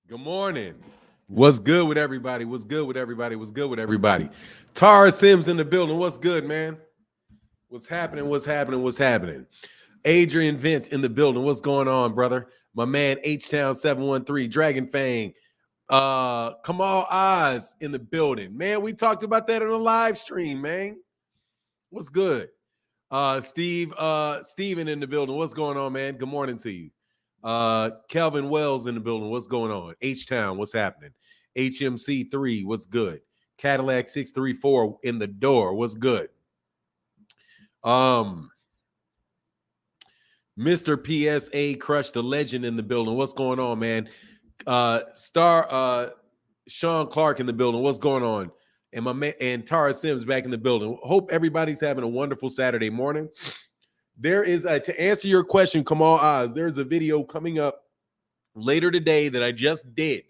Good morning. What's good with everybody? What's good with everybody? What's good with everybody? Tara Sims in the building. What's good, man? What's happening? What's happening? What's happening? Adrian Vint in the building. What's going on, brother? My man H Town 713, Dragon Fang. Kamal Oz in the building. Man, we talked about that on a live stream, man. What's good? Steven in the building. What's going on, man? Good morning to you. Kelvin Wells in the building. What's going on? H Town, what's happening? HMC3, what's good? Cadillac 634 in the door. What's good? Mr. PSA Crush the Legend in the building. What's going on, man? Sean Clark in the building. What's going on? And my man and Tara Sims back in the building. Hope everybody's having a wonderful Saturday morning. There is to answer your question, Kamal Oz, there's a video coming up later today that I just did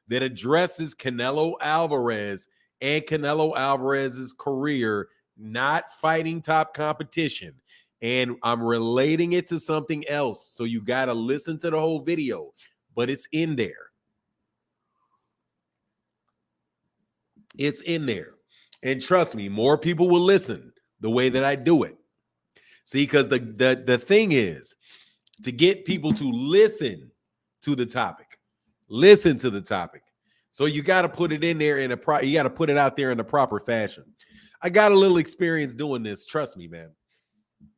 that addresses Canelo Alvarez and Canelo Alvarez's career not fighting top competition. And I'm relating it to something else. So you got to listen to the whole video, but it's in there. It's in there. And trust me, more people will listen the way that I do it. See, because the thing is to get people to listen to the topic. Listen to the topic. So you got to put it in there you got to put it out there in the proper fashion. I got a little experience doing this. Trust me, man.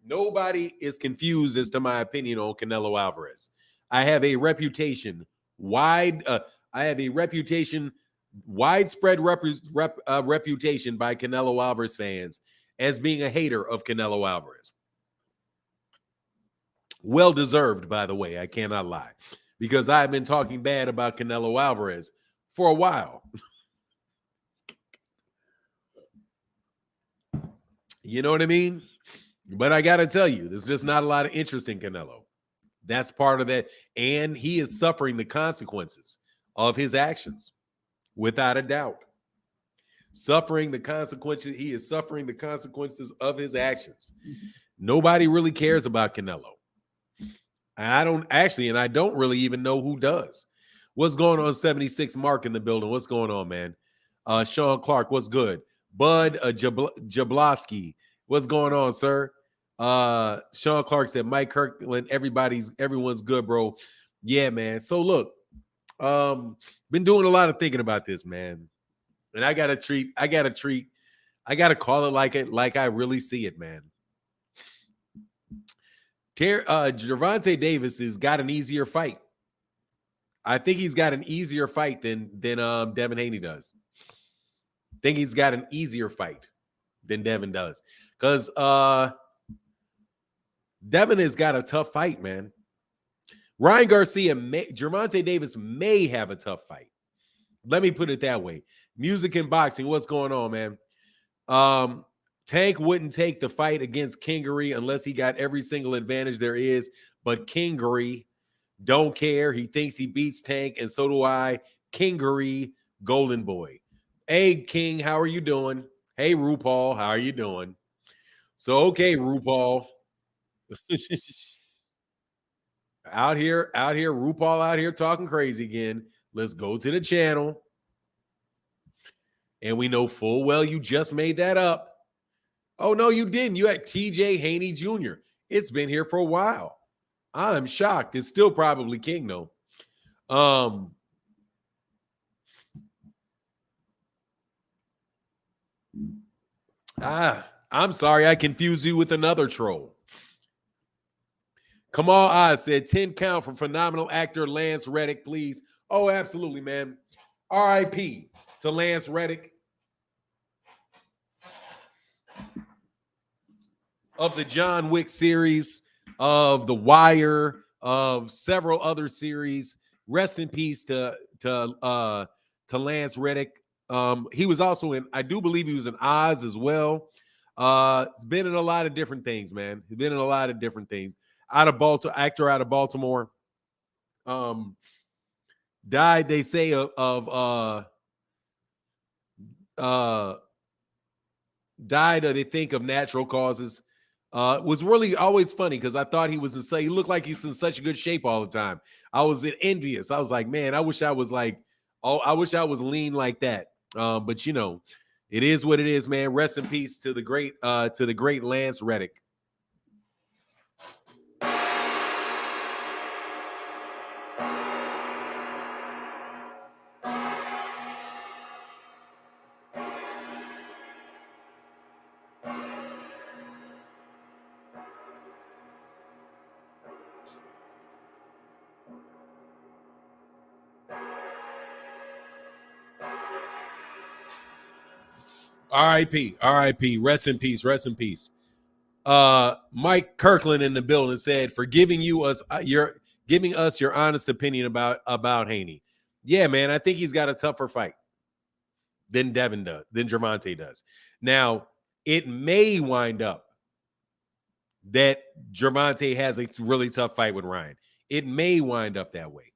Nobody is confused as to my opinion on Canelo Alvarez. I have a reputation, widespread reputation by Canelo Alvarez fans as being a hater of Canelo Alvarez. Well deserved, by the way. I cannot lie, because I've been talking bad about Canelo Alvarez for a while. You know what I mean? But I got to tell you, there's just not a lot of interest in Canelo. That's part of that. And he is suffering the consequences of his actions, without a doubt. Suffering the consequences. He is suffering the consequences of his actions. Nobody really cares about Canelo. I don't really even know who does. What's going on? 76 Mark in the building. What's going on, man? Sean Clark, what's good? Bud Jablowski, what's going on, sir? Sean Clark said, Mike Kirkland, everyone's good, bro. Yeah, man. So look, been doing a lot of thinking about this, man. And I gotta call it like I really see it, man. Gervonta Davis has got an easier fight. I think he's got an easier fight than Devin Haney does. I think he's got an easier fight than Devin does. Because Devin has got a tough fight, man. Ryan Garcia, Gervonta Davis may have a tough fight. Let me put it that way. Music and boxing, what's going on, man? Tank wouldn't take the fight against Kingery unless he got every single advantage there is. But Kingery don't care. He thinks he beats Tank, and so do I. Kingery, golden boy. Hey, King, how are you doing? Hey, RuPaul, how are you doing? So, okay, RuPaul. out here, RuPaul out here talking crazy again. Let's go to the channel. And we know full well you just made that up. Oh, no, you didn't. You had TJ Haney Jr. It's been here for a while. I'm shocked. It's still probably King, though. I'm sorry. I confused you with another troll. Kamal Oz said 10 count for phenomenal actor Lance Reddick, please. Oh, absolutely, man. R.I.P. to Lance Reddick. Of the John Wick series, of The Wire, of several other series. Rest in peace to Lance Reddick. He was also in, I do believe he was in Oz as well. It's been in a lot of different things, man. He's been in a lot of different things. Actor out of Baltimore. Died, they say, died, they think, of natural causes. Was really always funny because I thought he looked like he's in such good shape all the time. I was envious. I was like, man, I wish I was lean like that. But it is what it is, man. Rest in peace to the great Lance Reddick. R.I.P. Rest in peace. Rest in peace. Mike Kirkland in the building said for giving us your honest opinion about Haney. Yeah, man, I think he's got a tougher fight than Gervonta does. Now, it may wind up that Gervonta has a really tough fight with Ryan. It may wind up that way.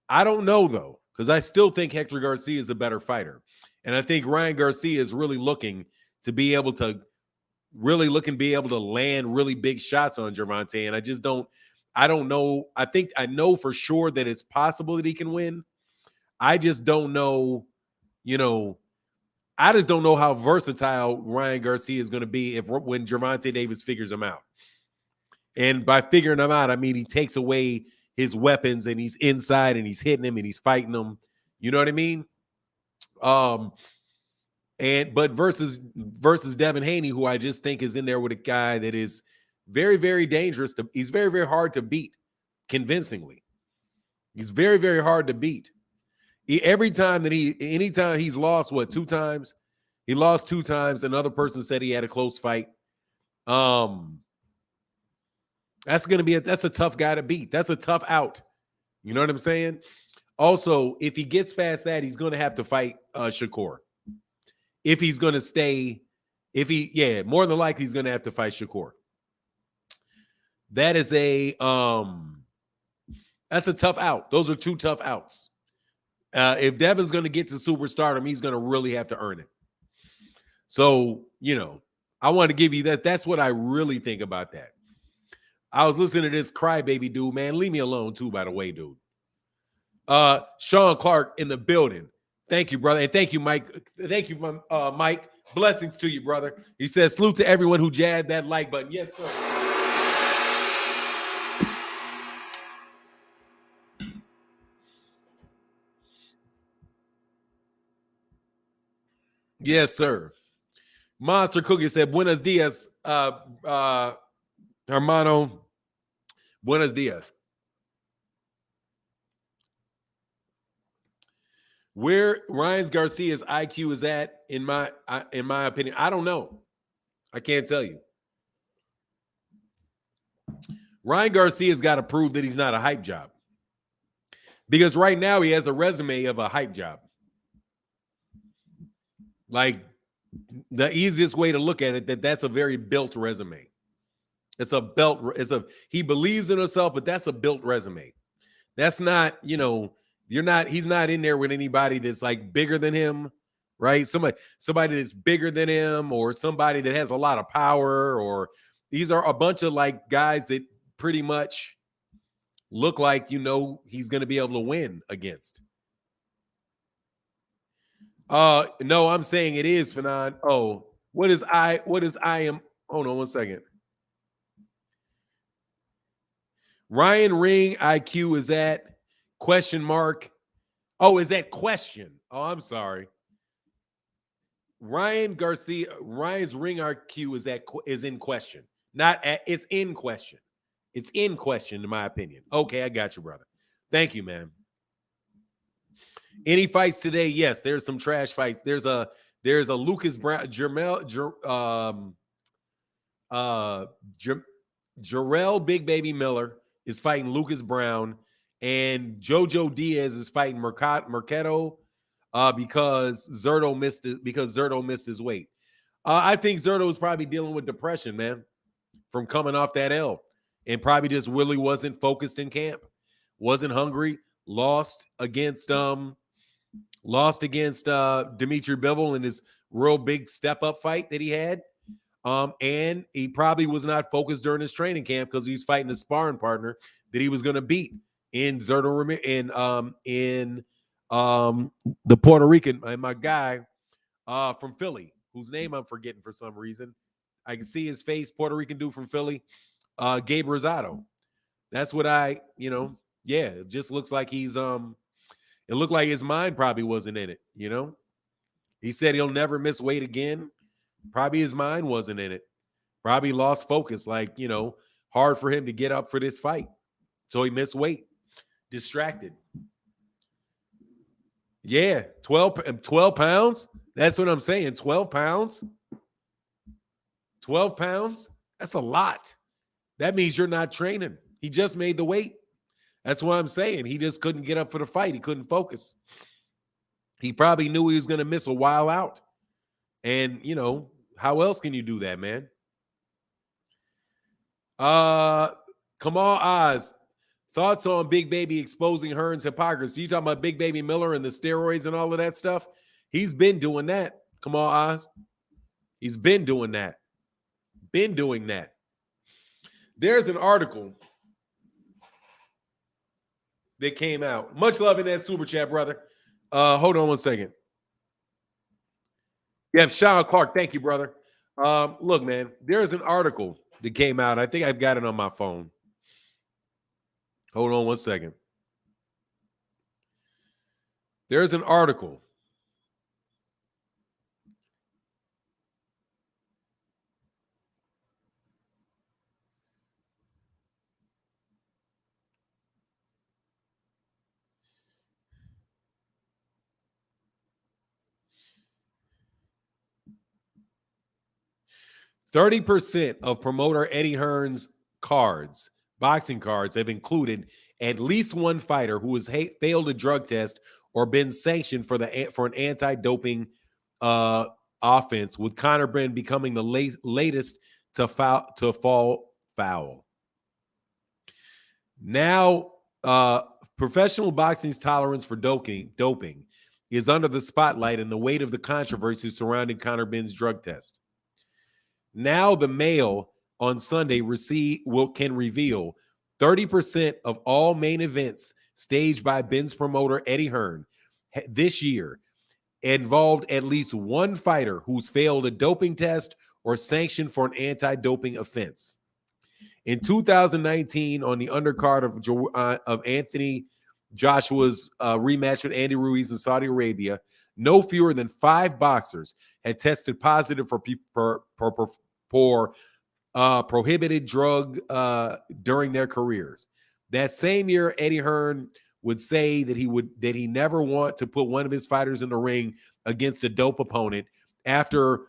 I don't know, though, because I still think Hector Garcia is the better fighter. And I think Ryan Garcia is really looking to be able to land really big shots on Gervonta. And I don't know. I know for sure that it's possible that he can win. I just don't know, I just don't know how versatile Ryan Garcia is going to be when Gervonta Davis figures him out. And by figuring him out, I mean he takes away his weapons and he's inside and he's hitting him and he's fighting him. You know what I mean? But versus Devin Haney, who I just think is in there with a guy that is very, very dangerous. He's very, very hard to beat convincingly. He's very, very hard to beat. Anytime he's lost, 2 times? He lost 2 times. Another person said he had a close fight. That's a tough guy to beat. That's a tough out. You know what I'm saying? Also, if he gets past that, he's going to have to fight Shakur. If he's going to stay, more than likely he's going to have to fight Shakur. That is that's a tough out. Those are 2 tough outs. If Devin's going to get to superstardom, he's going to really have to earn it. So, I want to give you that. That's what I really think about that. I was listening to this crybaby dude, man. Leave me alone too, by the way, dude. Sean Clark in the building. Thank you, brother. And thank you, Mike. Thank you, Mike. Blessings to you, brother. He says, salute to everyone who jabbed that like button. Yes, sir. Yes, sir. Monster Cookie said, buenos dias, hermano. Buenos dias. Where Ryan Garcia's IQ is at, in my opinion, I don't know. I can't tell you. Ryan Garcia's got to prove that he's not a hype job. Because right now he has a resume of a hype job. Like, the easiest way to look at it, that's a very built resume. He believes in himself, but that's a built resume. That's not, he's not in there with anybody that's like bigger than him, right? Somebody that's bigger than him, or somebody that has a lot of power, or these are a bunch of like guys that pretty much look like, he's going to be able to win against. No, I'm saying it is, Fanon. Oh, what is I am? Hold on one second. Ryan Ring IQ is at question mark. Oh, is that question? Oh, I'm sorry. Ryan's Ring IQ is in question. It's in question. It's in question, in my opinion. Okay, I got you, brother. Thank you, man. Any fights today? Yes, there's some trash fights. There's a Lucas Brown, Jarrell Big Baby Miller is fighting Lucas Brown, and Jojo Diaz is fighting Mercado because Zerto missed his weight. I think Zerto is probably dealing with depression, man, from coming off that L, and probably just really wasn't focused in camp, wasn't hungry, lost against Dimitri Bivol in his real big step up fight that he had. And he probably was not focused during his training camp because he's fighting a sparring partner that he was going to beat in the Puerto Rican, and my guy from Philly, whose name I'm forgetting for some reason. I can see his face, Puerto Rican dude from Philly, Gabe Rosado. That's what yeah, it just looks like it looked like his mind probably wasn't in it. He said he'll never miss weight again. Probably his mind wasn't in it. Probably lost focus, hard for him to get up for this fight. So he missed weight, distracted. Yeah, 12 pounds. That's what I'm saying. 12 pounds. 12 pounds. That's a lot. That means you're not training. He just made the weight. That's what I'm saying. He just couldn't get up for the fight. He couldn't focus. He probably knew he was going to miss a while out. And, how else can you do that, man? Kamal Oz, thoughts on Big Baby exposing Hearn's hypocrisy? You talking about Big Baby Miller and the steroids and all of that stuff? He's been doing that. Kamal Oz. He's been doing that. Been doing that. There's an article that came out. Much love in that super chat, brother. Hold on one second. Yeah, Sean Clark. Thank you, brother. Look, man, there's an article that came out. I think I've got it on my phone. Hold on one second. There's an article. "30% of promoter Eddie Hearn's boxing cards, have included at least one fighter who has failed a drug test or been sanctioned for an anti-doping offense, with Conor Benn becoming the latest to fall foul. Now, professional boxing's tolerance for doping is under the spotlight in the weight of the controversy surrounding Conor Benn's drug test. Now the Mail on Sunday can reveal 30% of all main events staged by Benn's promoter Eddie Hearn this year involved at least one fighter who's failed a doping test or sanctioned for an anti-doping offense. In 2019, on the undercard of Anthony Joshua's rematch with Andy Ruiz in Saudi Arabia, no fewer than 5 boxers had tested positive for prohibited drug during their careers. That same year, Eddie Hearn would say that he never want to put one of his fighters in the ring against a dope opponent after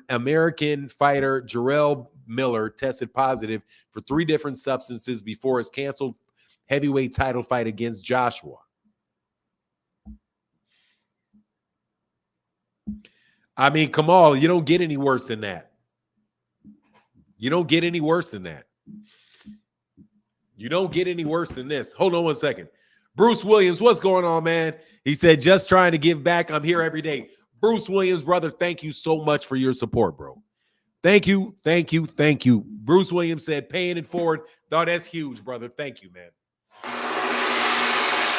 American fighter Jarrell Miller tested positive for 3 different substances before his canceled heavyweight title fight against Joshua. I mean, Kamal, you don't get any worse than that. You don't get any worse than that. You don't get any worse than this. Hold on one second. Bruce Williams, what's going on, man? He said, just trying to give back. I'm here every day. Bruce Williams, brother, thank you so much for your support, bro. Thank you, thank you, thank you. Bruce Williams said, paying it forward. Thought that's huge, brother. Thank you, man.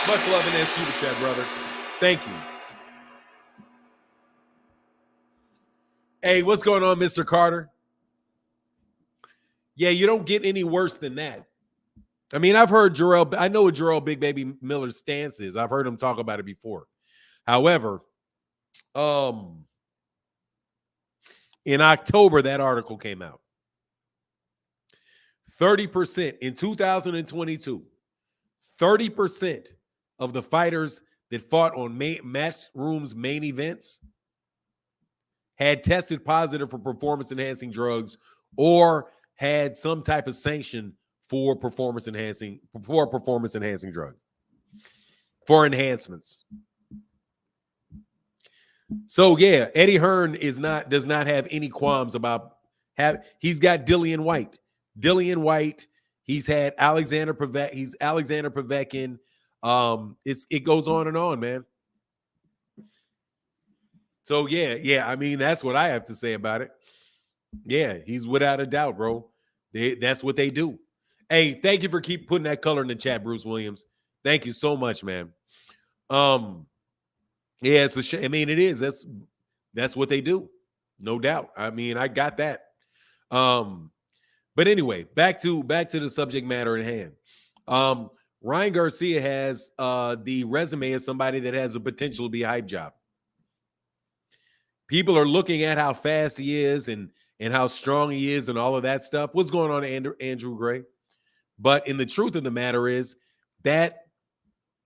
Much love in that super chat, brother. Thank you. Hey, what's going on, Mr. Carter? Yeah, you don't get any worse than that. I mean, I've heard I know what Jarrell Big Baby Miller's stance is. I've heard him talk about it before. However, in October, that article came out. 30% in 2022, 30% of the fighters that fought on Matchroom's main events had tested positive for performance-enhancing drugs or had some type of sanction for performance-enhancing drugs, for enhancements. So yeah, Eddie Hearn does not have any qualms about he's got Dillian White. He's had Alexander Povetkin. It goes on and on, man. So yeah. I mean, that's what I have to say about it. Yeah, he's without a doubt, bro. That's what they do. Hey, thank you for keep putting that color in the chat, Bruce Williams. Thank you so much, man. Yeah, it's a shame. I mean, it is. That's what they do, no doubt. I mean, I got that. But anyway, back to the subject matter at hand. Ryan Garcia has the resume of somebody that has a potential to be a hype job. People are looking at how fast he is and how strong he is and all of that stuff. What's going on, Andrew Gray? But in the truth of the matter is that,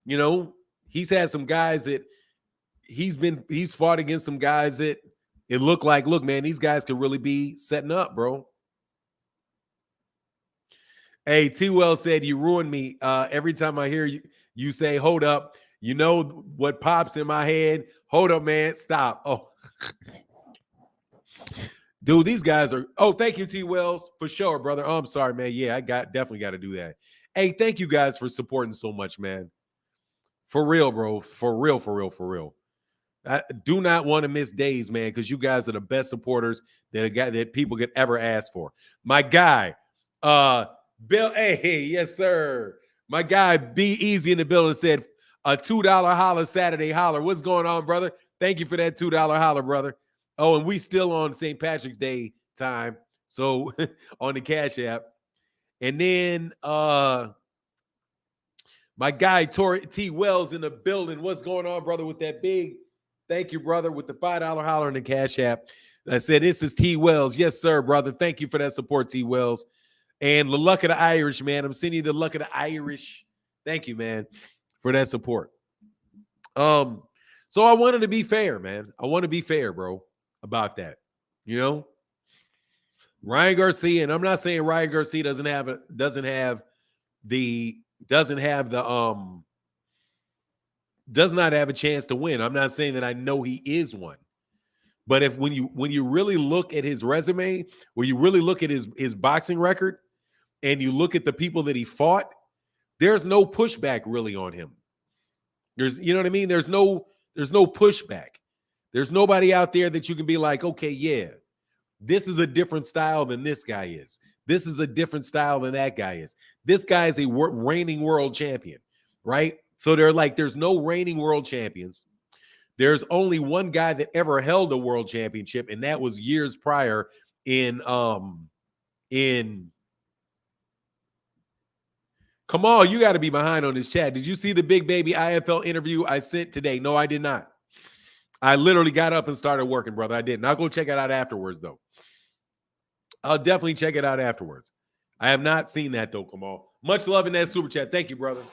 you know, he's had some guys that he's fought against some guys that it looked like, look, man, these guys could really be setting up, bro. Hey, T. Well said, you ruined me. Every time I hear you say, hold up, you know what pops in my head? Hold up, man. Stop. Oh, dude, these guys are. Oh, thank you, T. Wells, for sure, brother. Oh, I'm sorry, man. Yeah, I definitely got to do that. Hey, thank you guys for supporting so much, man. For real, bro. For real, for real, for real. I do not want to miss days, man, because you guys are the best supporters that people could ever ask for. My guy, Bill, hey, yes, sir. My guy, Be Easy in the building said a $2 holler Saturday holler. What's going on, brother? Thank you for that $2 holler, brother. Oh, and we still on St. Patrick's Day time, so on the Cash App. And then my guy, T. Wells in the building. What's going on, brother, with that big? Thank you, brother, with the $5 holler in the Cash App. I said, this is T. Wells. Yes, sir, brother. Thank you for that support, T. Wells. And the luck of the Irish, man. I'm sending you the luck of the Irish. Thank you, man, for that support. So I wanted to be fair, man. I want to be fair, bro, about that. You know, Ryan Garcia, and I'm not saying Ryan Garcia does not have a chance to win. I'm not saying that I know he is one. But when you really look at his resume, when you really look at his boxing record, and you look at the people that he fought, there's no pushback really on him. You know what I mean? There's no pushback. There's nobody out there that you can be like, okay, yeah, this is a different style than this guy is. This is a different style than that guy is. This guy is a reigning world champion, right? So there's no reigning world champions. There's only one guy that ever held a world championship, and that was years prior in Come on, you got to be behind on this chat. Did you see the Big Baby IFL interview I sent today? No, I did not. I literally got up and started working, brother. I didn't. I'll go check it out afterwards, though. I'll definitely check it out afterwards. I have not seen that, though, Kamal. Much love in that super chat. Thank you, brother.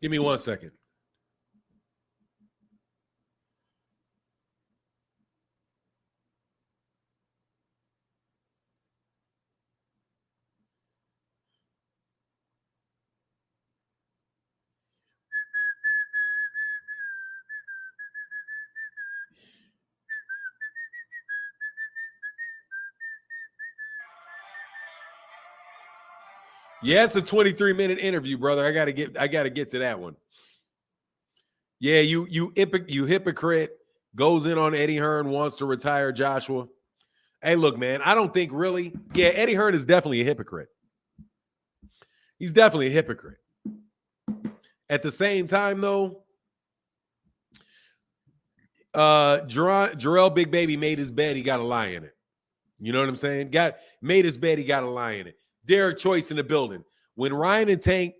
Give me 1 second. Yeah, it's a 23-minute interview, brother. I gotta get to that one. Yeah, you hypocrite, goes in on Eddie Hearn, wants to retire Joshua. Hey, look, man, I don't think really. Yeah, Eddie Hearn is definitely a hypocrite. He's definitely a hypocrite. At the same time, though, Jarrell Big Baby made his bed, he got a lie in it. You know what I'm saying? Made his bed, he got a lie in it. Derek Choice in the building. When Ryan and Tank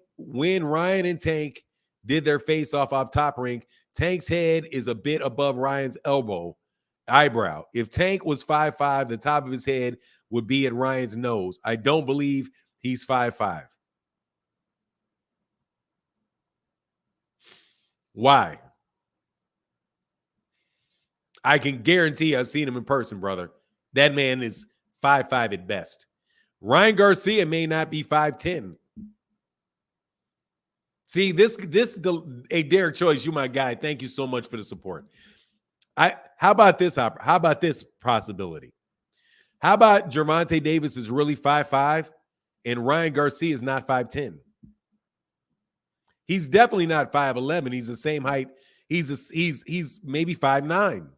did their face off Top Rank, Tank's head is a bit above Ryan's eyebrow. If Tank was 5'5", the top of his head would be at Ryan's nose. I don't believe he's 5'5". Why? I can guarantee I've seen him in person, brother. That man is 5'5" at best. Ryan Garcia may not be 5'10". See, hey, Derek Choice, you my guy. Thank you so much for the support. How about this possibility? How about Gervonta Davis is really 5'5" and Ryan Garcia is not 5'10"? He's definitely not 5'11". He's the same height. He's maybe 5'9".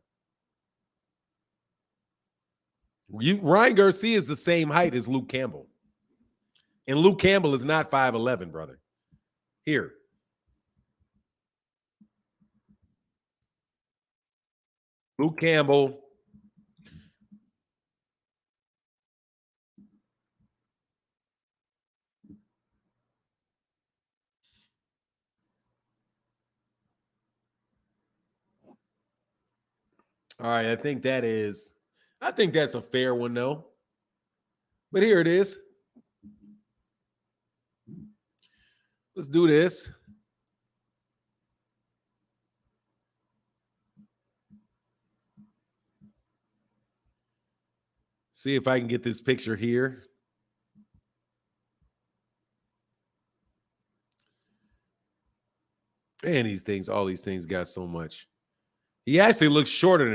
Ryan Garcia is the same height as Luke Campbell. And Luke Campbell is not 5'11", brother. Here. Luke Campbell. All right, I think that's a fair one, though. But here it is. Let's do this. See if I can get this picture here. Man, all these things got so much. He actually looks shorter than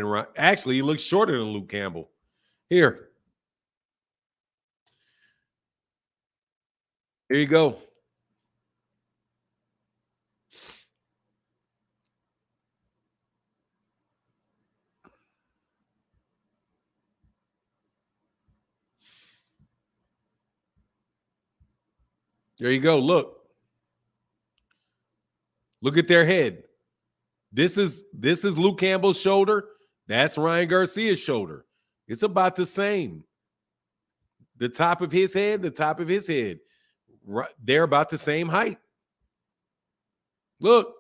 he looks shorter than Luke Campbell. Here. Here you go. There you go. Look at their head. This is Luke Campbell's shoulder. That's Ryan Garcia's shoulder. It's about the same. The top of his head, they're about the same height. Look.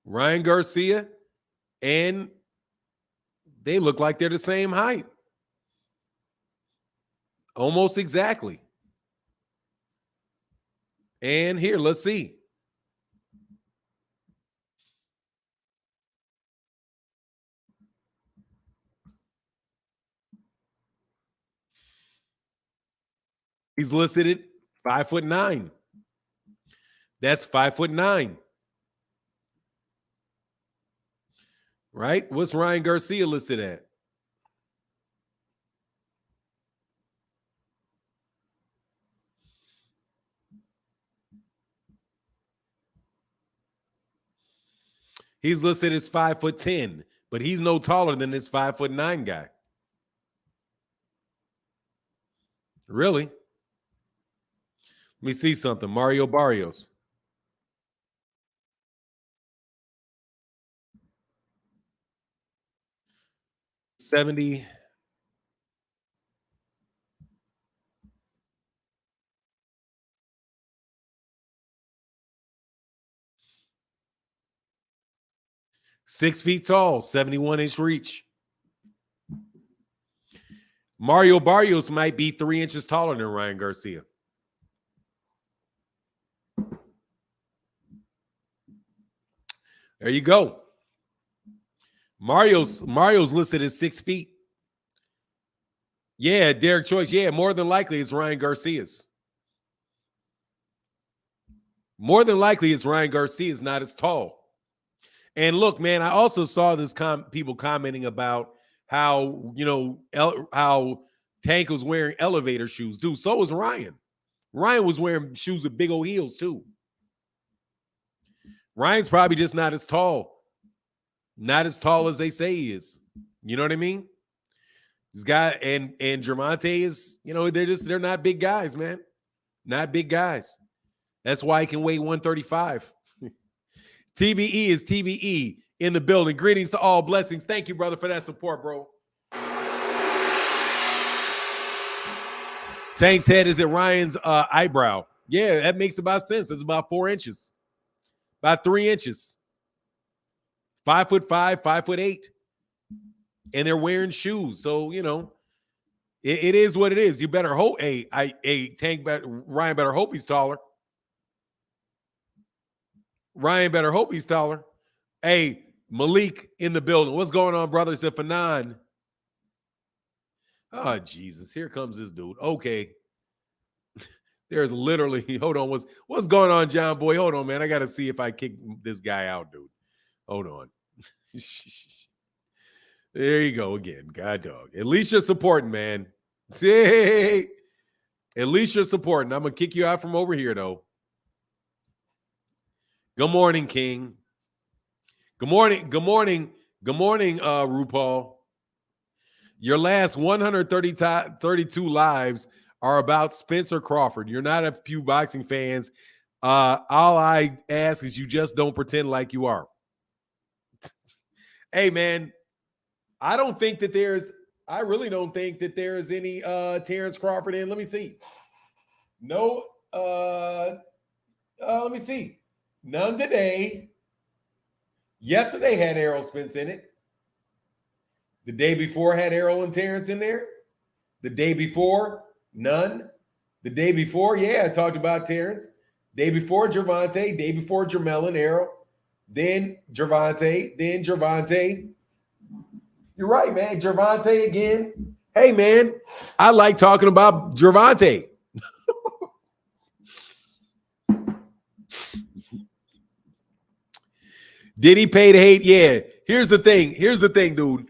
Ryan Garcia, and they look like they're the same height. Almost exactly. And here, let's see. He's listed at 5'9". That's 5'9". Right? What's Ryan Garcia listed at? He's listed as 5'10", but he's no taller than this 5'9" guy. Really? Let me see something. Mario Barrios. $70. 6 feet tall, 71-inch reach. Mario Barrios might be 3 inches taller than Ryan Garcia. There you go. Mario's listed as 6 feet. Yeah, Derek Choice. Yeah, more than likely it's Ryan Garcia's. More than likely it's Ryan Garcia's, not as tall. And look, man, I also saw this people commenting about how, how Tank was wearing elevator shoes. Dude, so was Ryan. Ryan was wearing shoes with big old heels too. Ryan's probably just not as tall. Not as tall as they say he is. You know what I mean? This guy and Gervonta is, they're not big guys, man. Not big guys. That's why he can weigh 135. TBE is TBE in the building. Greetings to all. Blessings. Thank you, brother, for that support, bro. Tank's head is at Ryan's eyebrow. Yeah, that makes about sense. It's about 4 inches. About 3 inches. 5'5", 5'8". And they're wearing shoes. So, it is what it is. You better hope. Ryan better hope he's taller. Ryan better hope he's taller. Hey, Malik in the building. What's going on, brother? Said Fanon. Oh, Jesus. Here comes this dude. Okay. There's literally, hold on. What's going on, John Boy? Hold on, man. I got to see if I kick this guy out, dude. Hold on. There you go again. God dog. At least you're supporting, man. See? At least you're supporting. I'm going to kick you out from over here, though. Good morning, King. Good morning. Good morning. Good morning, RuPaul. Your last 132 lives are about Spencer Crawford. You're not a few boxing fans. All I ask is you just don't pretend like you are. Hey, man, I really don't think that there's any Terrence Crawford in. Let me see. No, let me see. None today. Yesterday had Errol Spence in it. The day before had Errol and Terrence in there. The day before, none. The day before, yeah, I talked about Terrence. Day before, Gervonta. Day before, Jermell and Errol. Then Gervonta. You're right, man. Gervonta again. Hey, man, I like talking about Gervonta. Did he pay to hate? Yeah. Here's the thing, dude.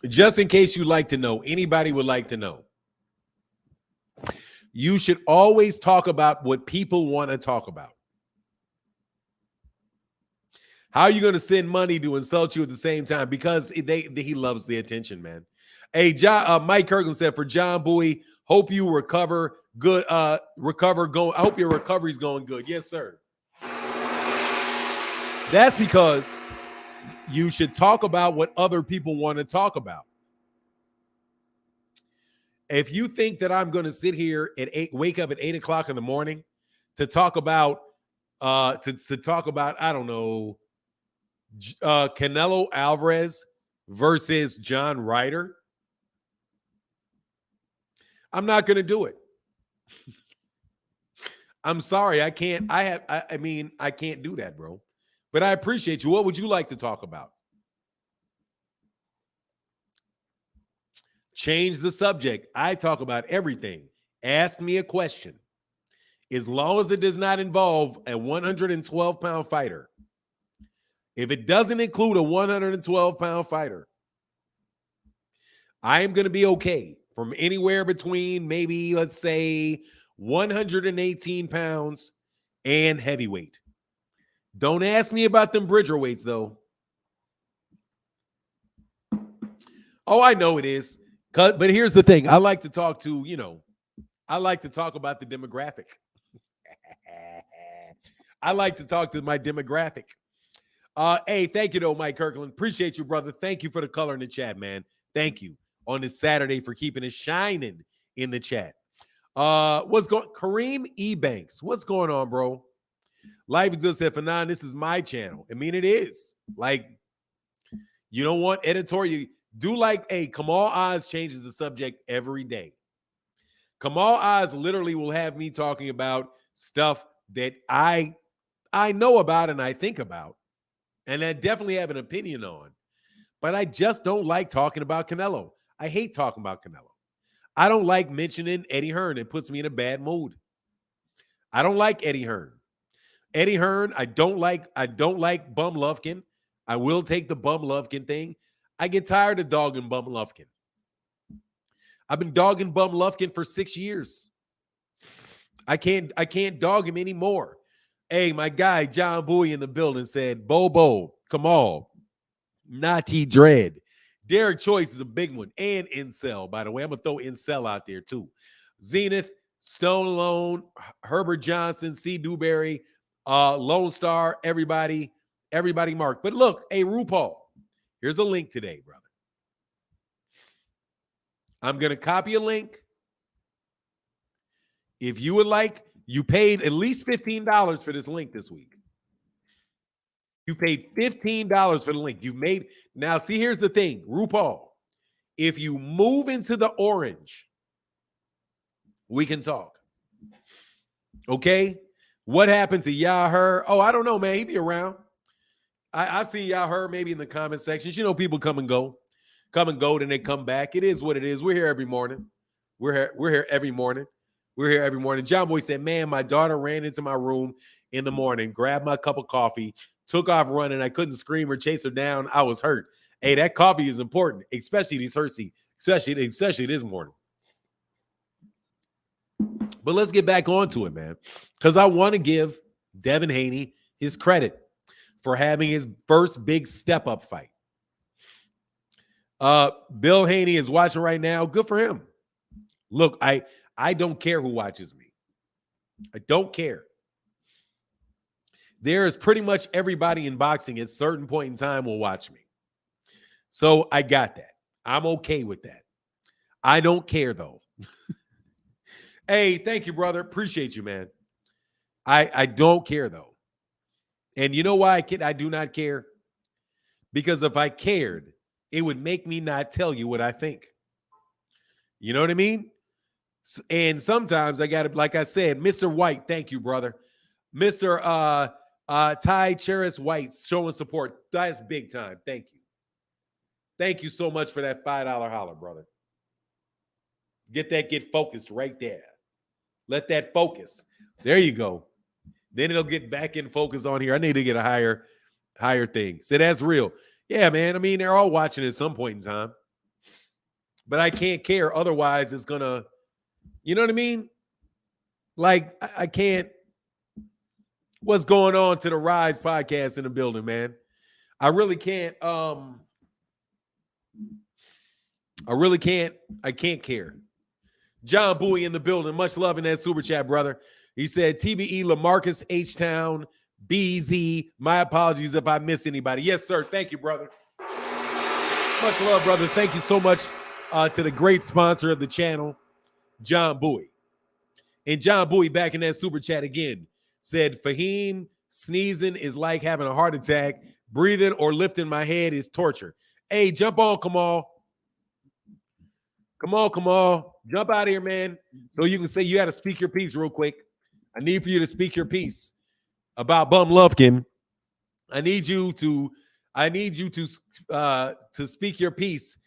Just in case you'd like to know, anybody would like to know. You should always talk about what people want to talk about. How are you going to send money to insult you at the same time? Because he loves the attention, man. Hey, Mike Kirkland said, for John Bowie, hope you recover good. I hope your recovery's going good. Yes, sir. That's because you should talk about what other people want to talk about. If you think that I'm going to sit here at wake up at 8 o'clock in the morning to talk about, I don't know, Canelo Alvarez versus John Ryder, I'm not going to do it. I'm sorry, I can't. I can't do that, bro. But I appreciate you. What would you like to talk about? Change the subject. I talk about everything. Ask me a question. As long as it does not involve a 112-pound fighter. If it doesn't include a 112-pound fighter, I am going to be okay from anywhere between maybe, let's say, 118 pounds and heavyweight. Don't ask me about them Bridger weights, though. Oh, I know it is. But here's the thing. I like to talk about the demographic. I like to talk to my demographic. Hey, thank you, though, Mike Kirkland. Appreciate you, brother. Thank you for the color in the chat, man. Thank you on this Saturday for keeping it shining in the chat. Kareem Ebanks, what's going on, bro? Life Exists said, Fanon, this is my channel. I mean, it is. Like, you don't want editorial. Do like, hey, Kamal Oz changes the subject every day. Kamal Oz literally will have me talking about stuff that I know about and I think about, and I definitely have an opinion on. But I just don't like talking about Canelo. I hate talking about Canelo. I don't like mentioning Eddie Hearn. It puts me in a bad mood. I don't like Eddie Hearn. Eddie Hearn, I don't like Bum Lufkin. I will take the Bum Lufkin thing. I get tired of dogging Bum Lufkin. I've been dogging Bum Lufkin for 6 years. I can't dog him anymore. Hey, my guy John Bowie in the building said, Bobo, come on. Nati Dread. Derek Choice is a big one. And Incel, by the way. I'm going to throw Incel out there too. Zenith, Stone Alone, Herbert Johnson, C. Dewberry, Lone Star, everybody marked. But look, hey, RuPaul, here's a link today, brother. I'm going to copy a link. If you would like, you paid at least $15 for this link this week. You paid $15 for the link. You've made. Now, see, here's the thing, RuPaul. If you move into the orange, we can talk. Okay? What happened to Yahur? Oh, I don't know, man. He be around. I've seen Yahur maybe in the comment sections. You know, people come and go, then they come back. It is what it is. We're here every morning. We're here every morning. We're here every morning. John Boy said, man, my daughter ran into my room in the morning, grabbed my cup of coffee, took off running. I couldn't scream or chase her down. I was hurt. Hey, that coffee is important, especially these Hershey, especially this morning. But let's get back onto it, man, because I want to give Devin Haney his credit for having his first big step-up fight. Bill Haney is watching right now. Good for him. Look, I don't care who watches me. I don't care. There is pretty much everybody in boxing at a certain point in time will watch me. So I got that. I'm okay with that. I don't care, though. Hey, thank you, brother. Appreciate you, man. I don't care, though. And you know why I do not care? Because if I cared, it would make me not tell you what I think. You know what I mean? And sometimes I got to, like I said, Mr. White, thank you, brother. Mr. Ty Cheris White showing support. That's big time. Thank you. Thank you so much for that $5 holler, brother. Get focused right there. Let that focus. There you go. Then it'll get back in focus on here. I need to get a higher thing. So that's real. Yeah, man. I mean, they're all watching at some point in time. But I can't care. Otherwise, it's going to, you know what I mean? Like, I can't. What's going on to the Rise podcast in the building, man? I really can't. I can't care. John Bowie in the building. Much love in that super chat, brother. He said, TBE, LaMarcus, H-Town, BZ. My apologies if I miss anybody. Yes, sir. Thank you, brother. Much love, brother. Thank you so much to the great sponsor of the channel, John Bowie. And John Bowie back in that super chat again said, Fahim, sneezing is like having a heart attack. Breathing or lifting my head is torture. Hey, jump on, Kamal. Come on, Kamal. Jump out of here, man. So you can say you got to speak your piece real quick. I need for you to speak your piece about Bum Lufkin. I need you to speak your piece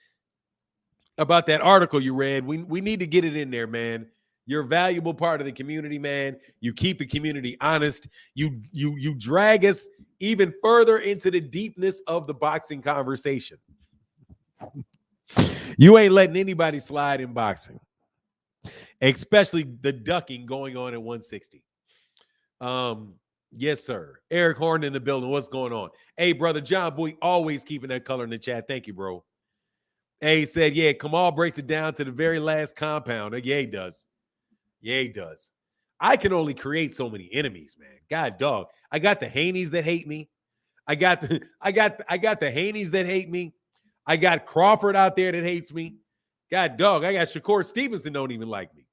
about that article you read. We need to get it in there, man. You're a valuable part of the community, man. You keep the community honest. You drag us even further into the deepness of the boxing conversation. You ain't letting anybody slide in boxing, especially the ducking going on at 160. Yes, sir. Eric Horn in the building. What's going on? Hey, brother John Boy, always keeping that color in the chat. Thank you, bro. Hey, he said, yeah, Kamal breaks it down to the very last compound. Yeah, he does. Yeah, he does. I can only create so many enemies, man. God, dog. I got the Haneys that hate me. I got the Haneys that hate me. I got Crawford out there that hates me. God, dog. I got Shakur Stevenson don't even like me.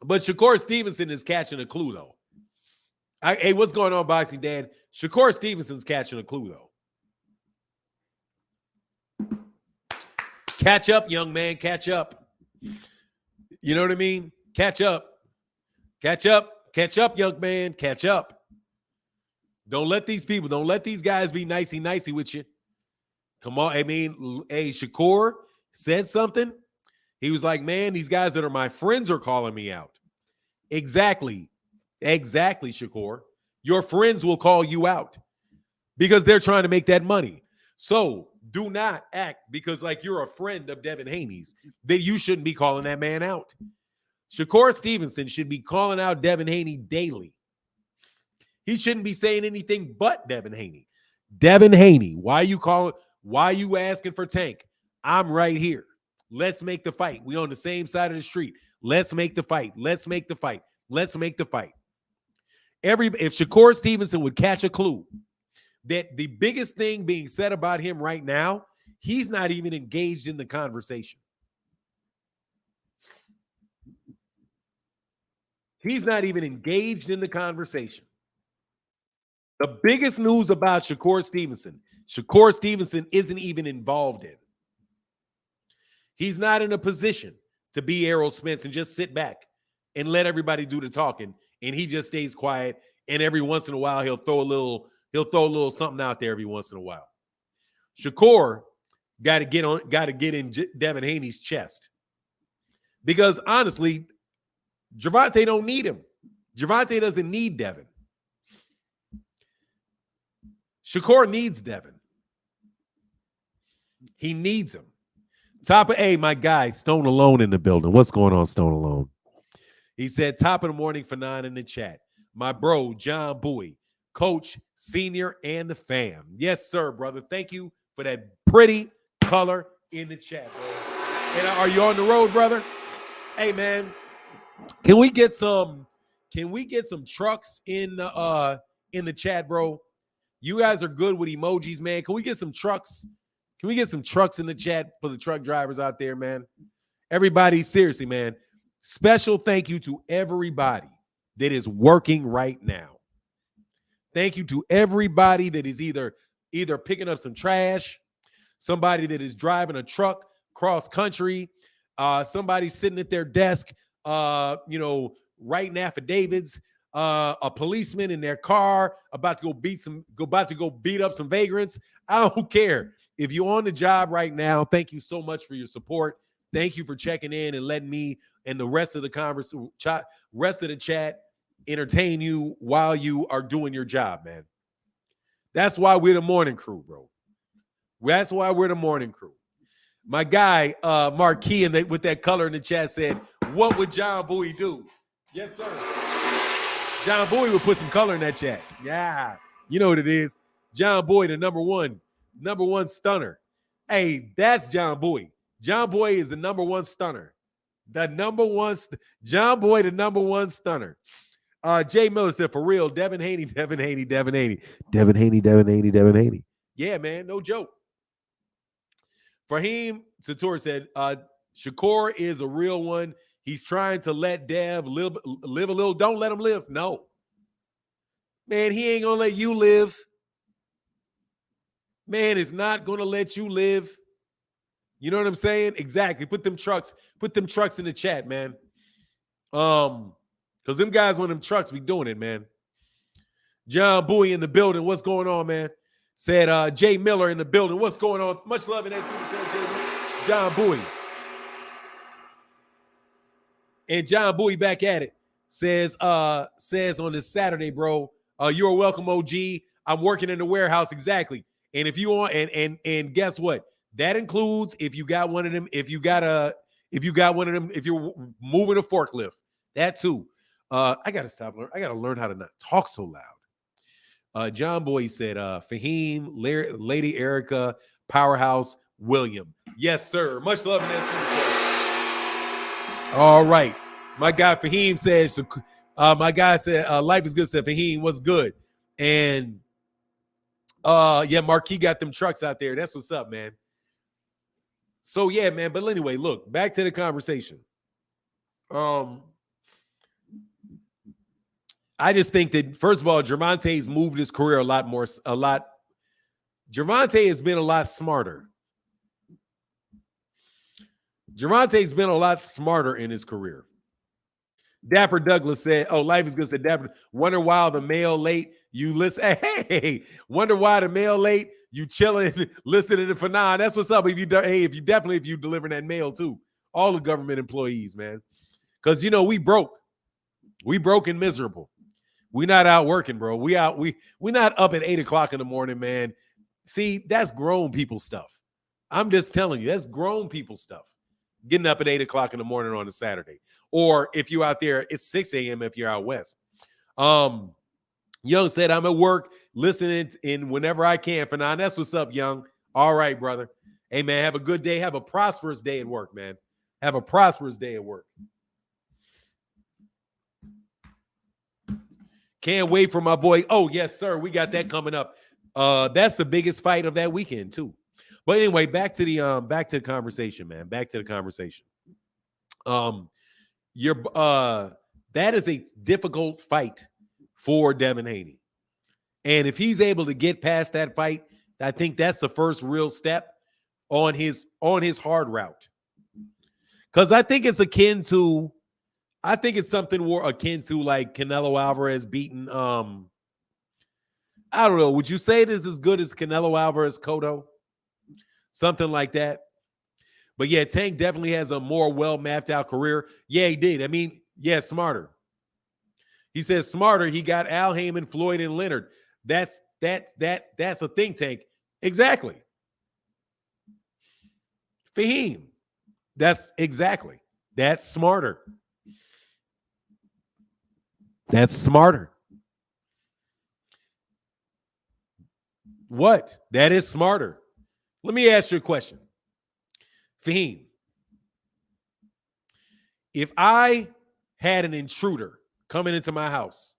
But Shakur Stevenson is catching a clue, though. Hey, what's going on, Boxing Dad? Shakur Stevenson's catching a clue, though. Catch up, young man. Catch up. You know what I mean? Catch up. Catch up. Catch up, young man. Catch up. Don't let these guys be nicey with you. Come on. I mean, hey, Shakur said something. He was like, man, these guys that are my friends are calling me out. Exactly, Shakur. Your friends will call you out because they're trying to make that money. So do not act because like you're a friend of Devin Haney's that you shouldn't be calling that man out. Shakur Stevenson should be calling out Devin Haney daily. He shouldn't be saying anything but Devin Haney. Devin Haney, why you asking for Tank? I'm right here. Let's make the fight. We on the same side of the street. Let's make the fight. Let's make the fight. Let's make the fight. If Shakur Stevenson would catch a clue that the biggest thing being said about him right now, he's not even engaged in the conversation. He's not even engaged in the conversation. The biggest news about Shakur Stevenson isn't even involved in. He's not in a position to be Errol Spence and just sit back and let everybody do the talking, and he just stays quiet. And every once in a while, he'll throw a little something out there every once in a while. Shakur got to get in Devin Haney's chest because honestly, Gervonta don't need him. Gervonta doesn't need Devin. Shakur needs Devin. He needs him. Top of A, my guy, Stone Alone in the building. What's going on, Stone Alone? He said, top of the morning for 9 in the chat. My bro, John Bowie, coach, senior, and the fam. Yes, sir, brother. Thank you for that pretty color in the chat, bro. And are you on the road, brother? Hey, man, can we get some trucks in the chat, bro? You guys are good with emojis, man. Can we get some trucks? Can we get some trucks in the chat for the truck drivers out there, man? Everybody, seriously, man. Special thank you to everybody that is working right now. Thank you to everybody that is either picking up some trash, somebody that is driving a truck cross country, somebody sitting at their desk, writing affidavits, a policeman in their car about to go beat up some vagrants. I don't care. If you're on the job right now, thank you so much for your support. Thank you for checking in and letting me and the rest of the chat entertain you while you are doing your job, man. That's why we're the morning crew, bro. That's why we're the morning crew. My guy, Marquis, with that color in the chat said, what would John Bowie do? Yes, sir. John Bowie would put some color in that chat. Yeah. You know what it is. John Bowie, the number one stunner. Hey, that's John Bowie. John Bowie is the number one stunner. John Bowie, the number one stunner. Jay Miller said, for real, Devin Haney. Yeah, man, no joke. Fahim Sator said, Shakur is a real one. He's trying to let Dev live a little. Don't let him live. No. Man, he ain't going to let you live. Man is not going to let you live. You know what I'm saying? Exactly. Put them trucks in the chat, man. Because them guys on them trucks be doing it, man. John Bowie in the building. What's going on, man? Said Jay Miller in the building. What's going on? Much love in that super chat, Jay Miller. John Bowie. And John Bowie back at it. Says on this Saturday, bro, you're welcome, OG. I'm working in the warehouse. Exactly. And if you want, and guess what? That includes if you got one of them, if you're moving a forklift, that too. I gotta learn how to not talk so loud. John Boy said, Fahim, Lady Erica, Powerhouse, William. Yes, sir. Much love in that super. All right. My guy Fahim says, life is good, said Fahim, what's good? And yeah, Marquis got them trucks out there. That's what's up, man. So yeah, man. But anyway, look, back to the conversation. I just think that, first of all, Gervonta's moved his career a lot. Gervonta has been a lot smarter. Gervonta's been a lot smarter in his career. Dapper Douglas said, oh, life is good, said Dapper. Wonder why the mail late, you listen. Hey, wonder why the mail late, you chilling, listening to Fanon. That's what's up. If you delivering that mail too. All the government employees, man. Because, we broke. We broke and miserable. We not out working, bro. We not up at 8 o'clock in the morning, man. See, that's grown people stuff. I'm just telling you, that's grown people stuff. Getting up at 8 o'clock in the morning on a Saturday. Or if you're out there, it's 6 a.m. if you're out west. Young said, I'm at work listening in whenever I can. For now, that's what's up, Young. All right, brother. Hey, man, have a good day. Have a prosperous day at work, man. Have a prosperous day at work. Can't wait for my boy. Oh, yes, sir. We got that coming up. That's the biggest fight of that weekend, too. But anyway, back to the conversation, man. Back to the conversation. That is a difficult fight for Devin Haney. And if he's able to get past that fight, I think that's the first real step on his hard route. Because I think it's something more akin to like Canelo Alvarez beating I don't know. Would you say it is as good as Canelo Alvarez Cotto? Something like that. But yeah, Tank definitely has a more well mapped out career. Yeah, he did. I mean, yeah, smarter. He says smarter. He got Al Heyman, Floyd, and Leonard. That's a think tank. Exactly. Fahim. That's smarter. That's smarter. What? That is smarter. Let me ask you a question. Fahim, if I had an intruder coming into my house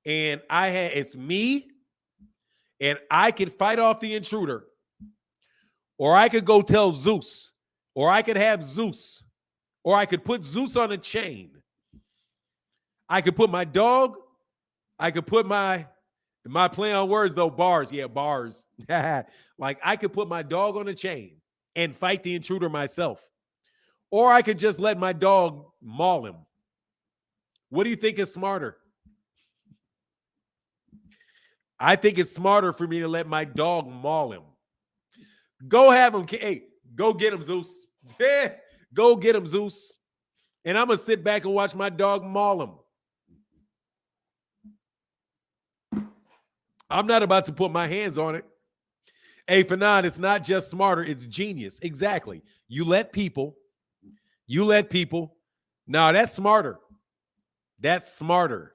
and it's me and I could fight off the intruder, or I could go tell Zeus, or I could have Zeus, or I could put Zeus on a chain. I could put my dog, I could put my play on words though, bars. Yeah, bars. Like I could put my dog on a chain and fight the intruder myself. Or I could just let my dog maul him. What do you think is smarter? I think it's smarter for me to let my dog maul him. Go have him. Hey, go get him, Zeus. Yeah, go get him, Zeus. And I'm going to sit back and watch my dog maul him. I'm not about to put my hands on it. Hey, Fanon, it's not just smarter, it's genius. Exactly. You let people. No, that's smarter. That's smarter.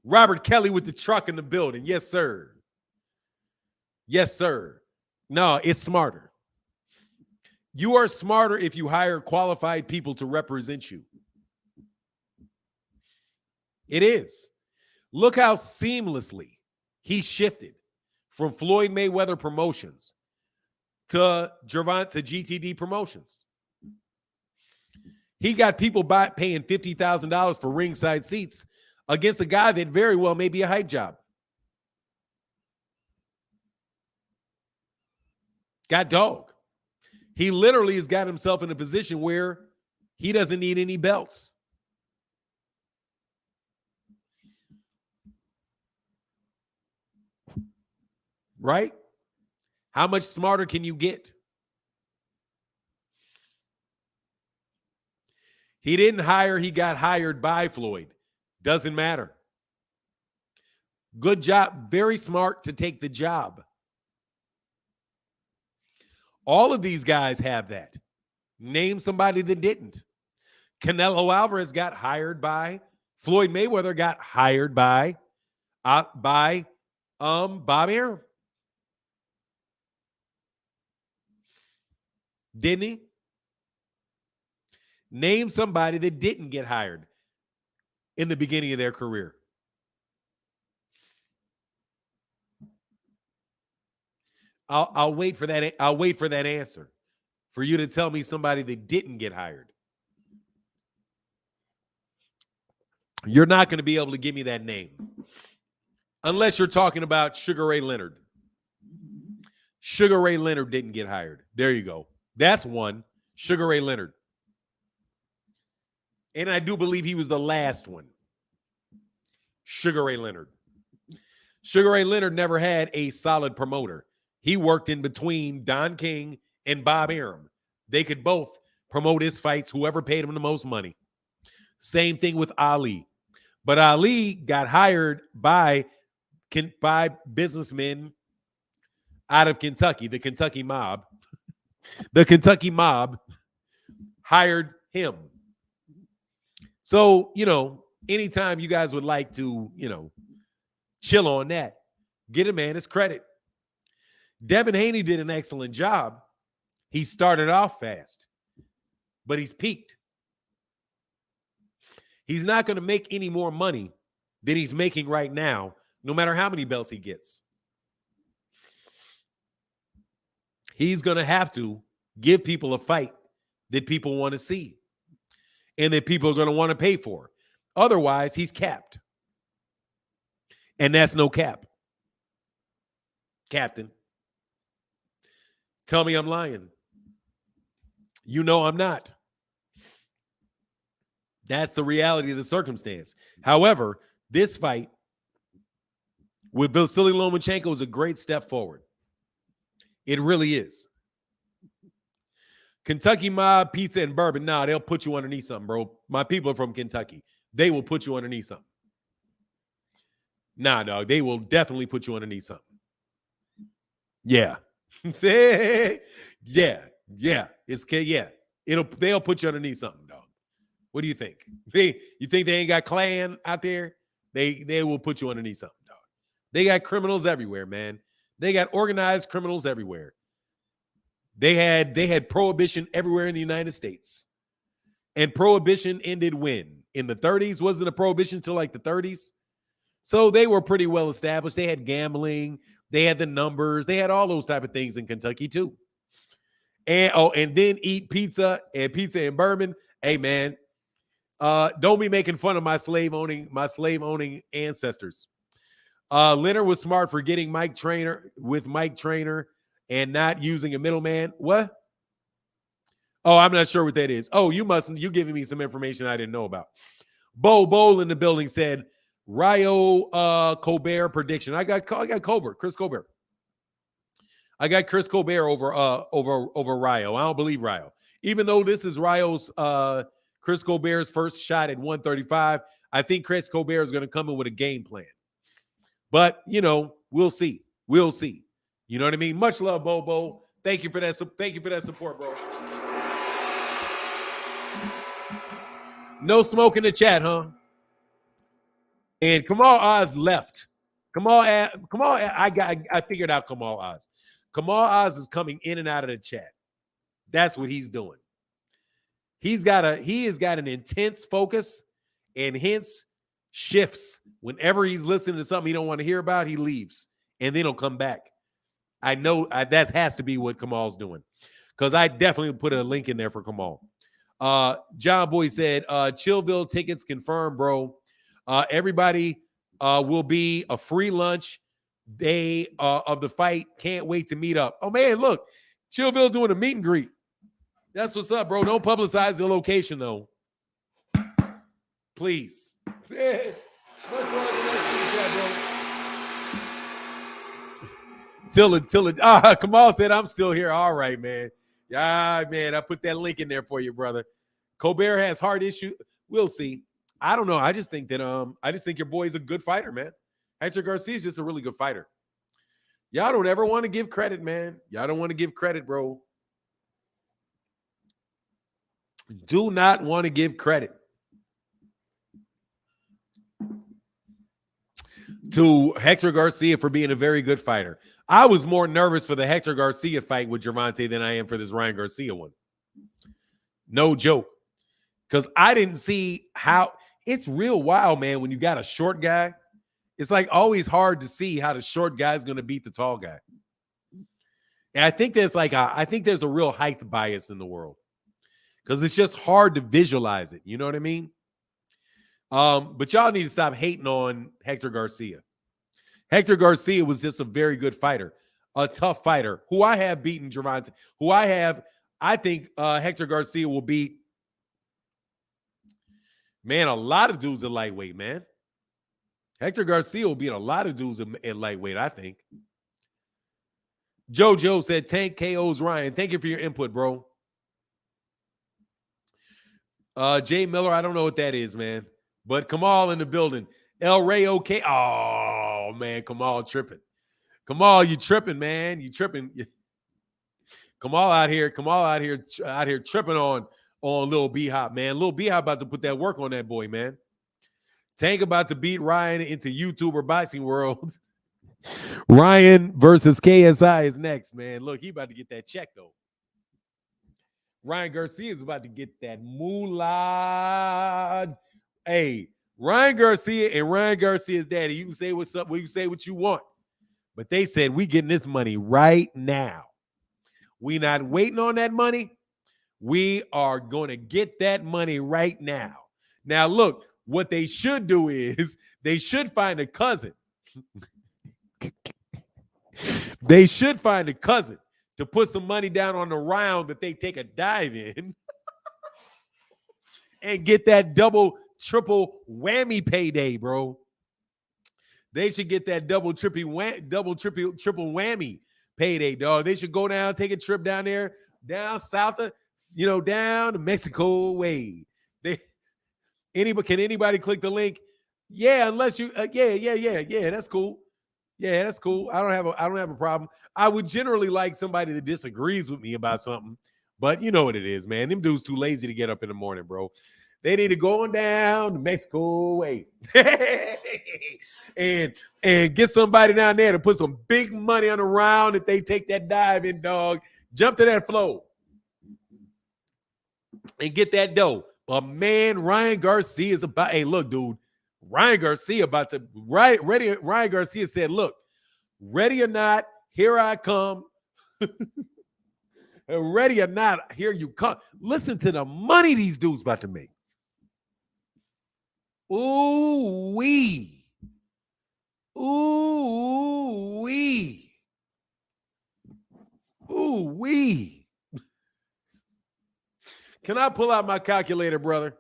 Robert Kelly with the truck in the building. Yes, sir. Yes, sir. No, it's smarter. You are smarter if you hire qualified people to represent you. It is. Look how seamlessly he shifted from Floyd Mayweather Promotions to Gervonta GTD Promotions. He got people paying $50,000 for ringside seats against a guy that very well may be a hype job. Got dog. He literally has got himself in a position where he doesn't need any belts. Right? How much smarter can you get? He didn't hire, he got hired by Floyd. Doesn't matter. Good job. Very smart to take the job. All of these guys have that. Name somebody that didn't. Canelo Alvarez got hired by Floyd Mayweather, got hired by Bob Arum. Didn't he? Name somebody that didn't get hired in the beginning of their career. I'll wait for that. I'll wait for that answer for you to tell me somebody that didn't get hired. You're not going to be able to give me that name unless you're talking about Sugar Ray Leonard. Sugar Ray Leonard didn't get hired. There you go. That's one. Sugar Ray Leonard. And I do believe he was the last one. Sugar Ray Leonard. Sugar Ray Leonard never had a solid promoter. He worked in between Don King and Bob Arum. They could both promote his fights, whoever paid him the most money. Same thing with Ali. But Ali got hired by businessmen out of Kentucky, the Kentucky mob. The Kentucky mob hired him. So, anytime you guys would like to, chill on that, get a man his credit. Devin Haney did an excellent job. He started off fast, but he's peaked. He's not going to make any more money than he's making right now, no matter how many belts he gets. He's going to have to give people a fight that people want to see and that people are going to want to pay for. Otherwise, he's capped. And that's no cap. Captain. Tell me I'm lying. You know I'm not. That's the reality of the circumstance. However, this fight with Vasily Lomachenko is a great step forward. It really is. Kentucky Mob, Pizza, and Bourbon. Nah, they'll put you underneath something, bro. My people are from Kentucky. They will put you underneath something. Nah, dog. They will definitely put you underneath something. Yeah. Yeah. They'll put you underneath something, dog. What do you think? You think they ain't got clan out there? They will put you underneath something, dog. They got criminals everywhere, man. They got organized criminals everywhere. They had prohibition everywhere in the United States. And prohibition ended when? In the 30s? Wasn't a prohibition until like the 30s? So they were pretty well established. They had gambling. They had the numbers. They had all those type of things in Kentucky too. And then eat pizza and bourbon. Hey, man, don't be making fun of my slave owning ancestors. Leonard was smart for getting Mike Trainer and not using a middleman. What? Oh, I'm not sure what that is. Oh, you giving me some information I didn't know about. Bo in the building said Ryo Colbert prediction. I got Chris Colbert. I got Chris Colbert over Ryo. I don't believe Ryo. Even though this is Ryo's Chris Colbert's first shot at 135, I think Chris Colbert is going to come in with a game plan. But, we'll see. We'll see. You know what I mean? Much love, Bo. Thank you for that support, bro. No smoke in the chat, huh? And Kamal Oz left. I figured out Kamal Oz. Kamal Oz is coming in and out of the chat. That's what he's doing. He has got an intense focus and hence shifts. Whenever he's listening to something he don't want to hear about, he leaves and then he'll come back. I know that has to be what Kamal's doing because I definitely put a link in there for Kamal. John Boy said, Chillville tickets confirmed, bro. Everybody will be a free lunch day of the fight. Can't wait to meet up. Oh, man, look. Chillville doing a meet and greet. That's what's up, bro. Don't publicize the location, though. Please. Kamal said, I'm still here. All right, man. Yeah, man, I put that link in there for you, brother. Colbert has heart issue. We'll see. I don't know. I just think your boy's a good fighter, man. Hector Garcia is just a really good fighter. Y'all don't ever want to give credit, man. Y'all don't want to give credit, bro. Do not want to give credit to Hector Garcia for being a very good fighter. I was more nervous for the Hector Garcia fight with Gervonta than I am for this Ryan Garcia one. No joke. Because I didn't see how – it's real wild, man, when you got a short guy. It's like always hard to see how the short guy is going to beat the tall guy. And I think there's a real height bias in the world because it's just hard to visualize it. You know what I mean? But y'all need to stop hating on Hector Garcia. Hector Garcia was just a very good fighter, a tough fighter who I have beaten Gervonta, I think Hector Garcia will beat, man, a lot of dudes at lightweight, man. Hector Garcia will beat a lot of dudes at lightweight, I think. JoJo said, Tank KO's Ryan. Thank you for your input, bro. Jay Miller, I don't know what that is, man. But Kamal in the building. El Rey okay. Oh, man, Kamal tripping. Kamal, you tripping, man. You tripping. Kamal out here tripping on Lil B-Hop, man. Lil B-Hop about to put that work on that boy, man. Tank about to beat Ryan into YouTuber boxing world. Ryan versus KSI is next, man. Look, he about to get that check, though. Ryan Garcia is about to get that moolah. Hey, Ryan Garcia and Ryan Garcia's daddy, you can say what's up, you can say what you want. But they said, we getting this money right now. We not waiting on that money. We are going to get that money right now. Now, look, what they should do is they should find a cousin. They should find a cousin to put some money down on the round that they take a dive in and get that double, triple whammy payday, bro. They should get that double, triple whammy payday, dog. They should go down, take a trip down there, down south of, down to Mexico way. Can anybody click the link? Yeah, unless you, yeah, that's cool. Yeah, that's cool. I don't have a problem. I would generally like somebody that disagrees with me about something, but you know what it is, man. Them dudes too lazy to get up in the morning, bro. They need to go on down to Mexico way and get somebody down there to put some big money on the round if they take that dive in, dog. Jump to that flow and get that dough. But man, Ryan Garcia is about. Hey, look, dude. Ryan Garcia about to ready. Ryan Garcia said, "Look, ready or not, here I come. Ready or not, here you come. Listen to the money these dudes about to make. Ooh wee, ooh wee, ooh wee." Can I pull out my calculator, brother?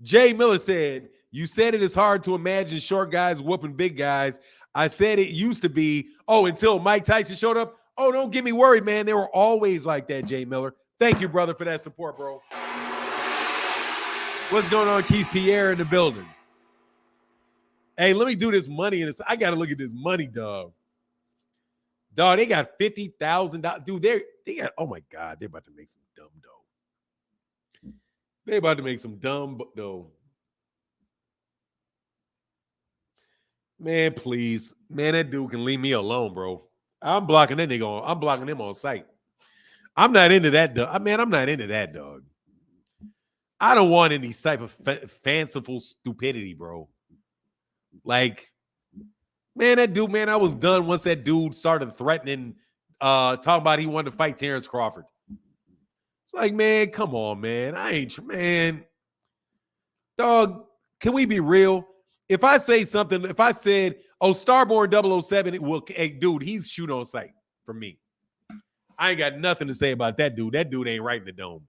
Jay Miller said, "You said it is hard to imagine short guys whooping big guys. I said it used to be. Oh, until Mike Tyson showed up. Oh, don't get me worried, man. They were always like that, Jay Miller. Thank you, brother, for that support, bro. What's going on, Keith Pierre in the building? Hey, let me do this money. I got to look at this money, dog. Dog, they got $50,000. Dude, they got, oh, my God, they're about to make some dumb dough. They're about to make some dumb dough. Man, please. Man, that dude can leave me alone, bro. I'm blocking that nigga on. I'm blocking him on sight. I'm not into that, dog. Man, I'm not into that, dog. I don't want any type of fanciful stupidity, bro. Like, man, that dude, man, I was done once that dude started threatening, talking about he wanted to fight Terrence Crawford. It's like, man, come on, man. Man. Dog, can we be real? If I say something, if I said, oh, Starborn 007, hey, dude, he's shoot on sight for me. I ain't got nothing to say about that dude. That dude ain't right in the dome.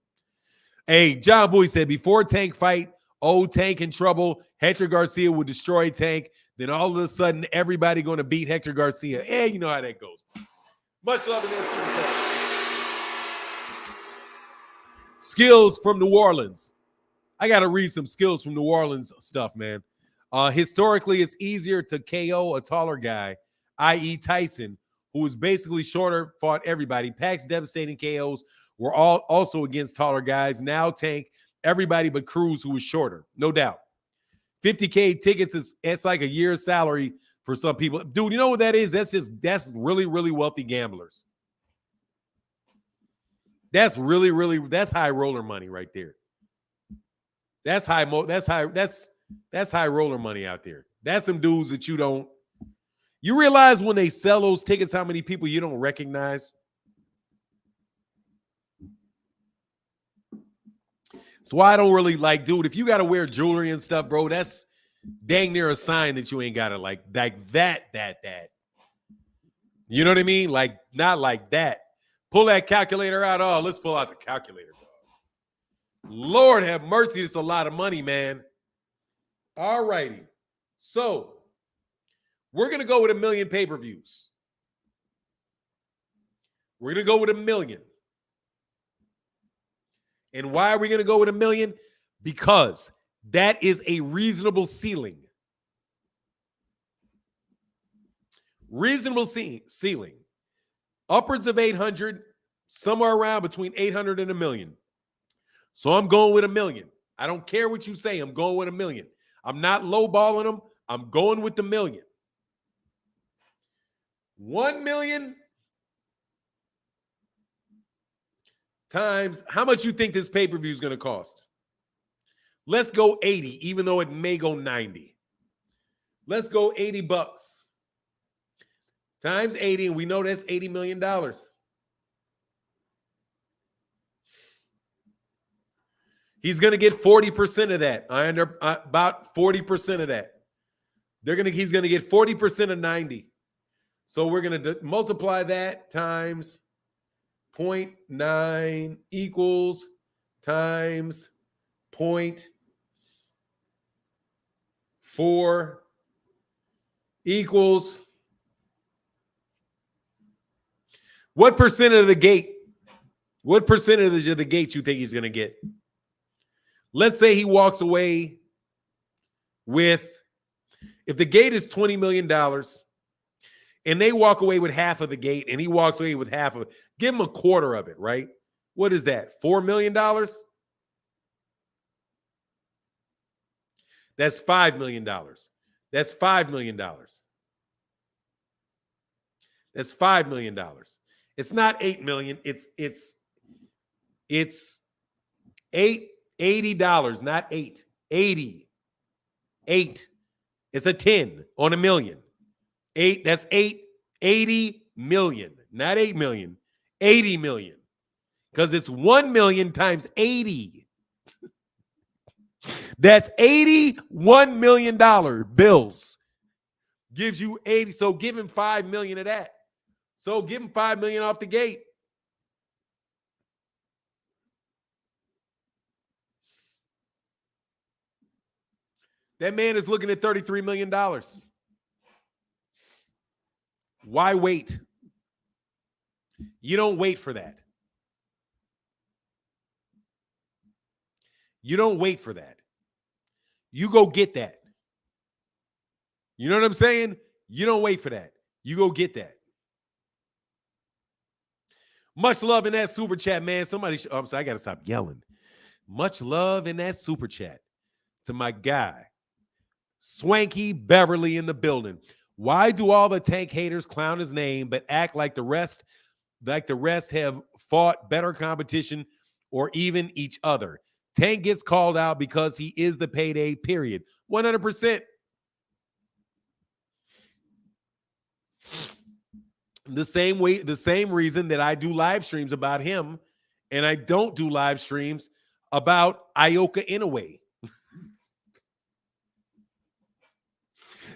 Hey, John Boy said, before Tank fight, old Tank in trouble, Hector Garcia would destroy Tank. Then all of a sudden, everybody going to beat Hector Garcia. Hey, you know how that goes. Much love in that super chat. Skills from New Orleans. I got to read some skills from New Orleans stuff, man. Historically, it's easier to KO a taller guy, i.e. Tyson, who was basically shorter, fought everybody. Pac's devastating KOs were all also against taller guys. Now Tank, everybody but Cruz, who was shorter, no doubt. 50K tickets it's like a year's salary for some people. Dude, you know what that is? That's really, really wealthy gamblers. That's high roller money right there. That's high roller money out there. That's some dudes that you don't. You realize when they sell those tickets, how many people you don't recognize? That's why I don't really like, dude, if you got to wear jewelry and stuff, bro, that's dang near a sign that you ain't got to like that. You know what I mean? Like, not like that. Pull that calculator out. Oh, let's pull out the calculator, bro. Lord have mercy. It's a lot of money, man. All righty. So we're going to go with 1 million pay-per-views. We're going to go with 1 million. And why are we going to go with 1 million? Because that is a reasonable ceiling. Reasonable ceiling. Upwards of 800, somewhere around between 800 and 1 million. So I'm going with 1 million. I don't care what you say. I'm going with 1 million. I'm not lowballing them. I'm going with the million. 1 million times how much you think this pay-per-view is going to cost? Let's go 80, even though it may go 90. Let's go $80 times 80, and we know that's $80 million. He's going to get 40% of that. About 40% of that. He's going to get 40% of 90. So we're going to multiply that times 0.9 equals times 0.4 equals what percent of the gate? What percentage of the gate you think he's going to get? Let's say he walks away with, if the gate is $20 million and they walk away with half of the gate and he walks away with half of it, give him a quarter of it, right? What is that? $4 million? That's $5 million. That's $5 million. That's $5 million. It's not $8 million. It's $80, not 8. 80. 8. It's a 10 on a million. 8, that's 8, 80 million, not 8 million, 80 million. Because it's 1 million times 80. That's $81 million bills. Gives you 80. So give him 5 million of that. So give him 5 million off the gate. That man is looking at $33 million. Why wait? You don't wait for that. You don't wait for that. You go get that. You know what I'm saying? You don't wait for that. You go get that. Much love in that super chat, man. Somebody, I'm sorry, I got to stop yelling. Much love in that super chat to my guy, Swanky Beverly in the building. Why do all the Tank haters clown his name but act like the rest have fought better competition or even each other? Tank gets called out because he is the payday, period. 100%. The same reason that I do live streams about him and I don't do live streams about Ioka Inoue.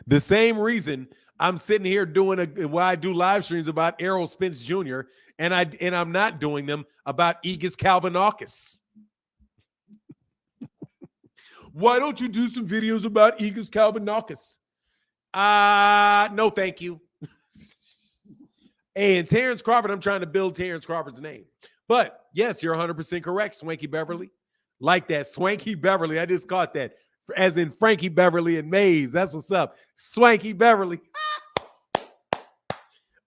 The same reason I'm sitting here doing why I do live streams about Errol Spence Jr. and I'm not doing them about Aegis Kalvanakis. Why don't you do some videos about Aegis Kalvanakis? No, thank you. And Terrence Crawford, I'm trying to build Terrence Crawford's name. But yes, you're 100% correct, Swanky Beverly. Like that, Swanky Beverly. I just caught that. As in Frankie Beverly and Maze. That's what's up. Swanky Beverly.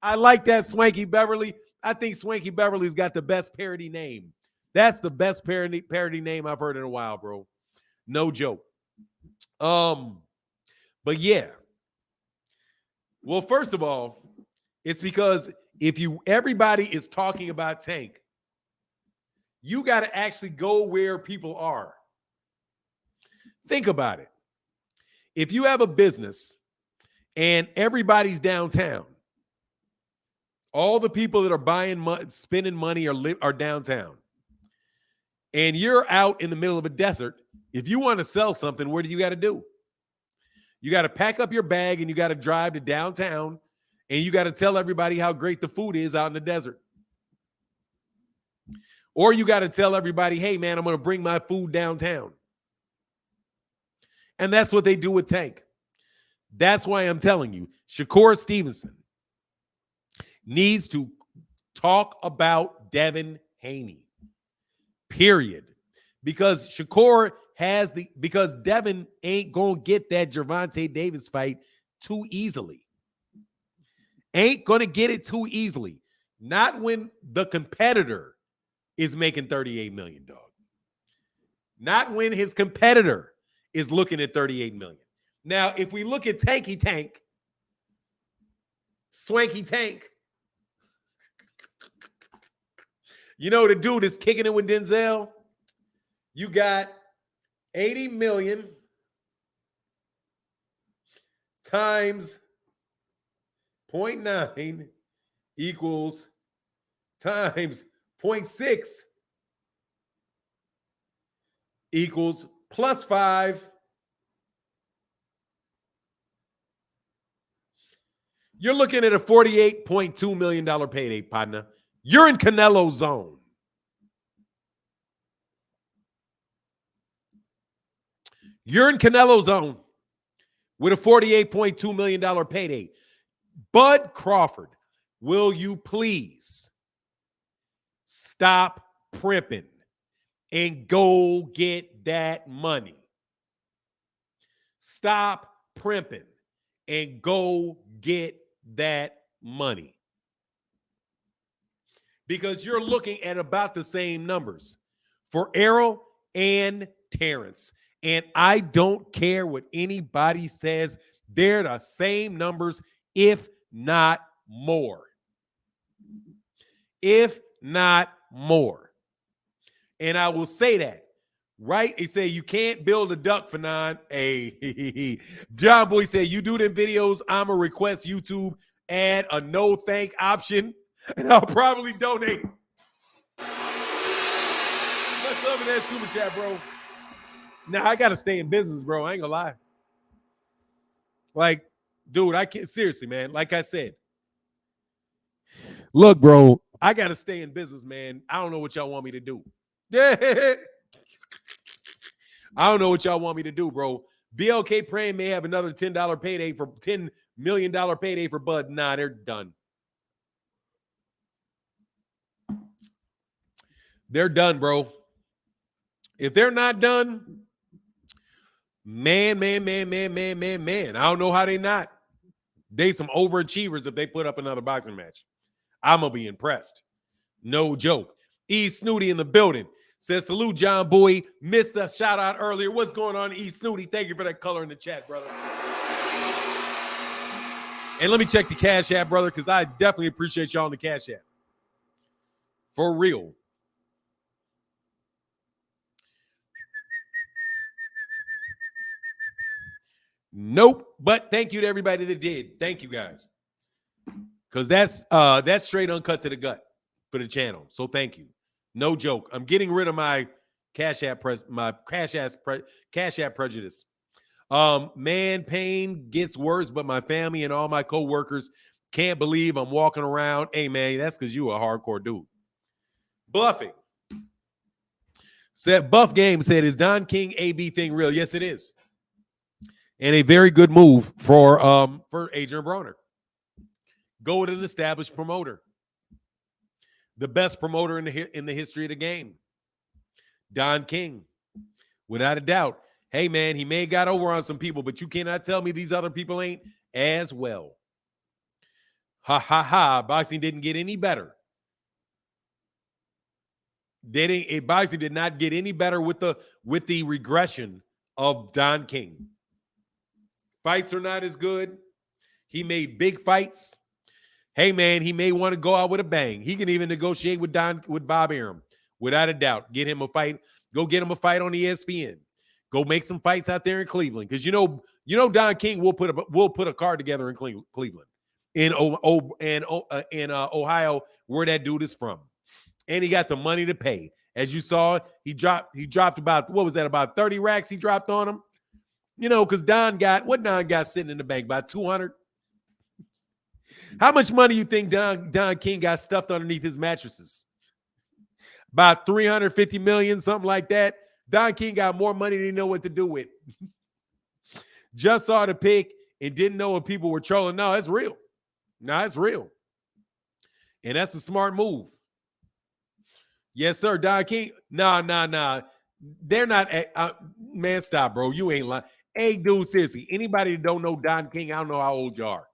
I like that, Swanky Beverly. I think Swanky Beverly's got the best parody name. That's the best parody name I've heard in a while, bro. No joke. But yeah. Well, first of all, it's because everybody is talking about Tank, you got to actually go where people are. Think about it. If you have a business and everybody's downtown, all the people that are buying, spending money are downtown, and you're out in the middle of a desert, if you want to sell something, what do you got to do? You got to pack up your bag and you got to drive to downtown and you got to tell everybody how great the food is out in the desert. Or you got to tell everybody, hey, man, I'm going to bring my food downtown. And that's what they do with Tank. That's why I'm telling you, Shakur Stevenson needs to talk about Devin Haney, period. Because because Devin ain't going to get that Gervonta Davis fight too easily. Ain't going to get it too easily. Not when the competitor is making $38 million, dog. Not when his competitor is looking at $38 million. Now, if we look at Tanky Tank, Swanky Tank, you know the dude is kicking it with Denzel? You got 80 million times 0.9 equals times 0.6 equals plus 5. You're looking at a $48.2 million payday, partner. You're in Canelo zone. You're in Canelo zone with a $48.2 million payday. Bud Crawford, will you please stop primping and go get that money? Stop primping and go get that money. Because you're looking at about the same numbers for Errol and Terrence. And I don't care what anybody says. They're the same numbers, if not more. If not more. And I will say that. Right? They say you can't build a duck for nine. Hey, John Boy said, you do them videos, I'ma request YouTube add a no thank option, and I'll probably donate. What's up in that super chat, bro? Now I gotta stay in business, bro. I ain't gonna lie. Like, dude, I can't seriously, man. Like I said, look, bro, I gotta stay in business, man. I don't know what y'all want me to do. I don't know what y'all want me to do, bro. BLK Praying may have another $10 payday for $10 million payday for Bud. Nah, they're done. They're done, bro. If they're not done, man. I don't know how they not. They some overachievers if they put up another boxing match. I'm going to be impressed. No joke. E. Snooty in the building. Says, salute, John Boy. Missed the shout out earlier. What's going on, E. Snooty? Thank you for that color in the chat, brother. And let me check the Cash App, brother, because I definitely appreciate y'all in the Cash App. For real. Nope. But thank you to everybody that did. Thank you, guys. Because that's straight uncut to the gut for the channel. So thank you. No joke. I'm getting rid of my Cash App prejudice. Man, pain gets worse, but my family and all my co-workers can't believe I'm walking around. Hey, man, that's because you a hardcore dude. Bluffing. Said Buff Game said, is Don King AB thing real? Yes, it is. And a very good move for Adrian Broner. Go with an established promoter. The best promoter in the history of the game. Don King. Without a doubt. Hey, man, he may have got over on some people, but you cannot tell me these other people ain't as well. Ha, ha, ha. Boxing didn't get any better. Boxing did not get any better with the regression of Don King. Fights are not as good. He made big fights. Hey, man, he may want to go out with a bang. He can even negotiate with Bob Arum, without a doubt. Get him a fight. Go get him a fight on ESPN. Go make some fights out there in Cleveland, because you know Don King will put a card together in Cleveland, in Ohio, where that dude is from, and he got the money to pay. As you saw, he dropped about, what was that, about 30 racks he dropped on him. You know, because Don got sitting in the bank? About 200. How much money you think Don King got stuffed underneath his mattresses? About 350 million, something like that. Don King got more money than he know what to do with. Just saw the pick and didn't know if people were trolling. No, it's real. No, it's real. And that's a smart move. Yes, sir. Don King. Nah. They're not. Man, stop, bro. You ain't lying. Hey, dude, seriously. Anybody that don't know Don King, I don't know how old you are.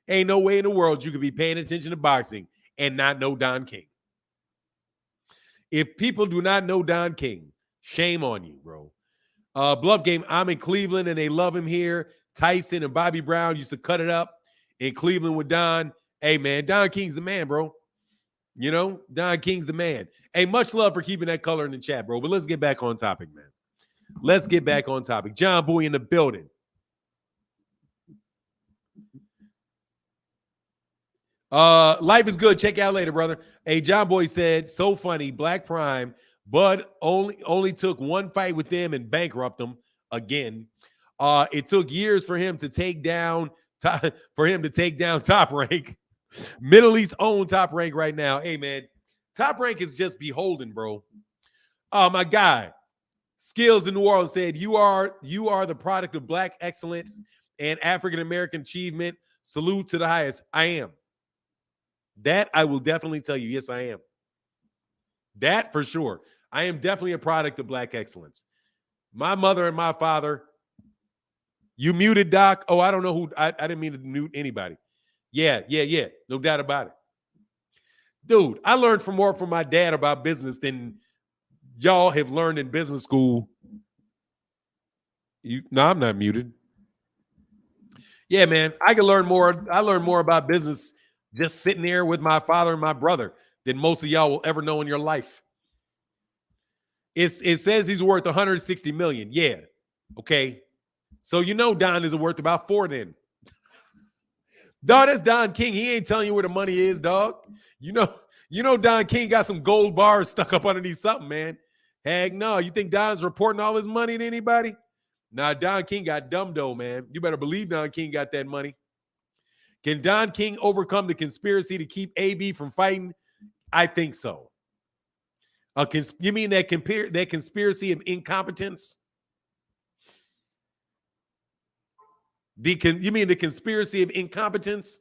Ain't no way in the world you could be paying attention to boxing and not know Don King. If people do not know Don King, shame on you, bro. Bluff Game, I'm in Cleveland and they love him here. Tyson and Bobby Brown used to cut it up in Cleveland with Don. Hey, man, Don King's the man, bro. You know, Don King's the man. Hey, much love for keeping that color in the chat, bro. But let's get back on topic, man. Let's get back on topic. John Boy in the building. Life is good. Check out later, brother. Hey, John Boy said, so funny. Black Prime, Bud only took one fight with them and bankrupt them again. It took years for him to take down Top Rank. Middle East own Top Rank right now. Hey, man, Top Rank is just beholden, bro. Oh, my guy. Skills in New Orleans said, you are the product of Black excellence and African-American achievement. Salute to the highest. I am. That I will definitely tell you. Yes, I am. That for sure. I am definitely a product of Black excellence. My mother and my father. You muted, Doc. Oh, I don't know who. I didn't mean to mute anybody. Yeah. No doubt about it. Dude, I learned more from my dad about business than y'all have learned in business school No, I'm not muted. Yeah, man, I can learn more. I learned more about business just sitting there with my father and my brother than most of y'all will ever know in your life. It says he's worth 160 million. Yeah. Okay. So you know Don is worth about 4 then. Dog, that's Don King. He ain't telling you where the money is, dog. You know Don King got some gold bars stuck up underneath something, man. Heck no. You think Don's reporting all his money to anybody? Nah, Don King got dumb dough, man. You better believe Don King got that money. Can Don King overcome the conspiracy to keep AB from fighting? I think so. You mean that conspiracy of incompetence? You mean the conspiracy of incompetence?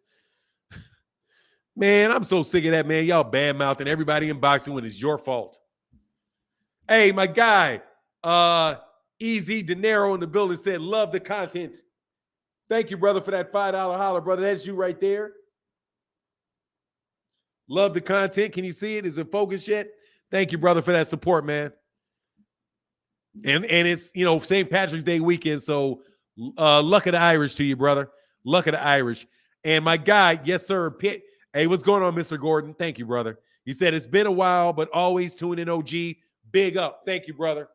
Man, I'm so sick of that, man. Y'all bad-mouthing everybody in boxing when it's your fault. Hey, my guy, Easy De Niro in the building said, love the content. Thank you, brother, for that $5 holler, brother. That's you right there. Love the content. Can you see it? Is it focused yet? Thank you, brother, for that support, man. And it's, St. Patrick's Day weekend, so luck of the Irish to you, brother. Luck of the Irish. And my guy, yes, sir, Pitt. Hey, what's going on, Mr. Gordon? Thank you, brother. He said, it's been a while, but always tune in, OG. Big up. Thank you, brother.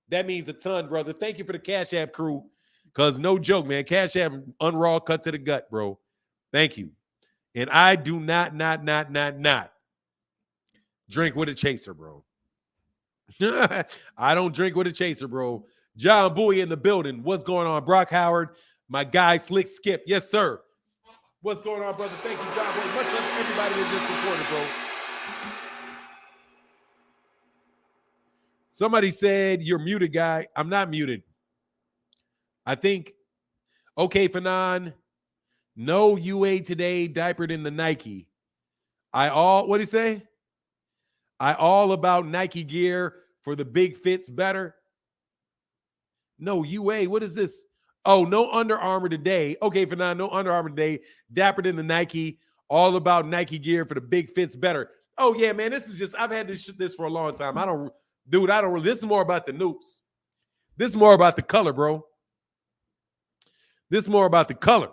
That means a ton, brother. Thank you for the Cash App crew. Because no joke, man. Cash App unraw cut to the gut, bro. Thank you. And I do not drink with a chaser, bro. I don't drink with a chaser, bro. John Bowie in the building. What's going on? Brock Howard, my guy, Slick Skip. Yes, sir. What's going on, brother? Thank you, John Bowie. Much love to everybody that's just supported, bro. Somebody said you're muted, guy. I'm not muted. I think, okay, Fanon, no UA today, diapered in the Nike. What'd he say? I all about Nike gear for the big fits better. No, UA, what is this? Oh, no Under Armour today. Okay, Fanon, no Under Armour today. Dappered in the Nike, all about Nike gear for the big fits better. Oh, yeah, man, I've had this for a long time. This is more about the noops. This is more about the color, bro. This is more about the color.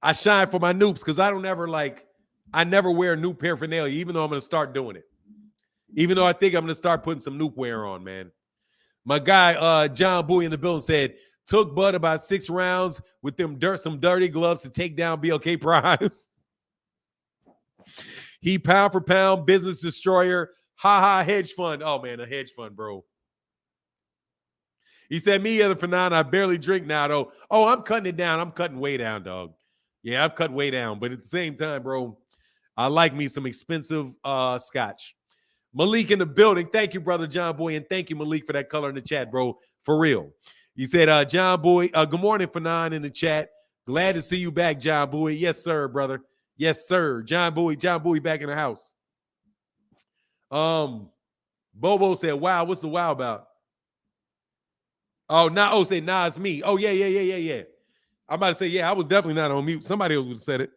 I shine for my noops because I never wear noob paraphernalia, even though I'm going to start doing it. Even though I think I'm going to start putting some noob wear on, man. My guy, John Bowie in the building said, took Bud about 6 rounds with some dirty gloves to take down BLK Prime. He pound for pound, business destroyer, hedge fund. Oh, man, a hedge fund, bro. He said, me, other Fanon, I barely drink now, though. Oh, I'm cutting it down. I'm cutting way down, dog. Yeah, I've cut way down. But at the same time, bro, I like me some expensive scotch. Malik in the building. Thank you, brother John Boy. And thank you, Malik, for that color in the chat, bro. For real. He said, John Boy, good morning, Fanon, in the chat. Glad to see you back, John Boy. Yes, sir, brother. Yes, sir. John Boy back in the house. Bobo said, wow, what's the wow about? Oh, say, nah, it's me. Oh, yeah. I'm about to say, yeah, I was definitely not on mute. Somebody else would have said it.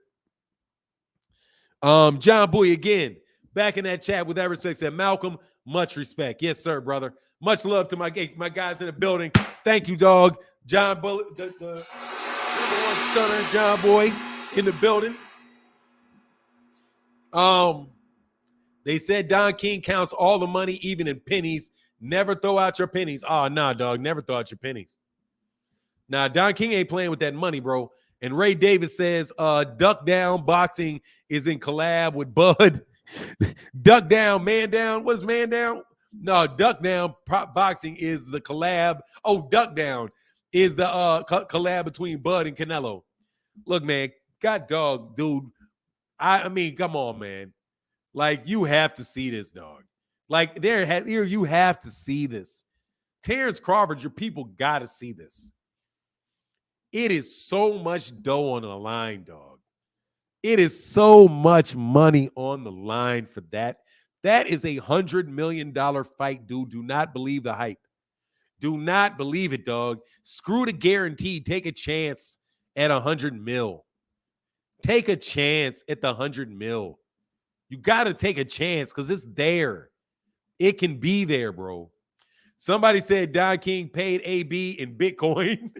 John Boy again, back in that chat with that respect, said, Malcolm, much respect. Yes, sir, brother. Much love to my guys in the building. Thank you, dog. John Boy, the number one stunner, John Boy in the building. They said Don King counts all the money, even in pennies. Never throw out your pennies. Oh, nah, dog. Never throw out your pennies. Nah, Don King ain't playing with that money, bro. And Ray Davis says, Duck Down Boxing is in collab with Bud. Duck Down, Man Down. What's Man Down? No, Duck Down Boxing is the collab. Oh, Duck Down is the collab between Bud and Canelo. Look, man, God dog, dude. I mean, come on, man. Like, you have to see this, dog. Like, you have to see this. Terrence Crawford, your people got to see this. It is so much dough on the line, dog. It is so much money on the line for that. That is a $100 million fight, dude. Do not believe the hype. Do not believe it, dog. Screw the guarantee. Take a chance at $100 million. Take a chance at the $100 million. You got to take a chance because it's there. It can be there, bro. Somebody said Don King paid AB in Bitcoin.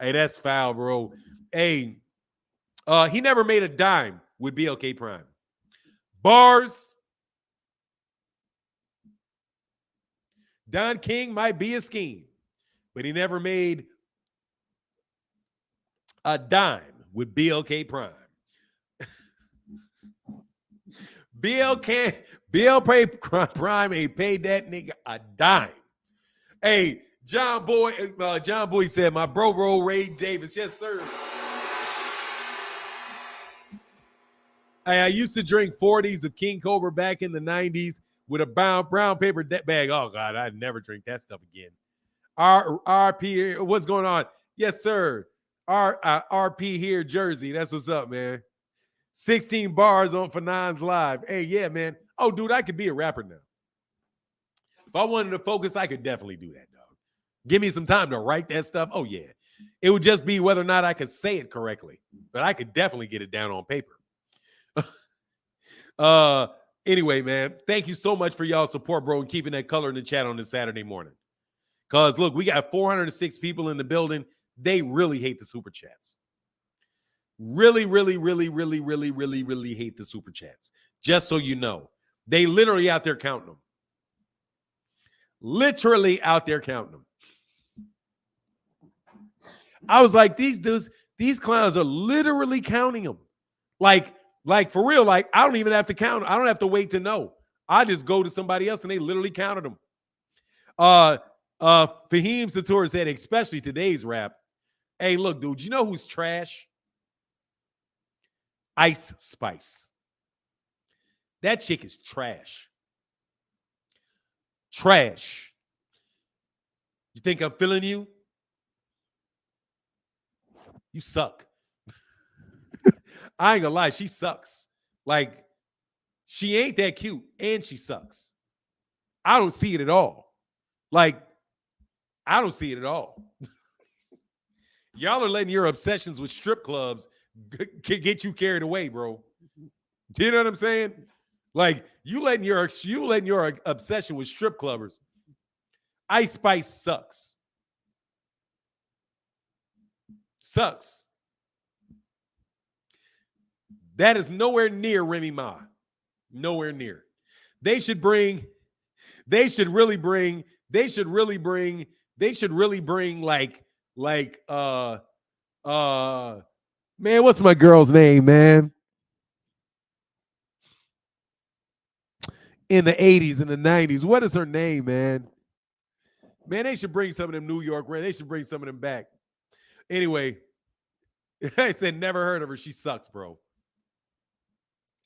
Hey, that's foul, bro. Hey, he never made a dime with BLK Prime. Bars. Don King might be a scheme, but he never made a dime with BLK Prime. BLK Prime ain't paid that nigga a dime. Hey, John Boy said, my bro, Ray Davis. Yes, sir. Hey, I used to drink 40s of King Cobra back in the 90s with a brown paper bag. Oh, God, I'd never drink that stuff again. RP, what's going on? Yes, sir. RP here, Jersey. That's what's up, man. 16 bars on Fanon's Live. Hey, yeah, man. Oh, dude, I could be a rapper now. If I wanted to focus, I could definitely do that, dog. Give me some time to write that stuff. Oh, yeah. It would just be whether or not I could say it correctly. But I could definitely get it down on paper. Anyway, man, thank you so much for y'all support, bro, and keeping that color in the chat on this Saturday morning. Because, look, we got 406 people in the building. They really hate the super chats. Really hate the super chats. Just so you know. They literally out there counting them. Literally out there counting them. I was like, these dudes, these clowns are literally counting them. Like for real, like I don't even have to count. I don't have to wait to know. I just go to somebody else and they literally counted them. Fahim Sator said, especially today's rap. Hey, look, dude, you know who's trash? Ice Spice. That chick is trash. Trash. You think I'm feeling you? You suck. I ain't gonna lie, she sucks. Like, she ain't that cute, and she sucks. I don't see it at all. Like, I don't see it at all. Y'all are letting your obsessions with strip clubs get you carried away, bro. Do you know what I'm saying? Like, you letting your obsession with strip clubbers. Ice Spice sucks. Sucks. That is nowhere near Remy Ma. Nowhere near. They should really bring like man, what's my girl's name, man? In the 80s and the 90s. What is her name, man? Man, they should bring some of them New York, right? They should bring some of them back. Anyway, I said never heard of her. She sucks, bro.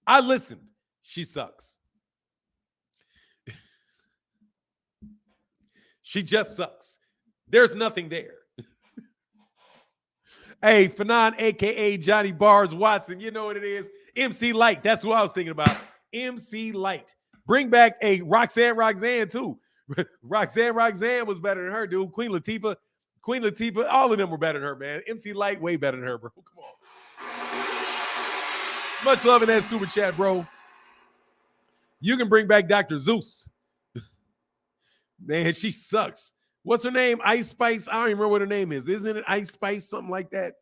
I listened. She sucks. She just sucks. There's nothing there. Hey, Fanon, a.k.a. Johnny Bars Watson. You know what it is. MC Light. That's who I was thinking about. MC Light. Bring back a Roxanne, too. Roxanne was better than her, dude. Queen Latifah, all of them were better than her, man. MC Light, way better than her, bro. Come on. Much love in that super chat, bro. You can bring back Dr. Zeus. Man, she sucks. What's her name? Ice Spice? I don't even remember what her name is. Isn't it Ice Spice? Something like that.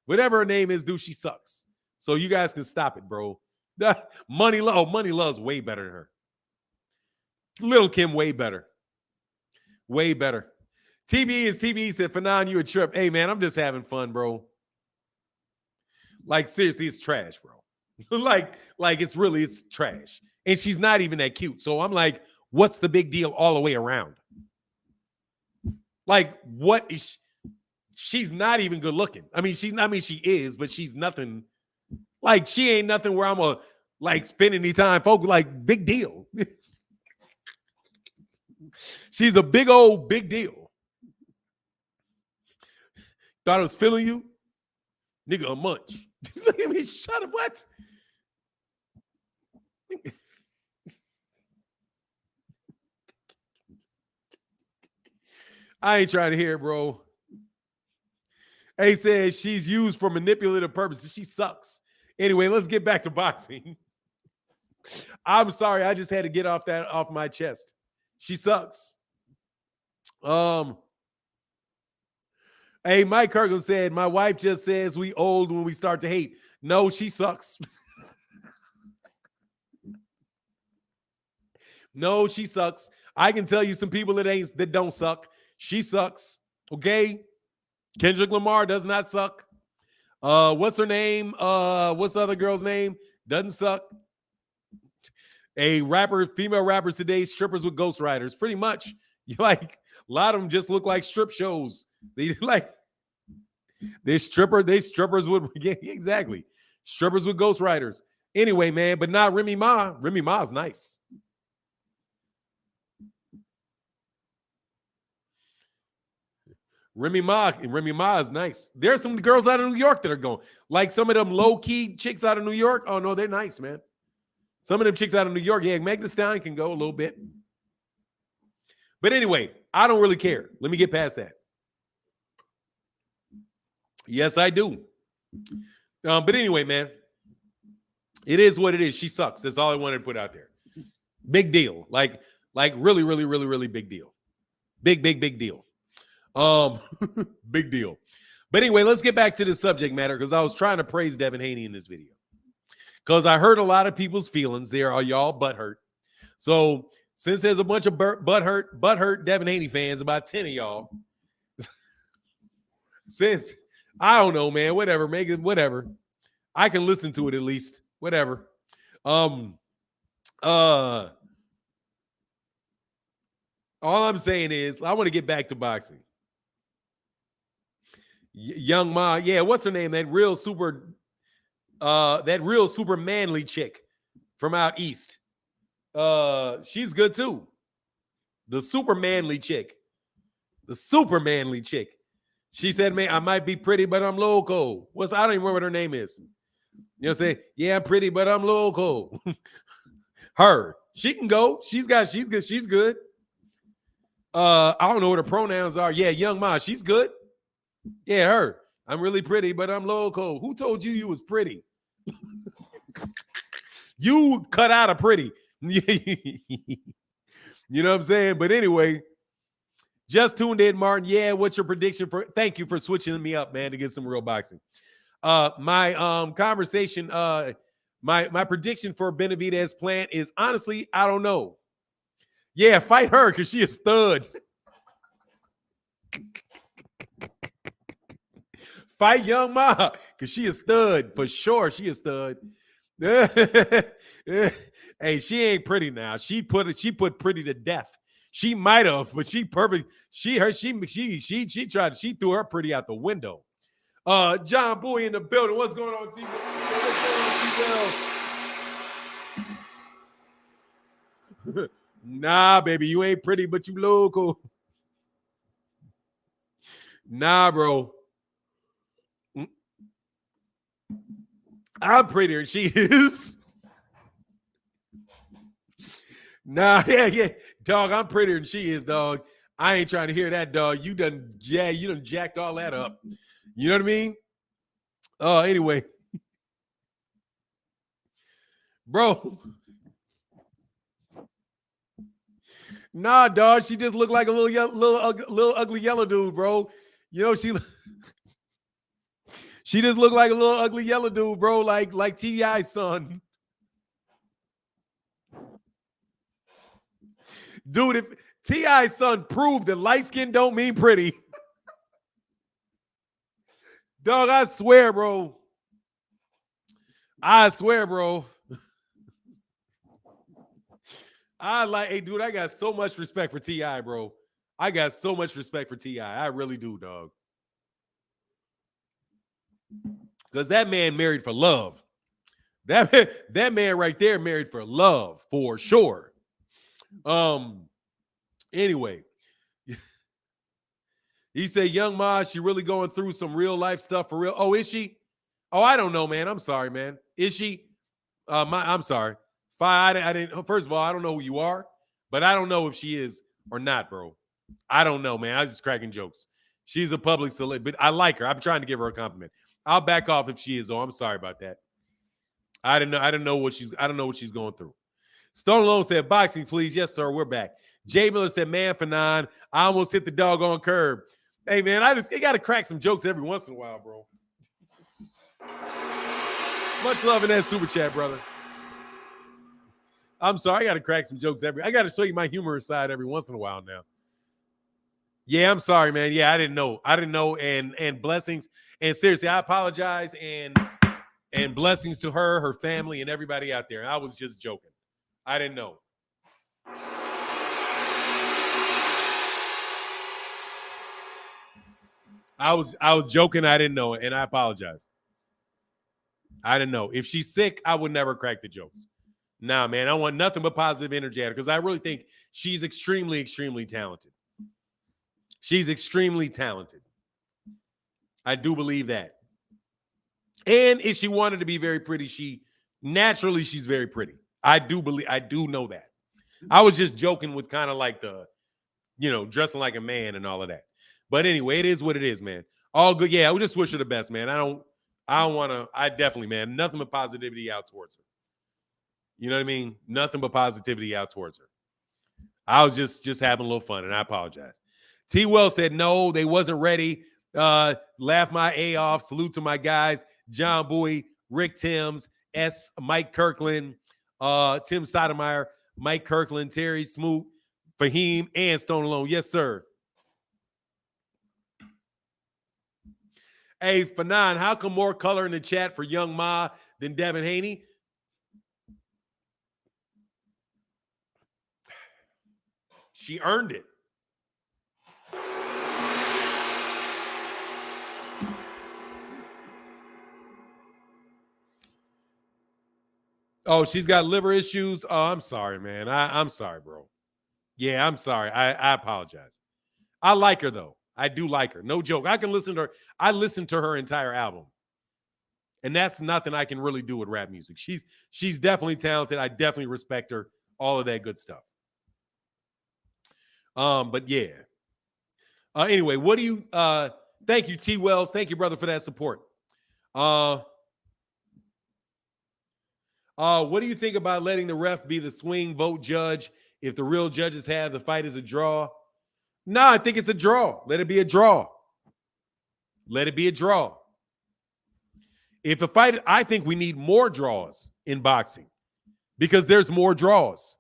Whatever her name is, dude, she sucks. So you guys can stop it, bro. Money Love's way better than her. Little Kim, way better. Way better. TBE said, Fanon, you a trip. Hey, man, I'm just having fun, bro. Like, seriously, it's trash, bro. like it's trash. And she's not even that cute. So I'm like, what's the big deal all the way around? Like, what is she's not even good looking. She is, but she's nothing. Like, she ain't nothing where I'm a like spend any time focus. Like, big deal. She's a big deal. Thought I was feeling you? Nigga, a munch. Look at me, shut up. What? I ain't trying to hear it, bro. He says she's used for manipulative purposes. She sucks. Anyway, let's get back to boxing. I'm sorry. I just had to get off my chest. She sucks. Hey, Mike Kirkland said, my wife just says we old when we start to hate. No, she sucks. No, she sucks. I can tell you some people that don't suck. She sucks. Okay. Kendrick Lamar does not suck. What's her name? What's the other girl's name? Doesn't suck. Female rappers today, strippers with ghostwriters. Pretty much. You like a lot of them just look like strip shows. They strippers with exactly. Strippers with ghostwriters. Anyway, man, but not Remy Ma. Remy Ma is nice. Remy Ma is nice. There's some girls out of New York that are going. Like some of them low-key chicks out of New York. Oh, no, they're nice, man. Some of them chicks out of New York. Yeah, Meg Thee Stallion can go a little bit. But anyway, I don't really care. Let me get past that. Yes, I do. But anyway, man, it is what it is. She sucks. That's all I wanted to put out there. Big deal. Like really, really, really, really big deal. Big deal. Big deal. But anyway, let's get back to the subject matter because I was trying to praise Devin Haney in this video because I hurt a lot of people's feelings. There are y'all butthurt. So since there's a bunch of butthurt Devin Haney fans, about 10 of y'all, since I don't know, man, whatever, make it whatever. I can listen to it at least, whatever. All I'm saying is I want to get back to boxing. Young Ma, yeah, what's her name? That real super manly chick from out east. She's good too. The super manly chick. She said, man, I might be pretty, but I'm loco. I don't even remember what her name is. You know what I'm saying? Yeah, I'm pretty, but I'm loco. Her. She can go. She's good. She's good. I don't know what her pronouns are. Yeah, Young Ma, she's good. Yeah, her. I'm really pretty, but I'm loco. Who told you was pretty? You cut out a pretty. You know what I'm saying? But anyway, just tuned in, Martin. Yeah, what's your prediction for? Thank you for switching me up, man, to get some real boxing. My conversation, my prediction for Benavidez Plant is honestly, I don't know. Yeah, fight her because she a stud. Fight Young Ma because she a stud for sure. She a stud. Hey, she ain't pretty now. She put pretty to death. She might have, but she perfect. She tried. She threw her pretty out the window. John Boy in the building. What's going on, T? Nah, baby, you ain't pretty, but you local. Nah, bro. I'm prettier than she is. Nah, yeah. Dog, I'm prettier than she is, dog. I ain't trying to hear that, dog. You done jacked all that up. You know what I mean? Anyway. Bro. Nah, dog. She just looked like a little ugly yellow dude, bro. You know, she just looked like a little ugly yellow dude, bro, like T.I.'s son. Dude, if T.I.'s son proved that light skin don't mean pretty. Dog, I swear, bro. Hey, dude, I got so much respect for T.I., bro. I got so much respect for T.I. I really do, dog. Because that man married for love. That man right there married for love, for sure. Anyway. He said, Young Ma, she really going through some real life stuff for real. Oh, is she? Oh, I don't know, man. I'm sorry, man. Is she? I'm sorry. I didn't. First of all, I don't know who you are, but I don't know if she is or not, bro. I don't know, man. I was just cracking jokes. She's a public celebrity, but I like her. I'm trying to give her a compliment. I'll back off if she is. Oh, I'm sorry about that. I don't know what she's going through. Stone Alone said, boxing, please. Yes, sir. We're back. Jay Miller said, man, Fanon, I almost hit the doggone curb. Hey, man, you got to crack some jokes every once in a while, bro. Much love in that super chat, brother. I'm sorry, I got to crack some jokes I got to show you my humorous side every once in a while now. Yeah, I'm sorry, man. Yeah, I didn't know. And blessings. And seriously, I apologize. And blessings to her family, and everybody out there. I was just joking. I didn't know. I was joking. I didn't know it, and I apologize. I didn't know. If she's sick, I would never crack the jokes. Nah, man, I want nothing but positive energy at her because I really think she's extremely, extremely talented. She's extremely talented. I do believe that. And if she wanted to be very pretty, she's very pretty. I do know that. I was just joking with kind of like the, dressing like a man and all of that. But anyway, it is what it is, man. All good. Yeah, I would just wish her the best, man. I definitely, man, nothing but positivity out towards her. You know what I mean? Nothing but positivity out towards her. I was just having a little fun, and I apologize. T. Well said, no, they wasn't ready. Laugh my A off. Salute to my guys, John Bowie, Rick Timms, Mike Kirkland, Tim Sotomayor, Mike Kirkland, Terry Smoot, Fahim, and Stone Alone. Yes, sir. Hey, Fanon, how come more color in the chat for Young Ma than Devin Haney? She earned it. Oh, she's got liver issues. Oh, I'm sorry, man. I'm sorry, bro. Yeah, I'm sorry. I apologize. I like her, though. I do like her. No joke. I can listen to her. I listened to her entire album. And that's nothing I can really do with rap music. She's definitely talented. I definitely respect her. All of that good stuff. But yeah. Anyway, what do you thank you, T. Wells. Thank you, brother, for that support. What do you think about letting the ref be the swing vote judge if the real judges have the fight as a draw? No, I think it's a draw. Let it be a draw. Let it be a draw. If a fight, I think we need more draws in boxing because there's more draws.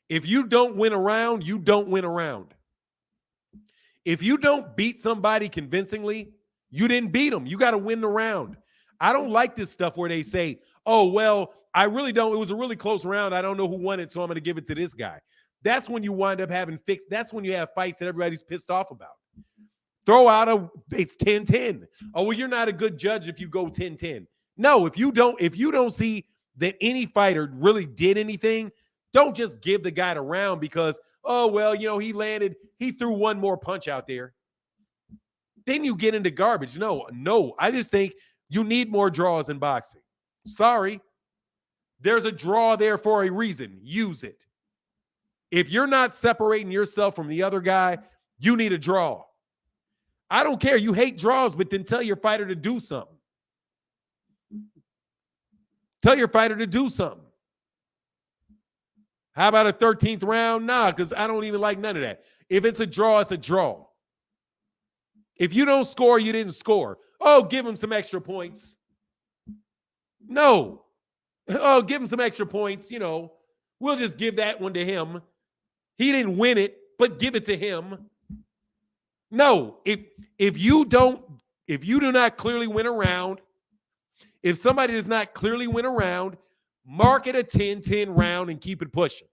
If you don't win a round, you don't win a round. If you don't beat somebody convincingly, you didn't beat them. You got to win the round. I don't like this stuff where they say, oh, well, I really don't. It was a really close round. I don't know who won it, so I'm going to give it to this guy. That's when you wind up having fixed. That's when you have fights that everybody's pissed off about. Throw out it's 10-10. Oh, well, you're not a good judge if you go 10-10. No, if you don't see that any fighter really did anything, don't just give the guy the round because, oh, well, he threw one more punch out there. Then you get into garbage. No, I just think you need more draws in boxing. Sorry. There's a draw there for a reason. Use it. If you're not separating yourself from the other guy, you need a draw. I don't care. You hate draws, but then tell your fighter to do something. Tell your fighter to do something. How about a 13th round? Nah, because I don't even like none of that. If it's a draw, it's a draw. If you don't score, you didn't score. Oh, give him some extra points. No. Oh, give him some extra points. We'll just give that one to him. He didn't win it, but give it to him. No. If you do not clearly win a round, if somebody does not clearly win a round, mark it a 10-10 round and keep it pushing.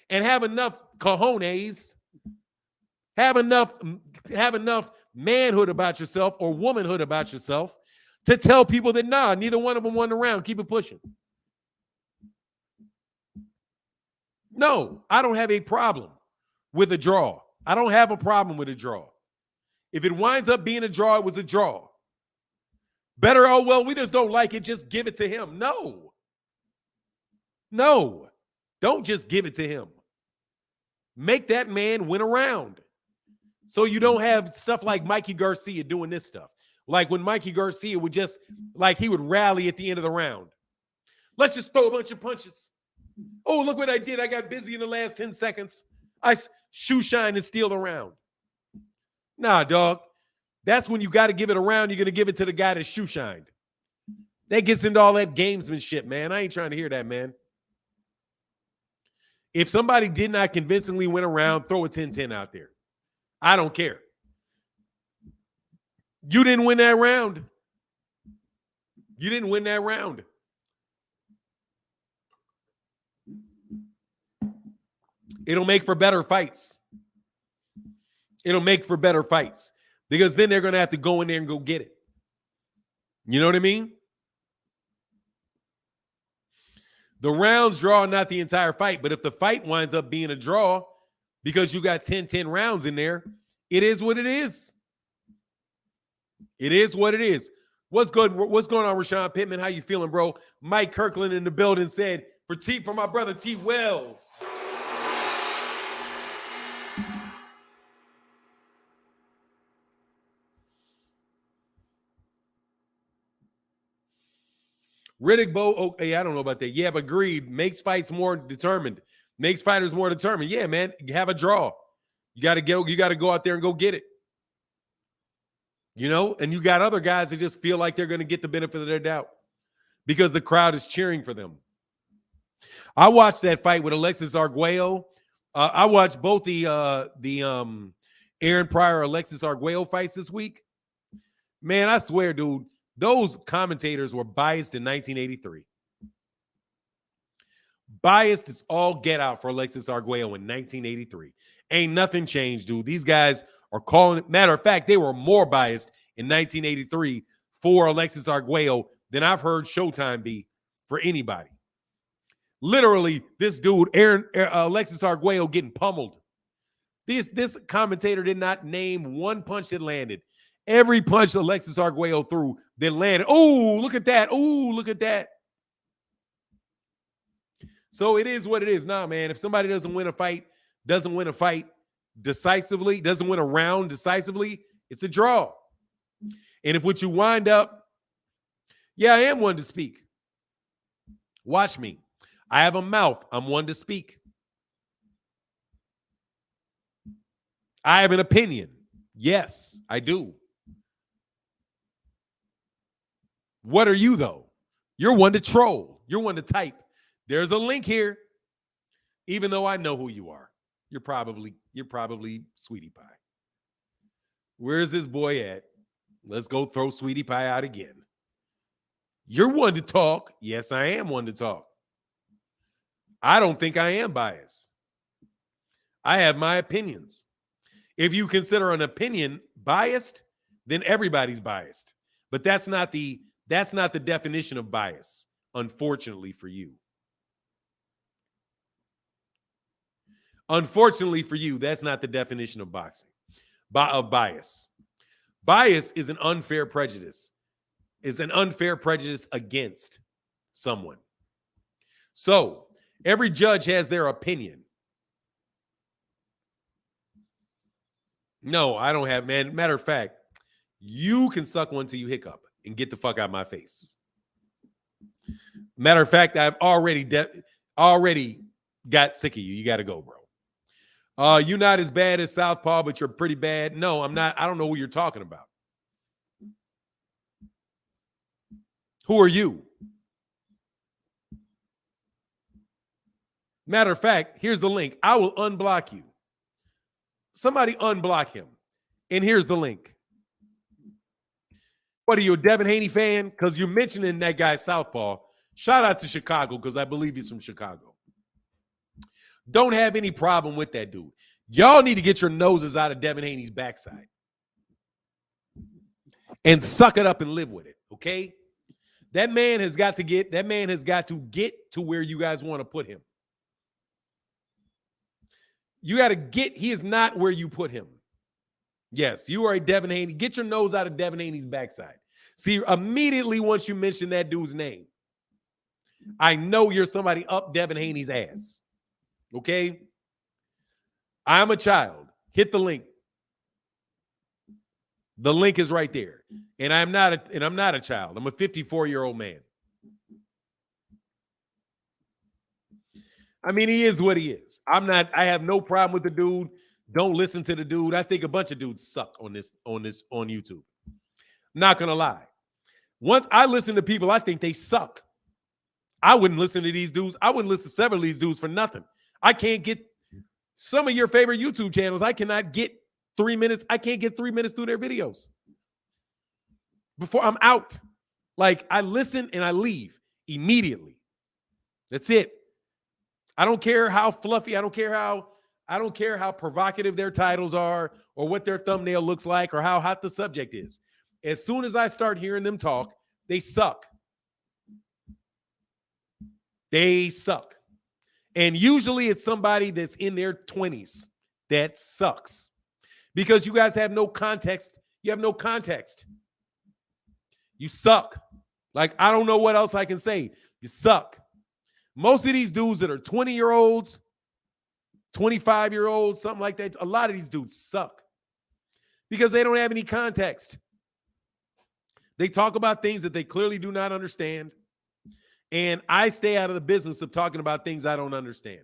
And have enough cojones, have enough manhood about yourself or womanhood about yourself to tell people that, nah, neither one of them won the round. Keep it pushing. No, I don't have a problem with a draw. I don't have a problem with a draw. If it winds up being a draw, it was a draw. Better, oh, well, we just don't like it. Just give it to him. No. Don't just give it to him. Make that man win a round. So you don't have stuff like Mikey Garcia doing this stuff. Like when Mikey Garcia would he would rally at the end of the round. Let's just throw a bunch of punches. Oh, look what I did. I got busy in the last 10 seconds. Shoe shine and steal the round. Nah, dog. That's when you got to give it around. You're going to give it to the guy that shoe shined. That gets into all that gamesmanship, man. I ain't trying to hear that, man. If somebody did not convincingly win a round, throw a 10-10 out there. I don't care. You didn't win that round. You didn't win that round. It'll make for better fights. It'll make for better fights because then they're going to have to go in there and go get it. You know what I mean? The rounds draw not the entire fight, but if the fight winds up being a draw because you got 10-10 rounds in there, it is what it is. It is what it is. What's good? What's going on, Rashawn Pittman? How you feeling, bro? Mike Kirkland in the building said, for my brother T. Wells. Riddick Bowe, okay, I don't know about that. Yeah, but agreed. Makes fights more determined. Makes fighters more determined. Yeah, man. You have a draw. You got to go out there and go get it. You know, and you got other guys that just feel like they're going to get the benefit of their doubt because the crowd is cheering for them. I watched that fight with Alexis Arguello. I watched both the Aaron Pryor, Alexis Arguello fights this week. Man, I swear, dude, those commentators were biased in 1983. Biased is all get out for Alexis Arguello in 1983. Ain't nothing changed, dude. These guys are calling it. Matter of fact, they were more biased in 1983 for Alexis Arguello than I've heard Showtime be for anybody. Literally, this dude, Alexis Arguello, getting pummeled. This commentator did not name one punch that landed. Every punch Alexis Arguello threw that landed. Oh, look at that. Oh, look at that. So it is what it is. Nah, man, if somebody doesn't win a fight decisively, doesn't win a round decisively, it's a draw. And if what you wind up, yeah, I am one to speak. Watch me. I have a mouth. I'm one to speak. I have an opinion. Yes, I do. What are you, though? You're one to troll. You're one to type. There's a link here. Even though I know who you are. You're probably Sweetie Pie. Where's this boy at? Let's go throw Sweetie Pie out again. You're one to talk. Yes, I am one to talk. I don't think I am biased. I have my opinions. If you consider an opinion biased, then everybody's biased. But that's not the definition of bias, unfortunately for you. Unfortunately for you, that's not the definition of bias. Bias is an unfair prejudice. Is an unfair prejudice against someone. So, every judge has their opinion. No, I don't have, man. Matter of fact, you can suck one till you hiccup and get the fuck out of my face. Matter of fact, I've already got sick of you. You got to go, bro. You're not as bad as Southpaw, but you're pretty bad. No, I'm not. I don't know who you're talking about. Who are you? Matter of fact, here's the link. I will unblock you. Somebody unblock him. And here's the link. What are you, a Devin Haney fan? Because you're mentioning that guy Southpaw. Shout out to Chicago because I believe he's from Chicago. Don't have any problem with that dude. Y'all need to get your noses out of Devin Haney's backside and suck it up and live with it, okay? That man has got to get to where you guys want to put him. You got to he is not where you put him. Yes, you are a Devin Haney. Get your nose out of Devin Haney's backside. See, immediately once you mention that dude's name, I know you're somebody up Devin Haney's ass. Okay? I'm a child. Hit the link. The link is right there. And I'm not a child. I'm a 54-year-old man. I mean, he is what he is. I have no problem with the dude. Don't listen to the dude. I think a bunch of dudes suck on YouTube. Not gonna lie. Once I listen to people, I think they suck. I wouldn't listen to these dudes. I wouldn't listen to several of these dudes for nothing. I can't get some of your favorite YouTube channels. I cannot get 3 minutes. I can't get 3 minutes through their videos before I'm out. Like, I listen and I leave immediately. That's it. I don't care how fluffy. I don't care how provocative their titles are or what their thumbnail looks like or how hot the subject is. As soon as I start hearing them talk, they suck. They suck. And usually it's somebody that's in their 20s that sucks because you guys have no context. You have no context. You suck. Like, I don't know what else I can say. You suck. Most of these dudes that are 20-year-olds, 25-year-olds, something like that, a lot of these dudes suck because they don't have any context. They talk about things that they clearly do not understand. And I stay out of the business of talking about things I don't understand.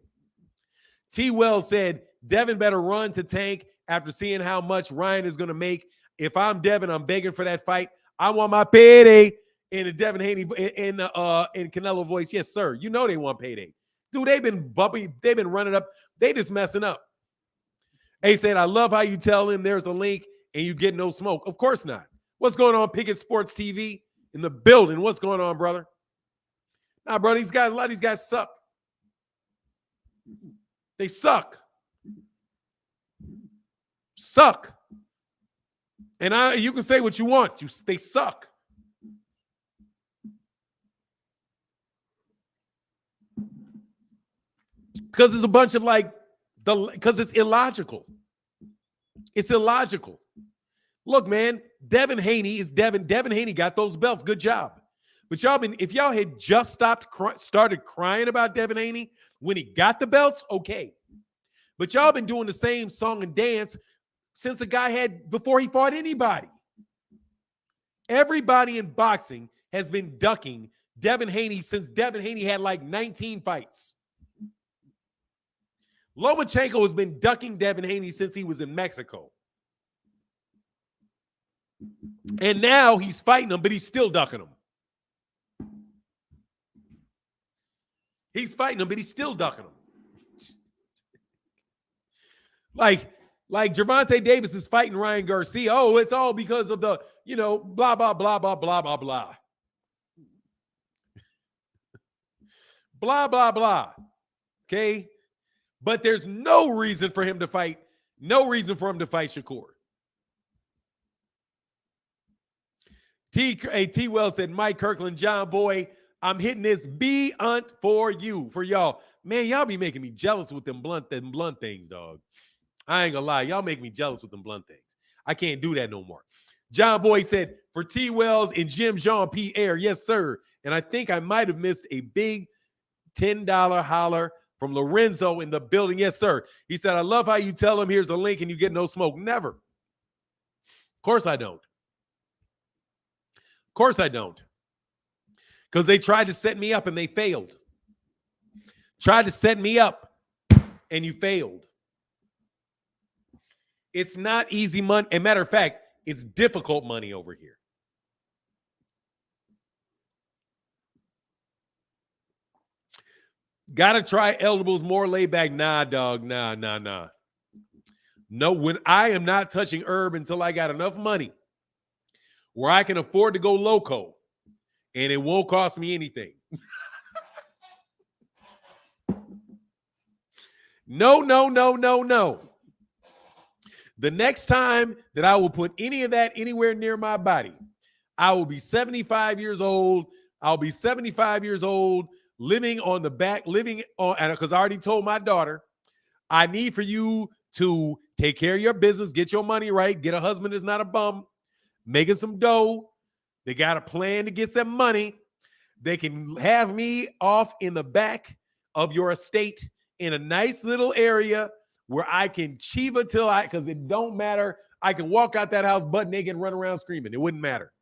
T. Wells said, Devin better run to tank after seeing how much Ryan is going to make. If I'm Devin, I'm begging for that fight. I want my payday. In the Devin Haney in Canelo voice. Yes, sir. You know they want payday. Dude, they've been bumpy. They've been running up. They just messing up. A said, I love how you tell him there's a link and you get no smoke. Of course not. What's going on, Pickett Sports TV? In the building. What's going on, brother? Nah, bro, a lot of these guys suck. They suck. Suck. And you can say what you want. They suck. Because it's a bunch of because it's illogical. It's illogical. Look, man, Devin Haney is Devin. Devin Haney got those belts. Good job. But if y'all had just started crying about Devin Haney when he got the belts, okay. But y'all been doing the same song and dance since the guy before he fought anybody. Everybody in boxing has been ducking Devin Haney since Devin Haney had like 19 fights. Lomachenko has been ducking Devin Haney since he was in Mexico. And now he's fighting him, but he's still ducking him. He's fighting him, but he's still ducking him. Like Gervonta Davis is fighting Ryan Garcia. Oh, it's all because of the, blah, blah, blah, blah, blah, blah, blah. Blah, blah, blah. Okay? But there's no reason for him to fight. No reason for him to fight Shakur. T. Wells said, Mike Kirkland, John Boy, I'm hitting this B-unt for y'all. Man, y'all be making me jealous with them blunt things, dog. I ain't gonna lie. Y'all make me jealous with them blunt things. I can't do that no more. John Boy said, for T. Wells and Jim Jean-Pierre, yes, sir. And I think I might have missed a big $10 holler from Lorenzo in the building. Yes, sir. He said, I love how you tell him here's a link and you get no smoke. Never. Of course I don't. Of course I don't. Because they tried to set me up and they failed. Tried to set me up and you failed. It's not easy money. As a matter of fact, it's difficult money over here. Gotta try edibles more laid back. Nah, dog. Nah. No, when I am not touching herb until I got enough money where I can afford to go loco and it won't cost me anything. No. The next time that I will put any of that anywhere near my body, I will be 75 years old. I'll be 75 years old, living on, because I already told my daughter, I need for you to take care of your business, get your money right, get a husband that's not a bum, making some dough. They got a plan to get some money. They can have me off in the back of your estate in a nice little area where I can chiva because it don't matter. I can walk out that house butt naked and run around screaming. It wouldn't matter.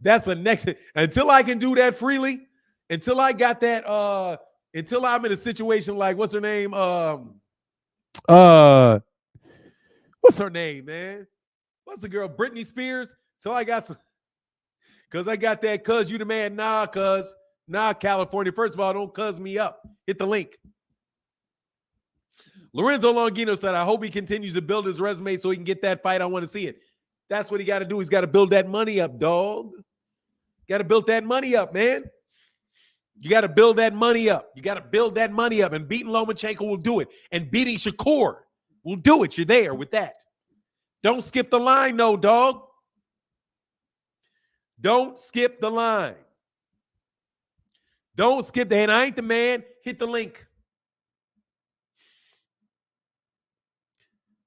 That's the next, until I can do that freely, until I got that Until I'm in a situation like, what's her name? What's her name, man? What's the girl? Britney Spears. Till I got some, because I got that cuz you the man. Nah, cuz. Nah, California. First of all, don't cuz me up. Hit the link. Lorenzo Longino said, I hope he continues to build his resume so he can get that fight. I want to see it. That's what he got to do. He's got to build that money up, dog. Got to build that money up, man. You got to build that money up. You got to build that money up. And beating Lomachenko will do it. And beating Shakur will do it. You're there with that. Don't skip the line, no, dog. Don't skip the line. Don't skip the, and I ain't the man. Hit the link.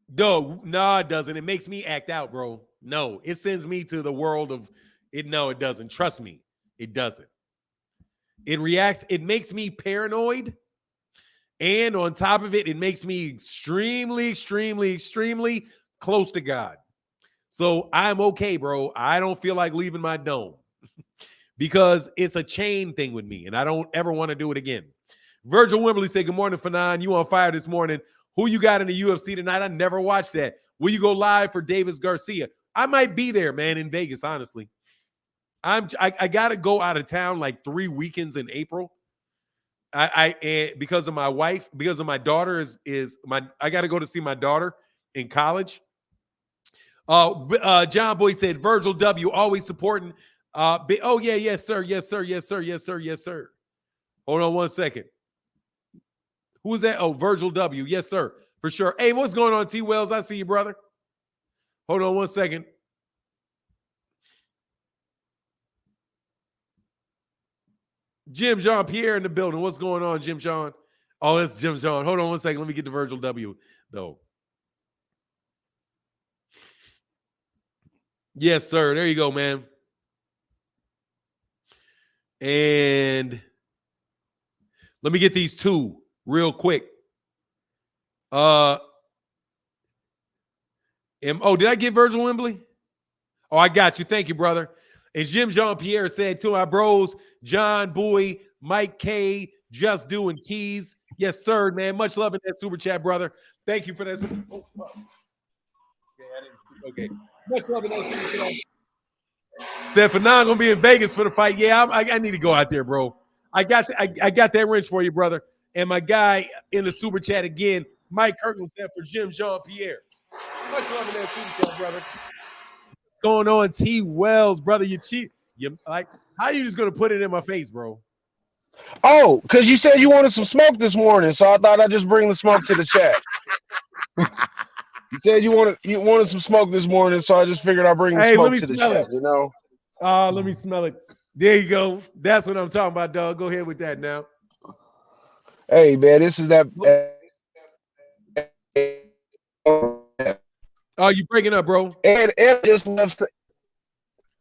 No, it doesn't. It makes me act out, bro. No, it sends me to the world of it. No, it doesn't. Trust me, it doesn't. It reacts. It makes me paranoid. And on top of it, it makes me extremely, extremely, extremely close to God. So I'm okay, bro. I don't feel like leaving my dome because it's a chain thing with me, and I don't ever want to do it again. Virgil Wembley said, good morning, Fanon. You on fire this morning. Who you got in the UFC tonight? I never watched that. Will you go live for Davis Garcia? I might be there, man, in Vegas, honestly. I got to go out of town like 3 weekends in April. Because of my wife, because of my daughter I got to go to see my daughter in college. John Boy said, Virgil W, always supporting. Oh, yeah, yes, sir. Yes, sir. Yes, sir. Yes, sir. Yes, sir. Hold on 1 second. Who is that? Oh, Virgil W. Yes, sir. For sure. Hey, what's going on, T. Wells? I see you, brother. Hold on 1 second. Jim Jean-Pierre in the building. What's going on, Jim Jean? Oh, that's Jim Jean. Hold on 1 second. Let me get to Virgil W, though. Yes, sir. There you go, man. And let me get these two real quick. Did I get Virgil Wembley? Oh, I got you. Thank you, brother. And Jim Jean-Pierre said to our bros, John Boy, Mike K, Just Doing Keys. Yes, sir, man. Much love in that super chat, brother. Thank you for that. Oh, fuck. Okay. Much love in that super chat. Said Fanon gonna be in Vegas for the fight. Yeah, I need to go out there, bro. I got that wrench for you, brother. And my guy in the super chat again, Mike Kirkland said for Jim Jean-Pierre. Much love in that super chat, brother. Going on, T. Wells, brother. You cheat. You like how you just gonna put it in my face, bro? Oh, because you said you wanted some smoke this morning, so I thought I'd just bring the smoke to the chat. You said you wanted some smoke this morning, so I just figured I'd bring the smoke to the chat. You know. Let me smell it. There you go. That's what I'm talking about, dog. Go ahead with that now. Hey, man, this is that. Oh, you breaking up, bro? And just left.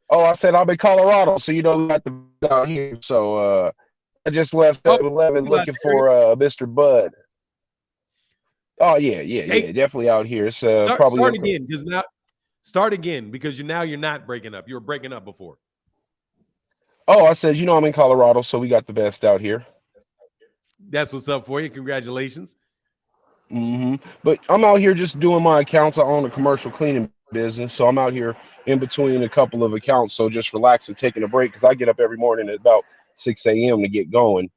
Oh, I said I'm in Colorado, so we got the down here. So I just left 7-Eleven looking for Mr. Bud. Oh yeah, definitely out here. It's probably start again because now start again because you're not breaking up. You were breaking up before. Oh, I said I'm in Colorado, so we got the best out here. That's what's up for you. Congratulations. But I'm out here just doing my accounts. I own a commercial cleaning business, so I'm out here in between a couple of accounts, so just relaxing, taking a break because I get up every morning at about 6 a.m. to get going.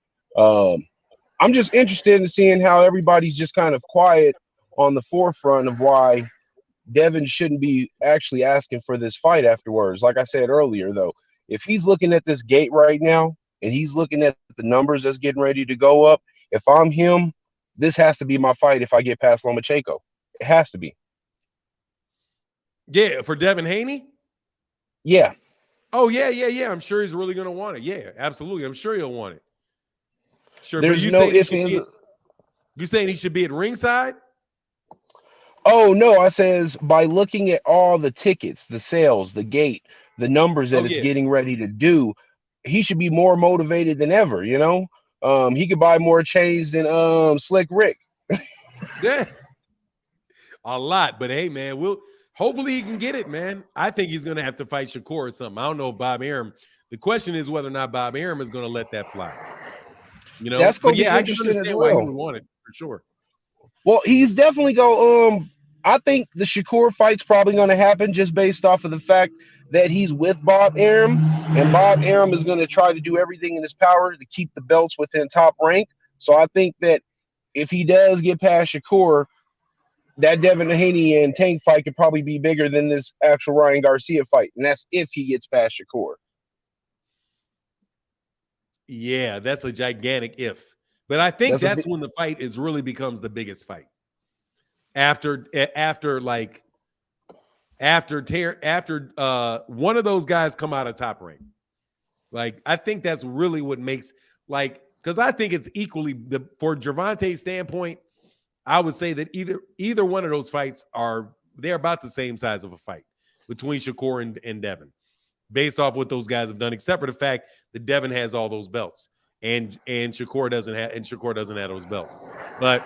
I'm just interested in seeing how everybody's just kind of quiet on the forefront of why Devin shouldn't be actually asking for this fight afterwards. Like I said earlier, though, if he's looking at this gate right now and he's looking at the numbers that's getting ready to go up, if I'm him, this has to be my fight if I get past Lomachenko. It has to be. Yeah, for Devin Haney? Yeah. Oh, yeah. I'm sure he's really going to want it. Yeah, absolutely. I'm sure he'll want it. Sure. There's but no if you saying he should be at ringside? Oh, no. I says by looking at all the tickets, the sales, the gate, the numbers that it's getting ready to do, he should be more motivated than ever, He could buy more chains than Slick Rick. Yeah. A lot. But hey, man, hopefully he can get it, man. I think he's gonna have to fight Shakur or something. I don't know if Bob Arum. The question is whether or not Bob Arum is gonna let that fly. You know, That's but gonna be yeah, I can interesting as understand why he well. would want it for sure. Well, he's definitely go. I think the Shakur fight's probably going to happen just based off of the fact that he's with Bob Arum, and Bob Arum is going to try to do everything in his power to keep the belts within Top Rank. So I think that if he does get past Shakur, that Devin Haney and Tank fight could probably be bigger than this actual Ryan Garcia fight, and that's if he gets past Shakur. Yeah, that's a gigantic if. But I think That's a that's big. when the fight is really becomes the biggest fight. After one of those guys come out of Top Rank. Like, I think that's really what makes, like, because I think it's equally for Gervonta's standpoint, I would say that either one of those fights they're about the same size of a fight between Shakur and Devin, based off what those guys have done, except for the fact that Devin has all those belts and Shakur doesn't have those belts. But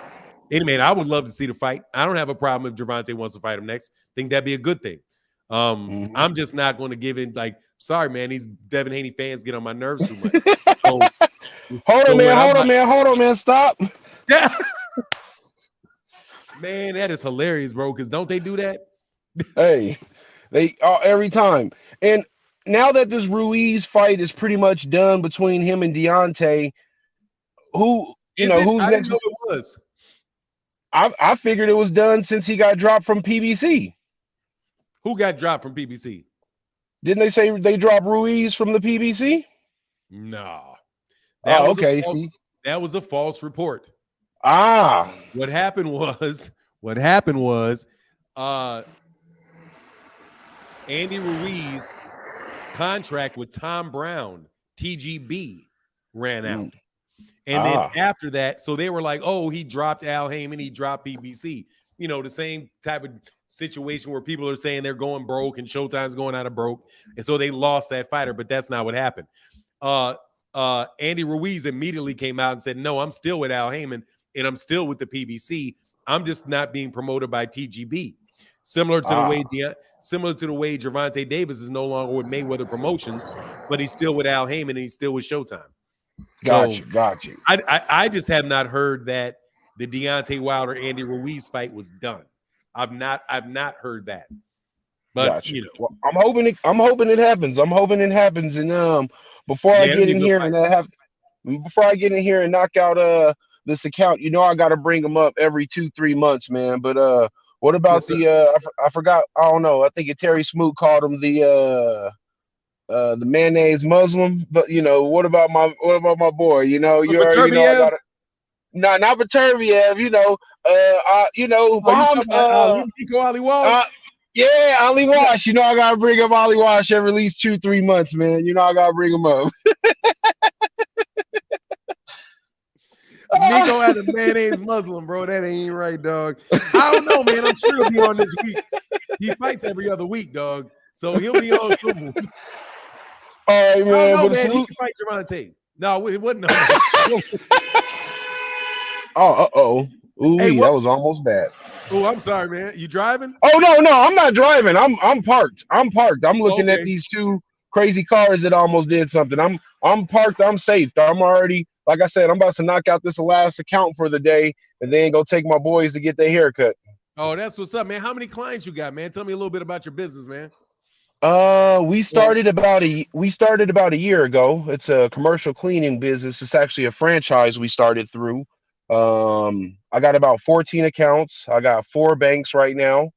anyway, I would love to see the fight. I don't have a problem if Gervonta wants to fight him next. Think that'd be a good thing. I'm just not going to give in. Like, sorry, man, these Devin Haney fans get on my nerves too much. So, hold on, man, stop. Yeah. Man, that is hilarious, bro. Because don't they do that? Hey, they every time. And now that this Ruiz fight is pretty much done between him and Deontay, who's I next? didn't know it was. I figured it was done since he got dropped from PBC. Who got dropped from PBC? Didn't they say they dropped Ruiz from the PBC? No. That was a false report. What happened was Andy Ruiz contract with Tom Brown, TGB, ran out. And then after that, so they were like, oh, he dropped Al Heyman, he dropped PBC. You know, the same type of situation where people are saying they're going broke and Showtime's going out of broke. And so they lost that fighter, but that's not what happened. Andy Ruiz immediately came out and said, no, I'm still with Al Heyman and I'm still with the PBC. I'm just not being promoted by TGB. Similar to the way Gervonta Davis is no longer with Mayweather Promotions, but he's still with Al Heyman and he's still with Showtime. Got you. I just have not heard that the Deontay Wilder Andy Ruiz fight was done. I've not heard that. But well, I'm hoping it happens. And before I get in here and knock out this account, I got to bring them up every 2-3 months, man. But what about I forgot, I don't know, I think Terry Smoot called him the mayonnaise Muslim, but what about my boy? You already know I got it. Not Baterviev, Muhammad Nico Ali Walsh. Yeah, Ali Wash. I gotta bring up Ali Wash every at least 2-3 months, man. I gotta bring him up. Nico had a mayonnaise Muslim, bro. That ain't right, dog. I don't know, man. I'm sure he'll be on this week. He fights every other week, dog. So he'll be on soon. All right, man. I don't know, man. He can fight Gervonta. No, it wasn't. Ooh, hey, that was almost bad. Oh, I'm sorry, man. You driving? Oh no, I'm not driving. I'm parked. I'm looking at these two crazy cars that almost did something. I'm parked. I'm safe. I'm already, like I said, I'm about to knock out this last account for the day and then go take my boys to get their haircut. Oh, that's what's up, man. How many clients you got, man? Tell me a little bit about your business, man. We started about a year ago. It's a commercial cleaning business. It's actually a franchise we started through. I got about 14 accounts. I got 4 banks right now.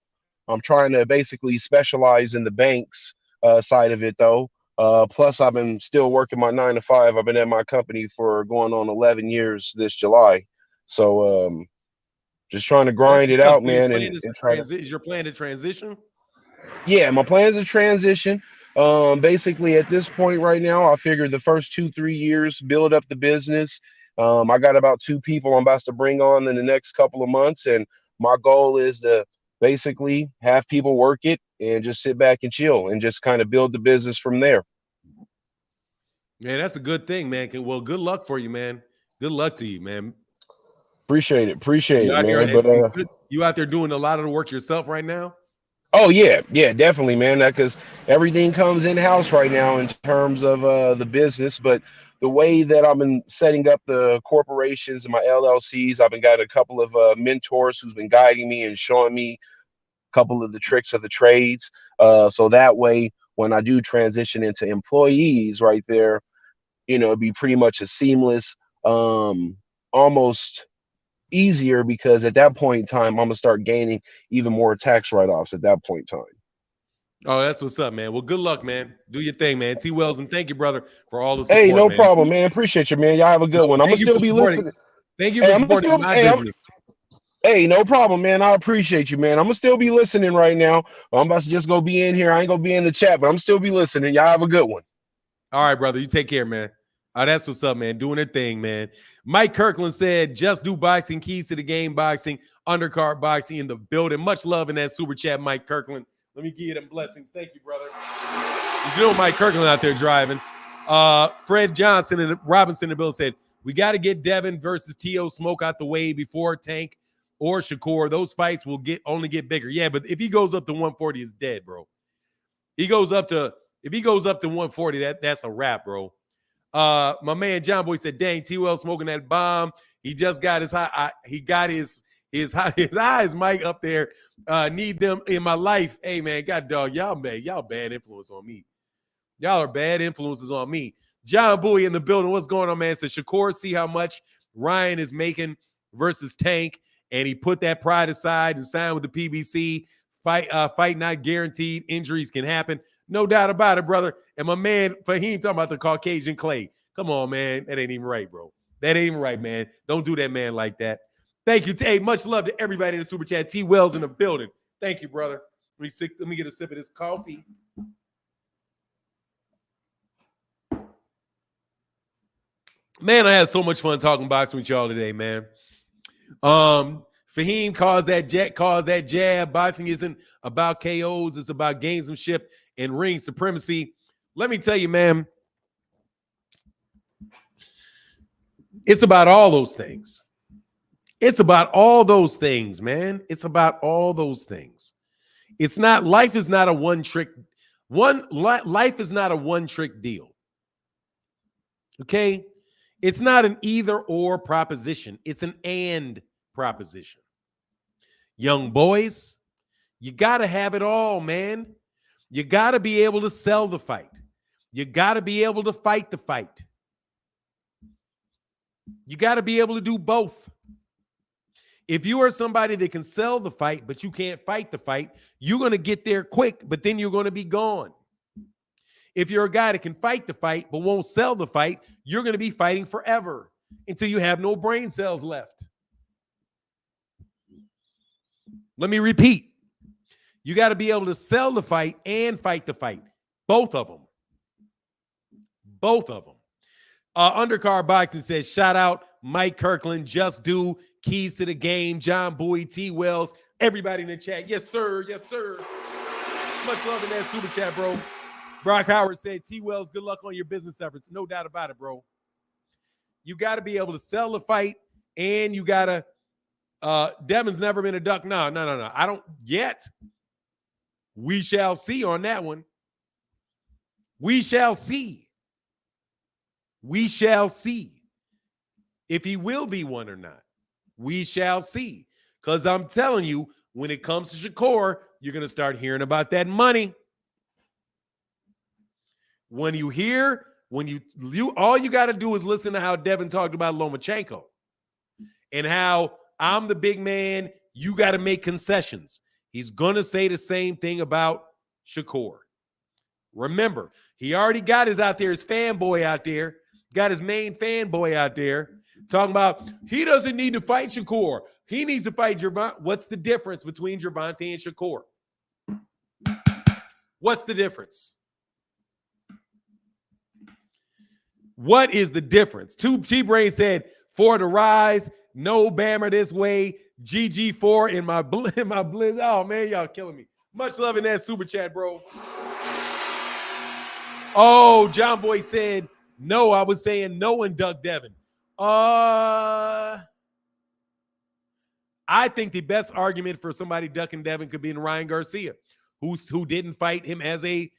I'm trying to basically specialize in the banks side of it though. Plus I've been still working my 9 to 5. I've been at my company for going on 11 years this July. So just trying to grind it out, man. Is your plan to transition? Yeah, my plan is to transition. Basically at this point right now, I figured the first 2-3 years, build up the business. I got about 2 people I'm about to bring on in the next couple of months. And my goal is to basically have people work it and just sit back and chill and just kind of build the business from there. Man, that's a good thing, man. Well, good luck for you, man. Good luck to you, man. Appreciate it, man. But you out there doing a lot of the work yourself right now? Oh yeah, definitely, man. Because everything comes in house right now in terms of the business. But the way that I've been setting up the corporations and my LLCs, I've been got a couple of mentors who's been guiding me and showing me a couple of the tricks of the trades. So that way, when I do transition into employees, right there, it'd be pretty much a seamless, almost easier, because at that point in time, I'm gonna start gaining even more tax write-offs at that point in time. Oh, that's what's up, man. Well, good luck, man. Do your thing, man. T. Wells, and thank you, brother, for all the Hey, support, no man. problem, man. Appreciate you, man. Y'all have a good one. I'm gonna Thank you still for be supporting. listening. Thank you Hey, for I'm supporting still. my Hey, business. hey, no problem, man. I appreciate you, man. I'm gonna still be listening right now. I'm about to just go be in here. I ain't gonna be in the chat, but I'm still be listening. Y'all have a good one. All right, brother. You take care, man. That's what's up, man. Doing their thing, man. Mike Kirkland said, just do boxing, keys to the game, boxing, undercard boxing in the building. Much love in that super chat, Mike Kirkland. Let me give you them blessings. Thank you, brother. You know Mike Kirkland out there driving. Fred Johnson and Robinson in the bill said, we got to get Devin versus T.O. Smoke out the way before Tank or Shakur. Those fights will only get bigger. Yeah, but if he goes up to 140, it's dead, bro. If he goes up to 140, that's a wrap, bro. My man John Boy said, dang, T.O. smoking that bomb. He just got his high. He got his eyes, Mike, up there. Need them in my life. Hey, man, God dog, y'all bad influence on me. Y'all are bad influences on me. John Bowie in the building. What's going on, man? So Shakur, see how much Ryan is making versus Tank, and he put that pride aside and signed with the PBC. Fight not guaranteed. Injuries can happen. No doubt about it, brother. And my man Fahim talking about the Caucasian Clay. Come on, man. That ain't even right, bro. That ain't even right, man. Don't do that, man, like that. Thank you. Hey, much love to everybody in the super chat. T. Wells in the building. Thank you, brother. Let me get a sip of this coffee. Man, I had so much fun talking boxing with y'all today, man. Fahim calls that jab. Boxing isn't about KOs. It's about gamesmanship and ring supremacy. Let me tell you, man, it's about all those things. It's about all those things, man. It's about all those things. It's not, life is not a one-trick deal. Okay? It's not an either or proposition. It's an and proposition. Young boys, you got to have it all, man. You got to be able to sell the fight. You got to be able to fight the fight. You got to be able to do both. If you are somebody that can sell the fight, but you can't fight the fight, you're going to get there quick, but then you're going to be gone. If you're a guy that can fight the fight but won't sell the fight, you're going to be fighting forever until you have no brain cells left. Let me repeat. You got to be able to sell the fight and fight the fight. Both of them. Both of them. Undercard Boxing says, shout out Mike Kirkland, Just Do, Keys to the Game, John Bowie, T. Wells, everybody in the chat. Yes, sir. Yes, sir. Much love in that super chat, bro. Brock Howard said, T. Wells, good luck on your business efforts. No doubt about it, bro. You got to be able to sell the fight, and you got to Devin's never been a duck. No. I don't yet. We shall see on that one. We shall see. We shall see if he will be one or not. We shall see. Because I'm telling you, when it comes to Shakur, you're going to start hearing about that money. When you hear, all you got to do is listen to how Devin talked about Lomachenko and how I'm the big man. You got to make concessions. He's going to say the same thing about Shakur. Remember, he already got his fanboy out there, got his main fanboy out there talking about he doesn't need to fight Shakur. He needs to fight Gervonta. What's the difference between Gervonta and Shakur? What's the difference? What is the difference? T-Brain said, for the rise, no Bammer this way, GG4 in my blizz. Oh, man, y'all killing me. Much love in that super chat, bro. Oh, John Boy said, no, I was saying no and Doug Devin. I think the best argument for somebody ducking Devin could be in Ryan Garcia, who didn't fight him as an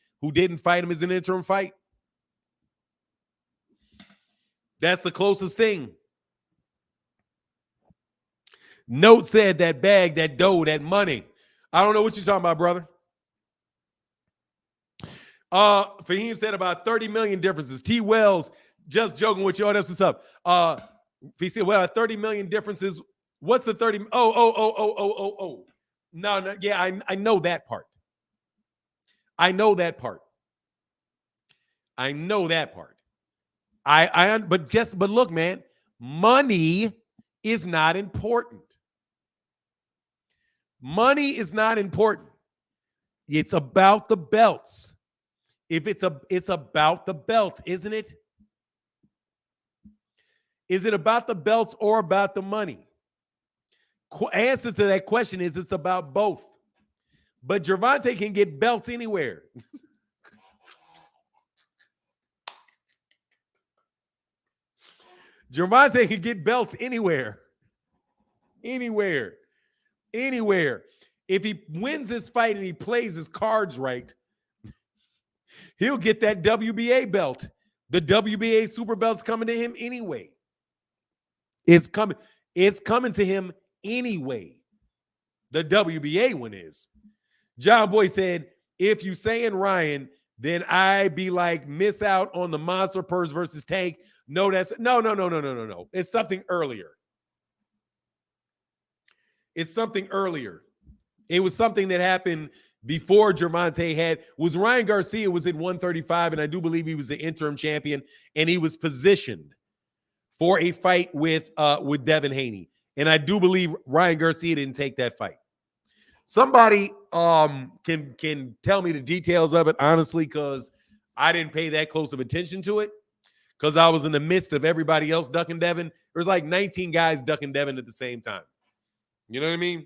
interim fight. That's the closest thing. Note said that bag, that dough, that money. I don't know what you're talking about, brother. Fahim said about 30 million differences. T. Wells, just joking with you. Oh, that's what's up. He said, well, 30 million differences. What's the 30? Oh. No. Yeah, I know that part. I know that part. But look, man, money is not important. Money is not important. It's about the belts. It's about the belts, isn't it? Is it about the belts or about the money? Answer to that question is it's about both. But Gervonta can get belts anywhere. Gervonta can get belts anywhere. Anywhere. If he wins this fight and he plays his cards right, he'll get that WBA belt. The WBA super belt's coming to him anyway. It's coming to him anyway. The WBA one is. John Boy said, if you saying Ryan, then I be like, miss out on the Monster Purse versus Tank. No. It's something earlier. It was something that happened before Gervonta was Ryan Garcia was in 135, and I do believe he was the interim champion, and he was positioned for a fight with Devin Haney. And I do believe Ryan Garcia didn't take that fight. Somebody can tell me the details of it, honestly, because I didn't pay that close of attention to it, because I was in the midst of everybody else ducking Devin. There's like 19 guys ducking Devin at the same time. You know what I mean?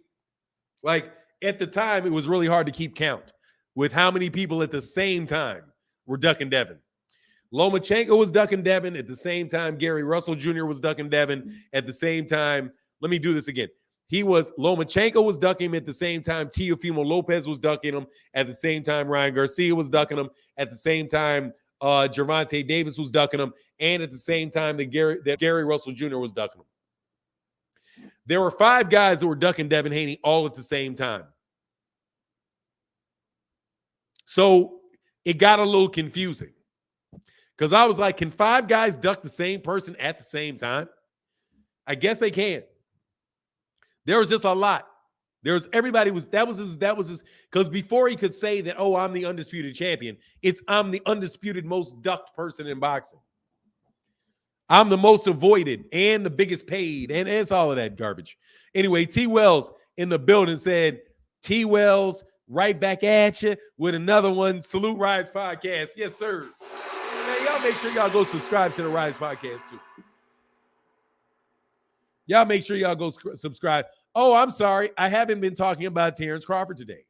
Like, at the time, it was really hard to keep count with how many people at the same time were ducking Devin. Lomachenko was ducking Devin at the same time. Gary Russell Jr. was ducking Devin at the same time. Let me do this again. Lomachenko was ducking him at the same time. Teofimo Lopez was ducking him at the same time. Ryan Garcia was ducking him at the same time. Gervonta Davis was ducking him, and at the same time that Gary Russell Jr. was ducking him. There were 5 guys that were ducking Devin Haney all at the same time. So it got a little confusing, because I was like, can 5 guys duck the same person at the same time? I guess they can. There was just a lot. That was his, because before he could say that, oh, I'm the undisputed champion, I'm the undisputed most ducked person in boxing. I'm the most avoided and the biggest paid, and it's all of that garbage. Anyway, T. Wells in the building said, T. Wells, right back at you with another one. Salute Rise Podcast. Yes, sir. Man, y'all make sure y'all go subscribe to the Rise Podcast, too. Y'all make sure y'all go subscribe. Oh, I'm sorry. I haven't been talking about Terrence Crawford today.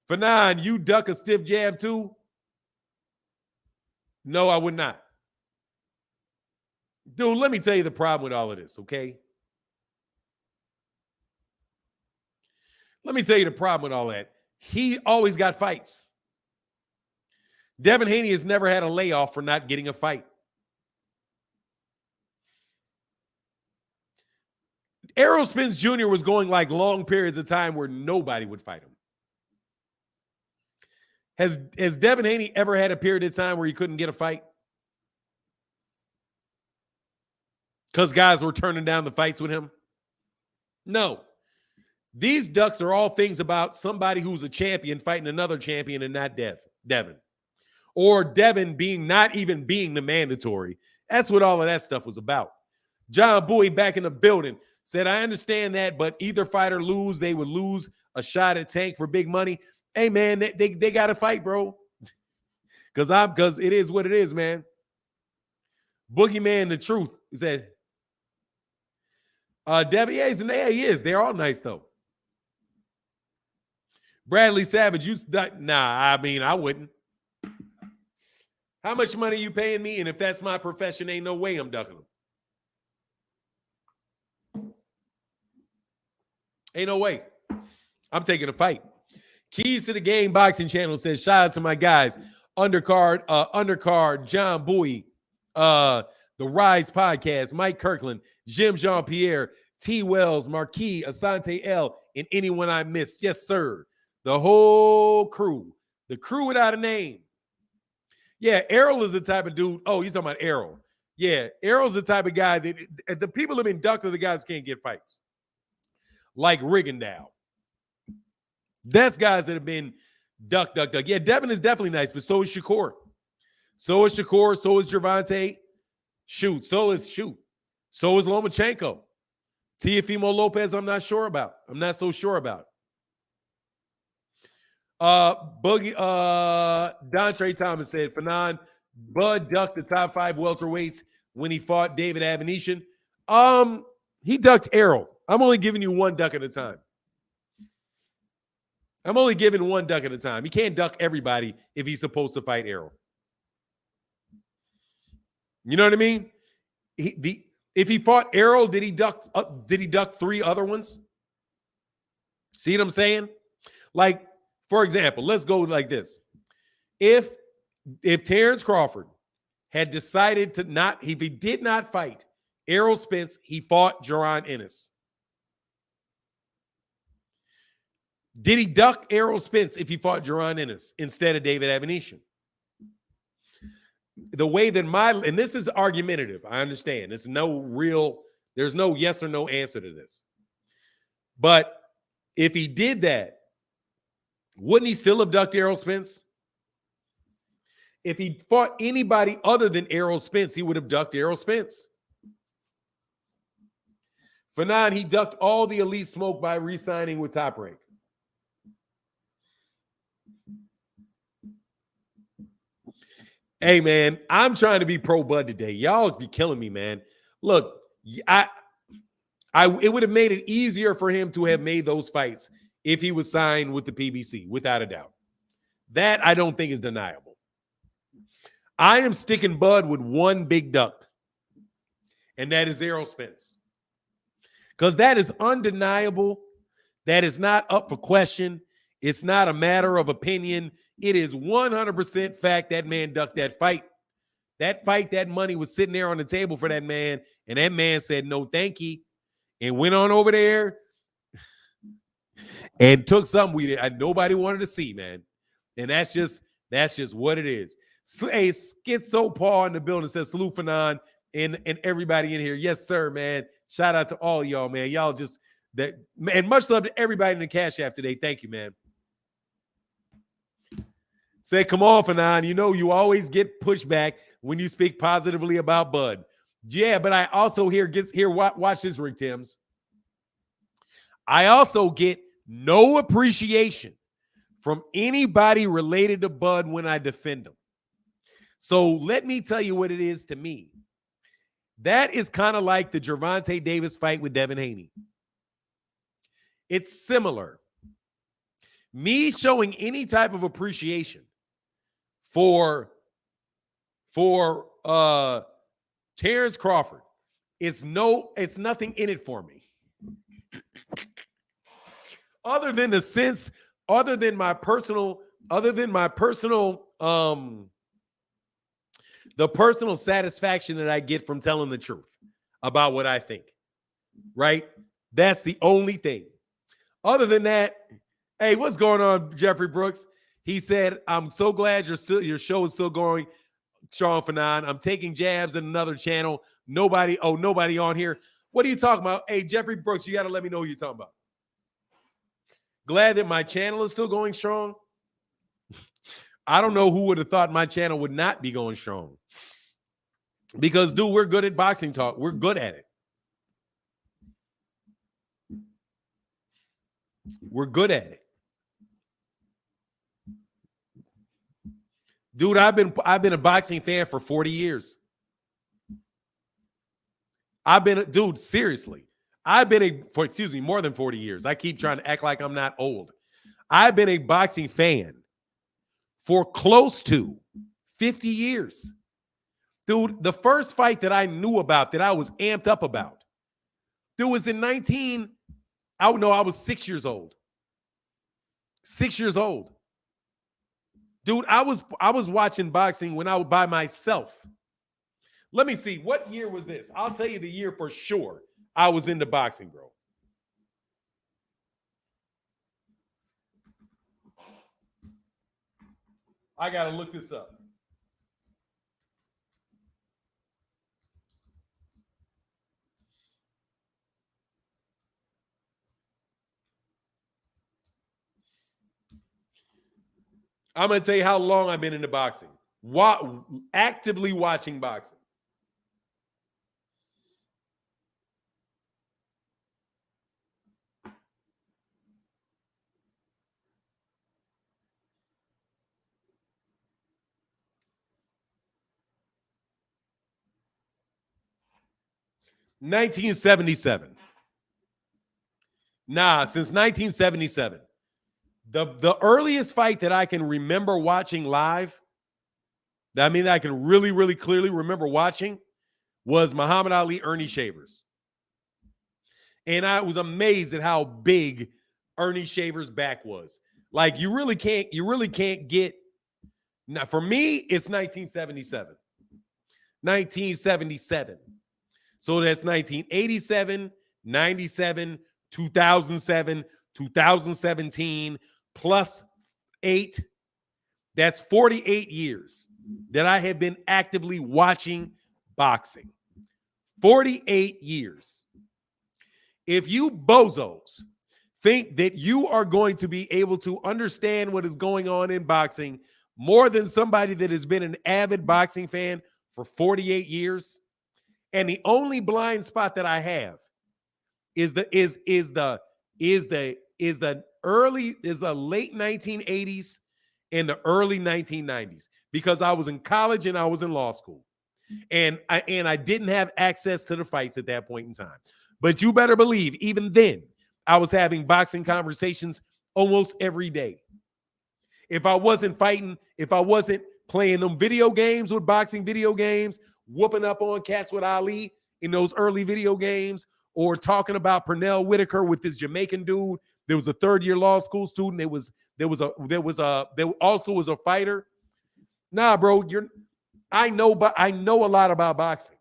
Fanon, you duck a stiff jab, too? No, I would not. Dude, let me tell you the problem with all of this, okay? Let me tell you the problem with all that. He always got fights. Devin Haney has never had a layoff for not getting a fight. Errol Spence Jr. was going like long periods of time where nobody would fight him. Has Devin Haney ever had a period of time where he couldn't get a fight? Because guys were turning down the fights with him? No. These ducks are all things about somebody who's a champion fighting another champion and not Devin. Or Devin not even being the mandatory. That's what all of that stuff was about. John Bowie back in the building said, I understand that, but either fighter they would lose a shot at Tank for big money. Hey, man, they got to fight, bro. Because it is what it is, man. Boogeyman, the truth. He said, Devin, he is. They're all nice, though. Bradley Savage, I wouldn't. How much money you paying me? And if that's my profession, ain't no way I'm ducking them. Ain't no way. I'm taking a fight. Keys to the Game Boxing Channel says, shout out to my guys. Undercard, John Bowie, The Rise Podcast, Mike Kirkland, Jim Jean-Pierre, T. Wells, Marquis, Asante L, and anyone I missed. Yes, sir. The whole crew. The crew without a name. Yeah, Errol is the type of dude. Oh, you're talking about Errol. Yeah, Errol's the type of guy that the people have been ducked, the guys can't get fights. Like Rigondeaux. That's guys that have been duck. Yeah, Devin is definitely nice, but so is Shakur. So is Gervonta. So is Lomachenko. Teofimo Lopez, I'm not sure about. I'm not so sure about. Boogie Dontre Thomas said, Fanon, Bud ducked the top 5 welterweights when he fought David Avanesyan. He ducked Errol. I'm only giving you one duck at a time. I'm only giving one duck at a time. He can't duck everybody if he's supposed to fight Errol. You know what I mean? If he fought Errol, did he duck 3 other ones? See what I'm saying? Like, for example, let's go like this. If Terrence Crawford had decided to not, if he did not fight Errol Spence, he fought Jaron Ennis. Did he duck Errol Spence if he fought Jaron Ennis instead of David Avanesyan? The way that and this is argumentative, I understand. There's no yes or no answer to this. But if he did that, wouldn't he still have ducked Errol Spence? If he fought anybody other than Errol Spence, he would have ducked Errol Spence. For 9, he ducked all the elite smoke by re-signing with Top Rank. Hey, man, I'm trying to be pro Bud today. Y'all be killing me, man. Look, it would have made it easier for him to have made those fights if he was signed with the PBC, without a doubt. That I don't think is deniable. I am sticking Bud with one big duck, and that is Errol Spence. Because that is undeniable. That is not up for question. It's not a matter of opinion. It is 100% fact that man ducked that fight. That fight, that money was sitting there on the table for that man, and that man said, no, thank you, and went on over there and took something nobody wanted to see, man. And that's just what it is. Hey, Schizo Paul in the building says, salute Fanon and everybody in here. Yes, sir, man. Shout out to all y'all, man. Y'all just that, and much love to everybody in the Cash App today. Thank you, man. Say, come on, Fanon. You know you always get pushback when you speak positively about Bud. Yeah, but I also watch this, Rick Timms. I also get no appreciation from anybody related to Bud when I defend him. So let me tell you what it is to me. That is kind of like the Gervonta Davis fight with Devin Haney. It's similar. Me showing any type of appreciation for Terrence Crawford, it's nothing in it for me. Other than my personal the personal satisfaction that I get from telling the truth about what I think. Right? That's the only thing. Other than that, hey, what's going on, Jeffrey Brooks? He said, I'm so glad your show is still going strong, Fanon. I'm taking jabs at another channel. Nobody on here. What are you talking about? Hey, Jeffrey Brooks, you got to let me know what you're talking about. Glad that my channel is still going strong. I don't know who would have thought my channel would not be going strong. Because, dude, we're good at boxing talk. We're good at it. We're good at it. Dude, I've been a boxing fan for 40 years. Seriously. More than 40 years. I keep trying to act like I'm not old. I've been a boxing fan for close to 50 years. Dude, the first fight that I knew about, that I was amped up about, was in I was 6 years old. 6 years old. Dude, I was watching boxing when I was by myself. Let me see. What year was this? I'll tell you the year for sure I was into boxing, bro. I got to look this up. I'm going to tell you how long I've been into boxing. Actively watching boxing. (1977). Nah, since 1977. The earliest fight that I can remember watching live, I mean, I can really, really clearly remember watching, was Muhammad Ali, Ernie Shavers. And I was amazed at how big Ernie Shavers' back was. Like, you really can't get. Now, for me, it's 1977. 1977. So that's 1987, 97, 2007, 2017, plus 8. That's 48 years that I have been actively watching boxing. 48 years. If you bozos think that you are going to be able to understand what is going on in boxing more than somebody that has been an avid boxing fan for 48 years, and the only blind spot that I have is the late 1980s and the early 1990s, because I was in college and I was in law school, and I didn't have access to the fights at that point in time. But you better believe, even then, I was having boxing conversations almost every day. If I wasn't fighting, if I wasn't playing them video games with boxing video games, whooping up on cats with Ali in those early video games, or talking about Pernell Whitaker with this Jamaican dude. There was a third-year law school student. There also was a fighter. Nah, bro, I know a lot about boxing.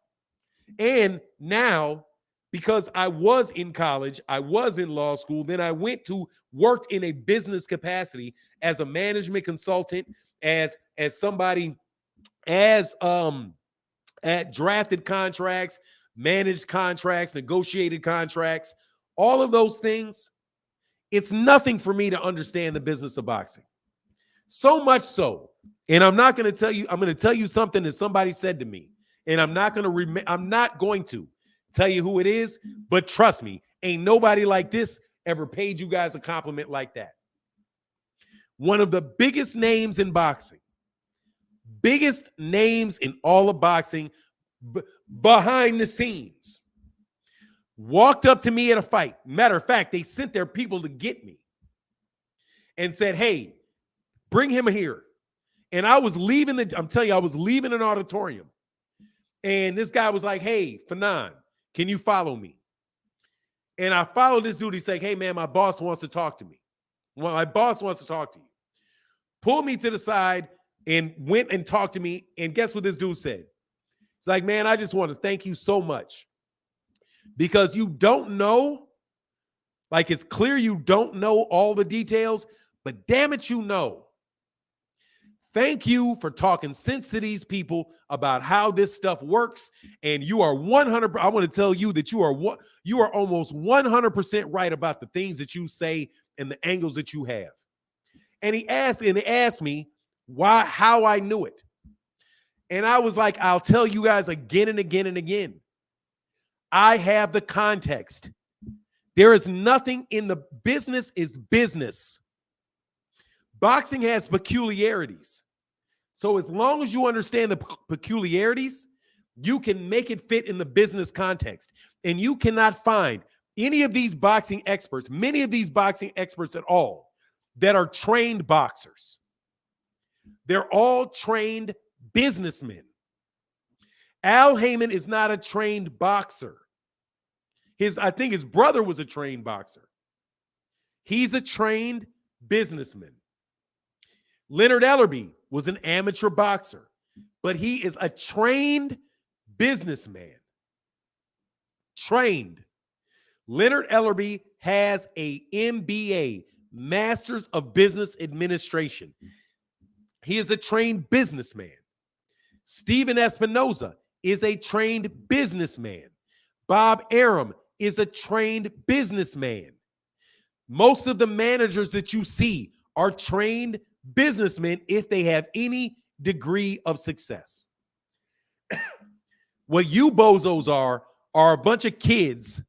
And now, because I was in college, I was in law school, then I worked in a business capacity as a management consultant, as somebody, at drafted contracts, managed contracts, negotiated contracts, all of those things. It's nothing for me to understand the business of boxing. So much so, and I'm not going to tell you, I'm going to tell you something that somebody said to me, and I'm not going to tell you who it is, but trust me, ain't nobody like this ever paid you guys a compliment like that. One of the biggest names in boxing, biggest names in all of boxing, behind the scenes, walked up to me at a fight. Matter of fact, they sent their people to get me and said, hey, bring him here. And I was leaving I was leaving an auditorium. And this guy was like, hey, Fanon, can you follow me? And I followed this dude. He's like, hey, man, my boss wants to talk to me. Well, my boss wants to talk to you. Pulled me to the side and went and talked to me. And guess what this dude said? It's like, man, I just want to thank you so much, because you don't know, like, it's clear you don't know all the details, but damn it, you know. Thank you for talking sense to these people about how this stuff works. And you are 100%. I want to tell you that you are almost 100% right about the things that you say and the angles that you have. And he asked me how I knew it. And I was like, I'll tell you guys again and again and again. I have the context. There is nothing in the business is business. Boxing has peculiarities. So as long as you understand the peculiarities, you can make it fit in the business context. And you cannot find any of these boxing experts, many of these boxing experts at all, that are trained boxers. They're all trained businessmen. Al Heyman is not a trained boxer. I think his brother was a trained boxer. He's a trained businessman. Leonard Ellerbe was an amateur boxer, but he is a trained businessman, trained. Leonard Ellerbe has a MBA, Masters of Business Administration. He is a trained businessman. Steven Espinoza is a trained businessman. Bob Arum is a trained businessman. Most of the managers that you see are trained businessmen if they have any degree of success. What you bozos are a bunch of kids,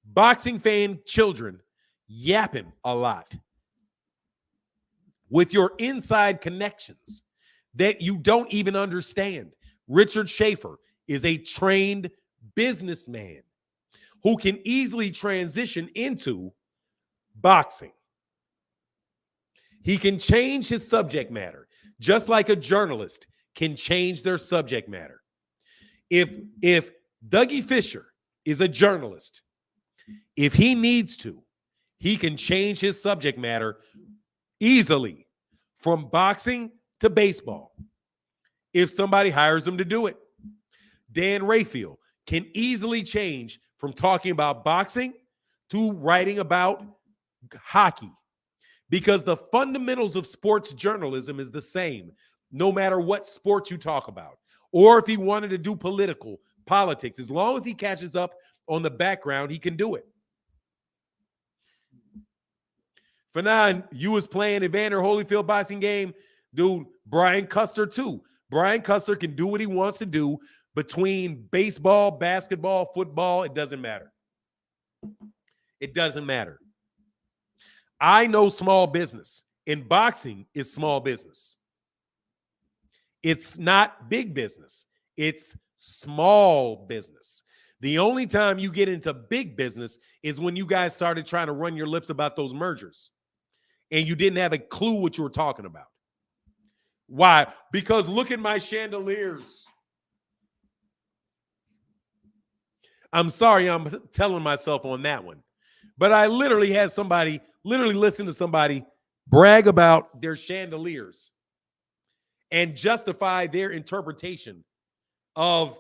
boxing fan children, yapping a lot with your inside connections that you don't even understand. Richard Schaefer is a trained businessman who can easily transition into boxing. He can change his subject matter, just like a journalist can change their subject matter. If Dougie Fisher is a journalist, if he needs to, he can change his subject matter easily from boxing to baseball if somebody hires him to do it. Dan Rayfield can easily change from talking about boxing to writing about hockey because the fundamentals of sports journalism is the same no matter what sport you talk about. Or if he wanted to do politics, as long as he catches up on the background, he can do it. Fanon, you was playing Evander Holyfield boxing game. Dude, Brian Custer too. Brian Custer can do what he wants to do between baseball, basketball, football. It doesn't matter. It doesn't matter. I know small business. And boxing is small business. It's not big business. It's small business. The only time you get into big business is when you guys started trying to run your lips about those mergers and you didn't have a clue what you were talking about. Why? Because look at my chandeliers. I'm sorry I'm telling myself on that one. But I literally had somebody, listen to somebody brag about their chandeliers and justify their interpretation of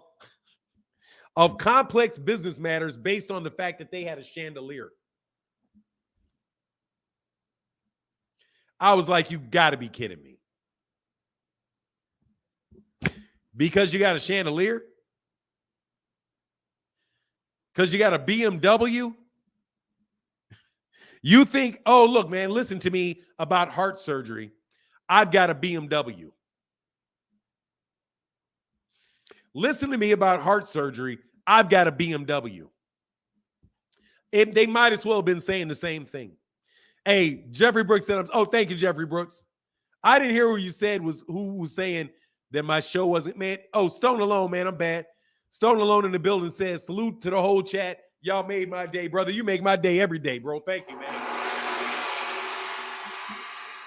complex business matters based on the fact that they had a chandelier. I was like, you got to be kidding me. Because you got a chandelier? Because you got a BMW? You think, oh, look, man, listen to me about heart surgery. I've got a BMW. Listen to me about heart surgery. I've got a BMW. They might as well have been saying the same thing. Hey, Jeffrey Brooks said, oh, thank you, Jeffrey Brooks. I didn't hear what you said who was saying that my show wasn't, man. Oh, Stone Alone, man, I'm bad. Stone Alone in the building says, salute to the whole chat. Y'all made my day, brother. You make my day every day, bro. Thank you,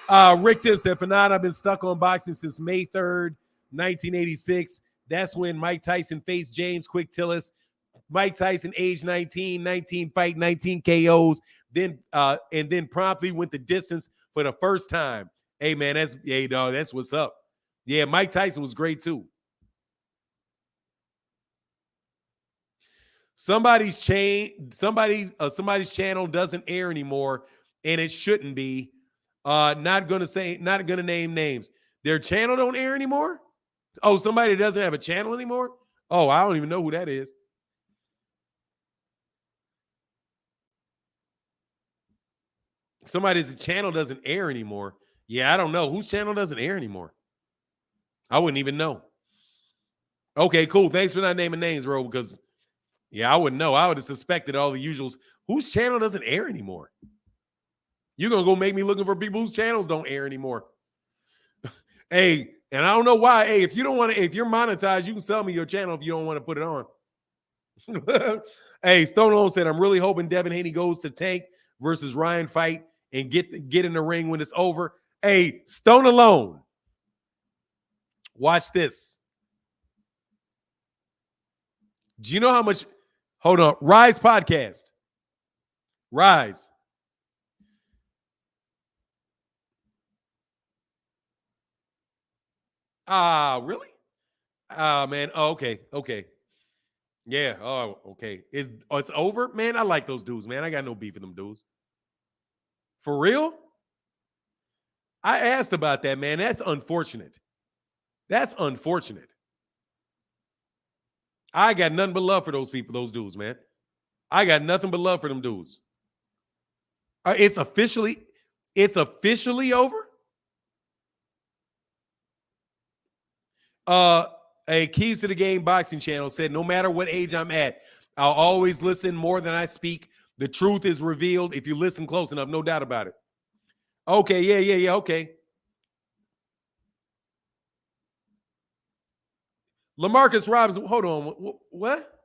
man. Rick Tim said, Fanon, I've been stuck on boxing since May 3rd, 1986. That's when Mike Tyson faced James Quick Tillis. Mike Tyson, age 19 fight, 19 KOs, and then promptly went the distance for the first time. Hey, man, that's what's up. Yeah, Mike Tyson was great too. Somebody's channel doesn't air anymore, and it shouldn't be. Not gonna name names. Their channel don't air anymore. Oh, somebody doesn't have a channel anymore. Oh, I don't even know who that is. Somebody's channel doesn't air anymore. Yeah, I don't know whose channel doesn't air anymore. I wouldn't even know. Okay, cool. Thanks for not naming names, bro. Because yeah, I wouldn't know. I would have suspected all the usuals. Whose channel doesn't air anymore? You're gonna go make me looking for people whose channels don't air anymore. Hey, and I don't know why. Hey, if you don't want to, if you're monetized, you can sell me your channel if you don't want to put it on. Hey, Stone Alone said, I'm really hoping Devin Haney goes to Tank versus Ryan fight and get in the ring when it's over. Hey, Stone Alone. Watch this. Do you know how much? Hold on. Rise podcast. Rise. Really? Man. Oh, okay. Yeah. Oh, okay. It's over, man. I like those dudes, man. I got no beef with them dudes. For real? I asked about that, man. That's unfortunate. That's unfortunate. I got nothing but love for those people, those dudes, man. I got nothing but love for them dudes. It's officially over. A Keys to the Game boxing channel said, no matter what age I'm at, I'll always listen more than I speak. The truth is revealed if you listen close enough, no doubt about it. Okay, yeah, okay. LaMarcus Robinson, hold on. What?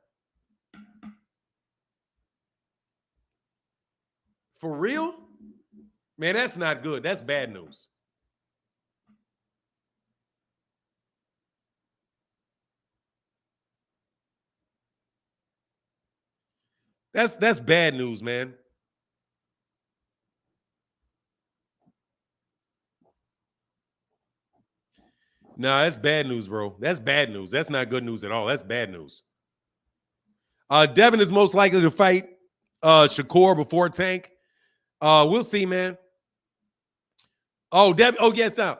For real? Man, that's not good. That's bad news. That's bad news, man. No, that's bad news, bro. That's bad news. That's not good news at all. That's bad news. Devin is most likely to fight Shakur before Tank. We'll see, man. Oh, Devin. Oh, yes, now.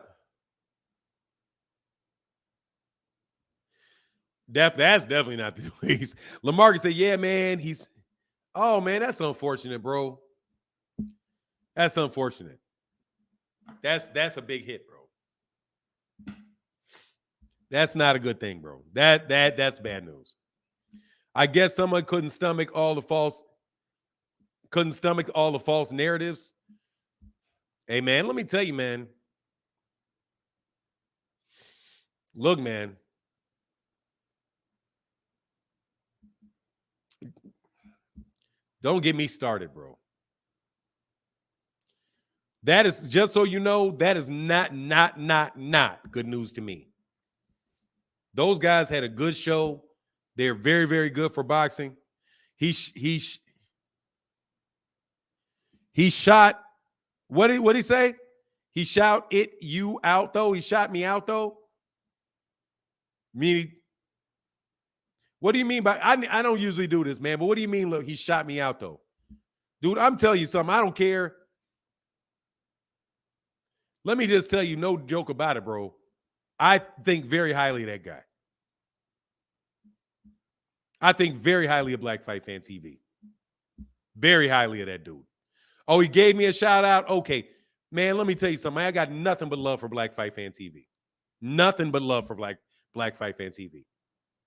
That's definitely not the tweets. LaMarcus said, yeah, man. Oh, man, that's unfortunate, bro. That's unfortunate. That's a big hit, bro. That's not a good thing, bro. That's bad news. I guess someone couldn't stomach all the false narratives. Hey, man, let me tell you, man. Look, man. Don't get me started, bro. That is, just so you know, that is not good news to me. Those guys had a good show. They're very, very good for boxing. He shot. What did he say? He shot you out though. He shot me out though. Meaning, what do you mean by? I don't usually do this, man. But what do you mean? Look, he shot me out though, dude. I'm telling you something. I don't care. Let me just tell you, no joke about it, bro. I think very highly of that guy. I think very highly of Black Fight Fan TV. Very highly of that dude. Oh, he gave me a shout out. Okay, man, let me tell you something. I got nothing but love for Black Fight Fan TV. Nothing but love for Black Fight Fan TV.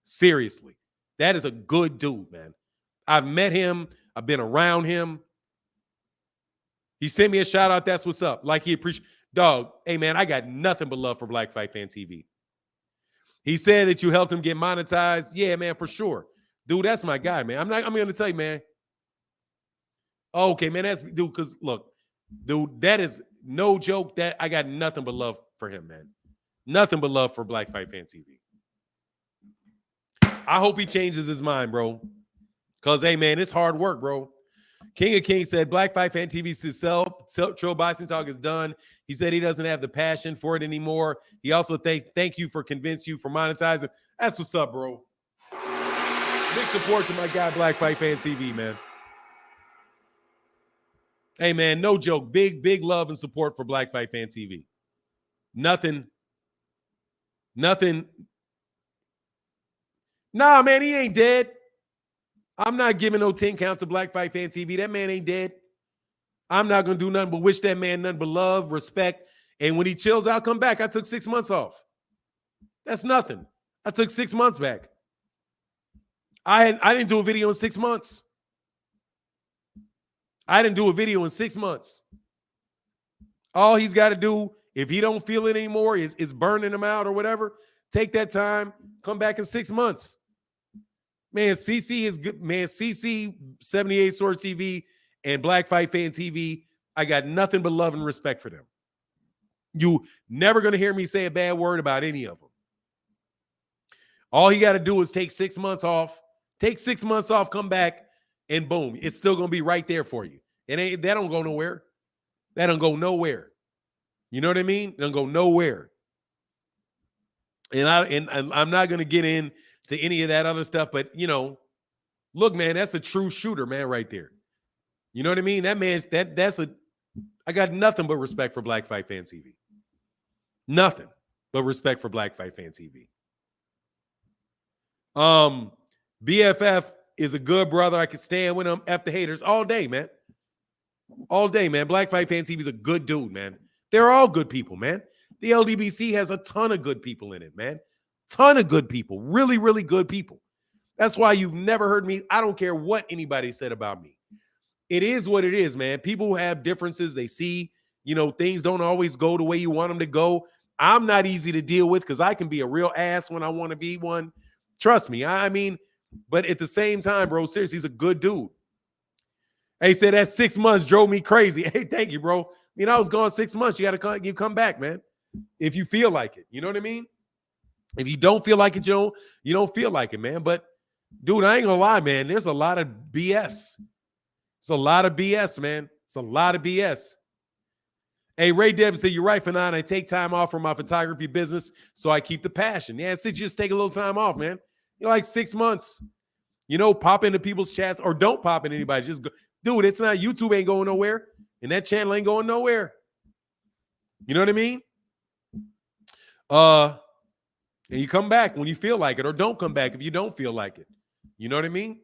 Seriously. That is a good dude, man. I've met him. I've been around him. He sent me a shout out. That's what's up. Like he appreciates. Dog, hey, man, I got nothing but love for Black Fight Fan TV. He said that you helped him get monetized. Yeah, man, for sure. Dude, that's my guy, man. I'm going to tell you, man. Okay, man, that's dude, because look, dude, that is no joke. That I got nothing but love for him, man. Nothing but love for Black Fight Fan TV. I hope he changes his mind, bro. Because, hey, man, it's hard work, bro. King of Kings said Black Fight Fan TV says Trill Boxing Talk is done. He said he doesn't have the passion for it anymore. He also thank you for convincing you for monetizing. That's what's up, bro. Big support to my guy, Black Fight Fan TV, man. Hey, man, no joke. Big love and support for Black Fight Fan TV. Nothing. Nah, man, he ain't dead. I'm not giving no 10 count to Black Fight Fan TV. That man ain't dead. I'm not going to do nothing but wish that man nothing but love, respect. And when he chills out, come back. I took 6 months off. That's nothing. I took 6 months back. I didn't do a video in 6 months. I didn't do a video in 6 months. All he's got to do, if he don't feel it anymore, is burning him out or whatever. Take that time. Come back in 6 months. Man, CC is good. Man, CC, 78 Source TV, and Black Fight Fan TV, I got nothing but love and respect for them. You never going to hear me say a bad word about any of them. All you got to do is take 6 months off. Take 6 months off, come back, and boom, it's still going to be right there for you. That don't go nowhere. That don't go nowhere. You know what I mean? It don't go nowhere. And I'm not going to get in to any of that other stuff. But, you know, look, man, that's a true shooter, man, right there. You know what I mean? That man's I got nothing but respect for Black Fight Fan TV. Nothing but respect for Black Fight Fan TV. BFF is a good brother. I can stand with him. F the haters all day, man. All day, man. Black Fight Fan TV is a good dude, man. They're all good people, man. The LDBC has a ton of good people in it, man. Ton of good people. Really, really good people. That's why you've never heard me. I don't care what anybody said about me. It is what it is, man. People who have differences, they see, you know, things don't always go the way you want them to go. I'm not easy to deal with because I can be a real ass when I want to be one. Trust me. I mean, but at the same time, bro, seriously, he's a good dude. Hey, said that 6 months drove me crazy. Hey, thank you, bro. I mean, I was gone 6 months. You got to come back, man. If you feel like it, you know what I mean? If you don't feel like it, you don't feel like it, man. But dude, I ain't gonna lie, man. There's a lot of BS. It's a lot of BS, man. It's a lot of BS. Hey, Ray Devin said, you're right, Fanon. I take time off from my photography business, so I keep the passion. Yeah, it's just take a little time off, man. You're like 6 months. You know, pop into people's chats or don't pop in anybody. Just go. Dude, it's not, YouTube ain't going nowhere, and that channel ain't going nowhere. You know what I mean? And you come back when you feel like it, or don't come back if you don't feel like it. You know what I mean?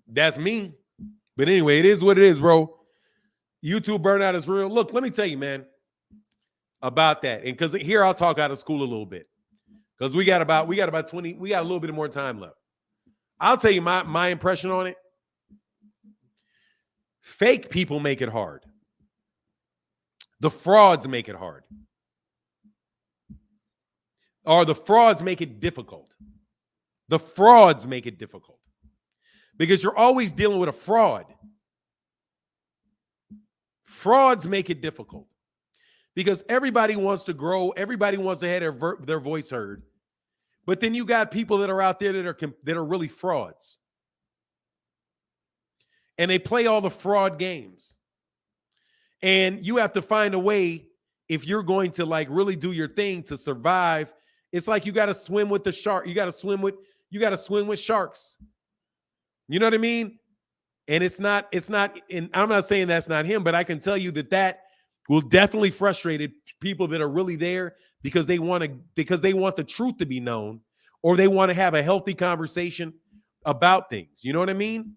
That's me. But anyway, it is what it is, bro. YouTube burnout is real. Look, let me tell you, man, about that. And because here I'll talk out of school a little bit. Because we got about 20, we got a little bit more time left. I'll tell you my impression on it. Fake people make it hard. The frauds make it hard. Or the frauds make it difficult. The frauds make it difficult. Because you're always dealing with a fraud. Frauds make it difficult. Because everybody wants to grow. Everybody wants to have their voice heard. But then you got people that are out there that are really frauds. And they play all the fraud games. And you have to find a way, if you're going to like really do your thing to survive. It's like you got to swim with the shark. You got to swim with sharks. You know what I mean? And it's not, and I'm not saying that's not him, but I can tell you that will definitely frustrate people that are really there because they want the truth to be known, or they want to have a healthy conversation about things. You know what I mean?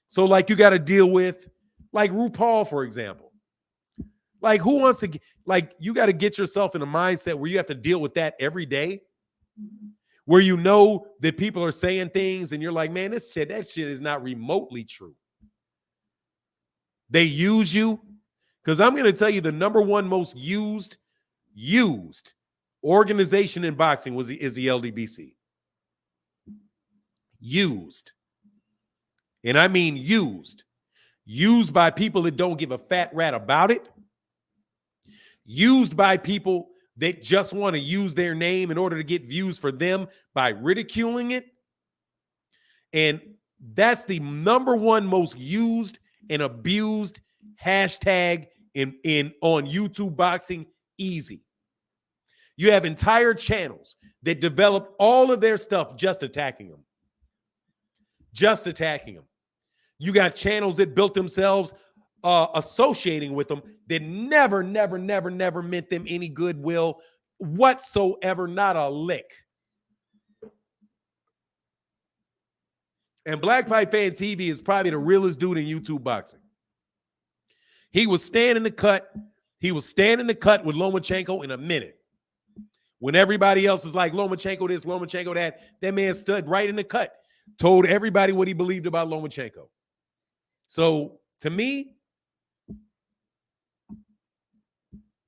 So like you got to deal with like RuPaul, for example. Like who wants to, like you got to get yourself in a mindset where you have to deal with that every day, where you know that people are saying things and you're like, man, that shit is not remotely true. They use you. Because I'm going to tell you the number one most used organization in boxing is the LDBC. Used. And I mean used. Used by people that don't give a fat rat about it. Used by people that just want to use their name in order to get views for them by ridiculing it. And that's the number one most used and abused hashtag on YouTube boxing. Easy. You have entire channels that develop all of their stuff just attacking them. Just attacking them. You got channels that built themselves associating with them that never meant them any goodwill whatsoever, not a lick. And Black Fight Fan TV is probably the realest dude in YouTube boxing. He was standing in the cut. He was standing in the cut with Lomachenko in a minute. When everybody else is like, Lomachenko this, Lomachenko that man stood right in the cut, told everybody what he believed about Lomachenko. So, to me,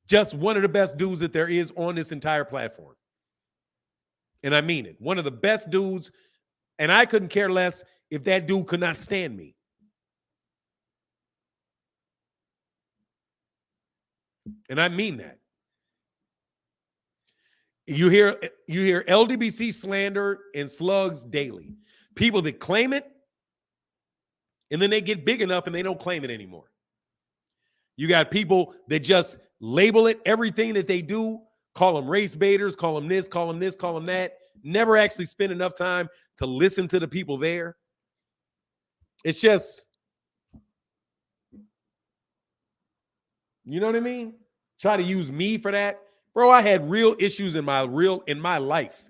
just one of the best dudes that there is on this entire platform. And I mean it. One of the best dudes, and I couldn't care less if that dude could not stand me. And I mean that. You hear LDBC slander and slugs daily. People that claim it, and then they get big enough and they don't claim it anymore. You got people that just label it, everything that they do call them race baiters, call them this, call them this, call them that. Never actually spend enough time to listen to the people there. It's just, you know what I mean? Try to use me for that. Bro, I had real issues in my life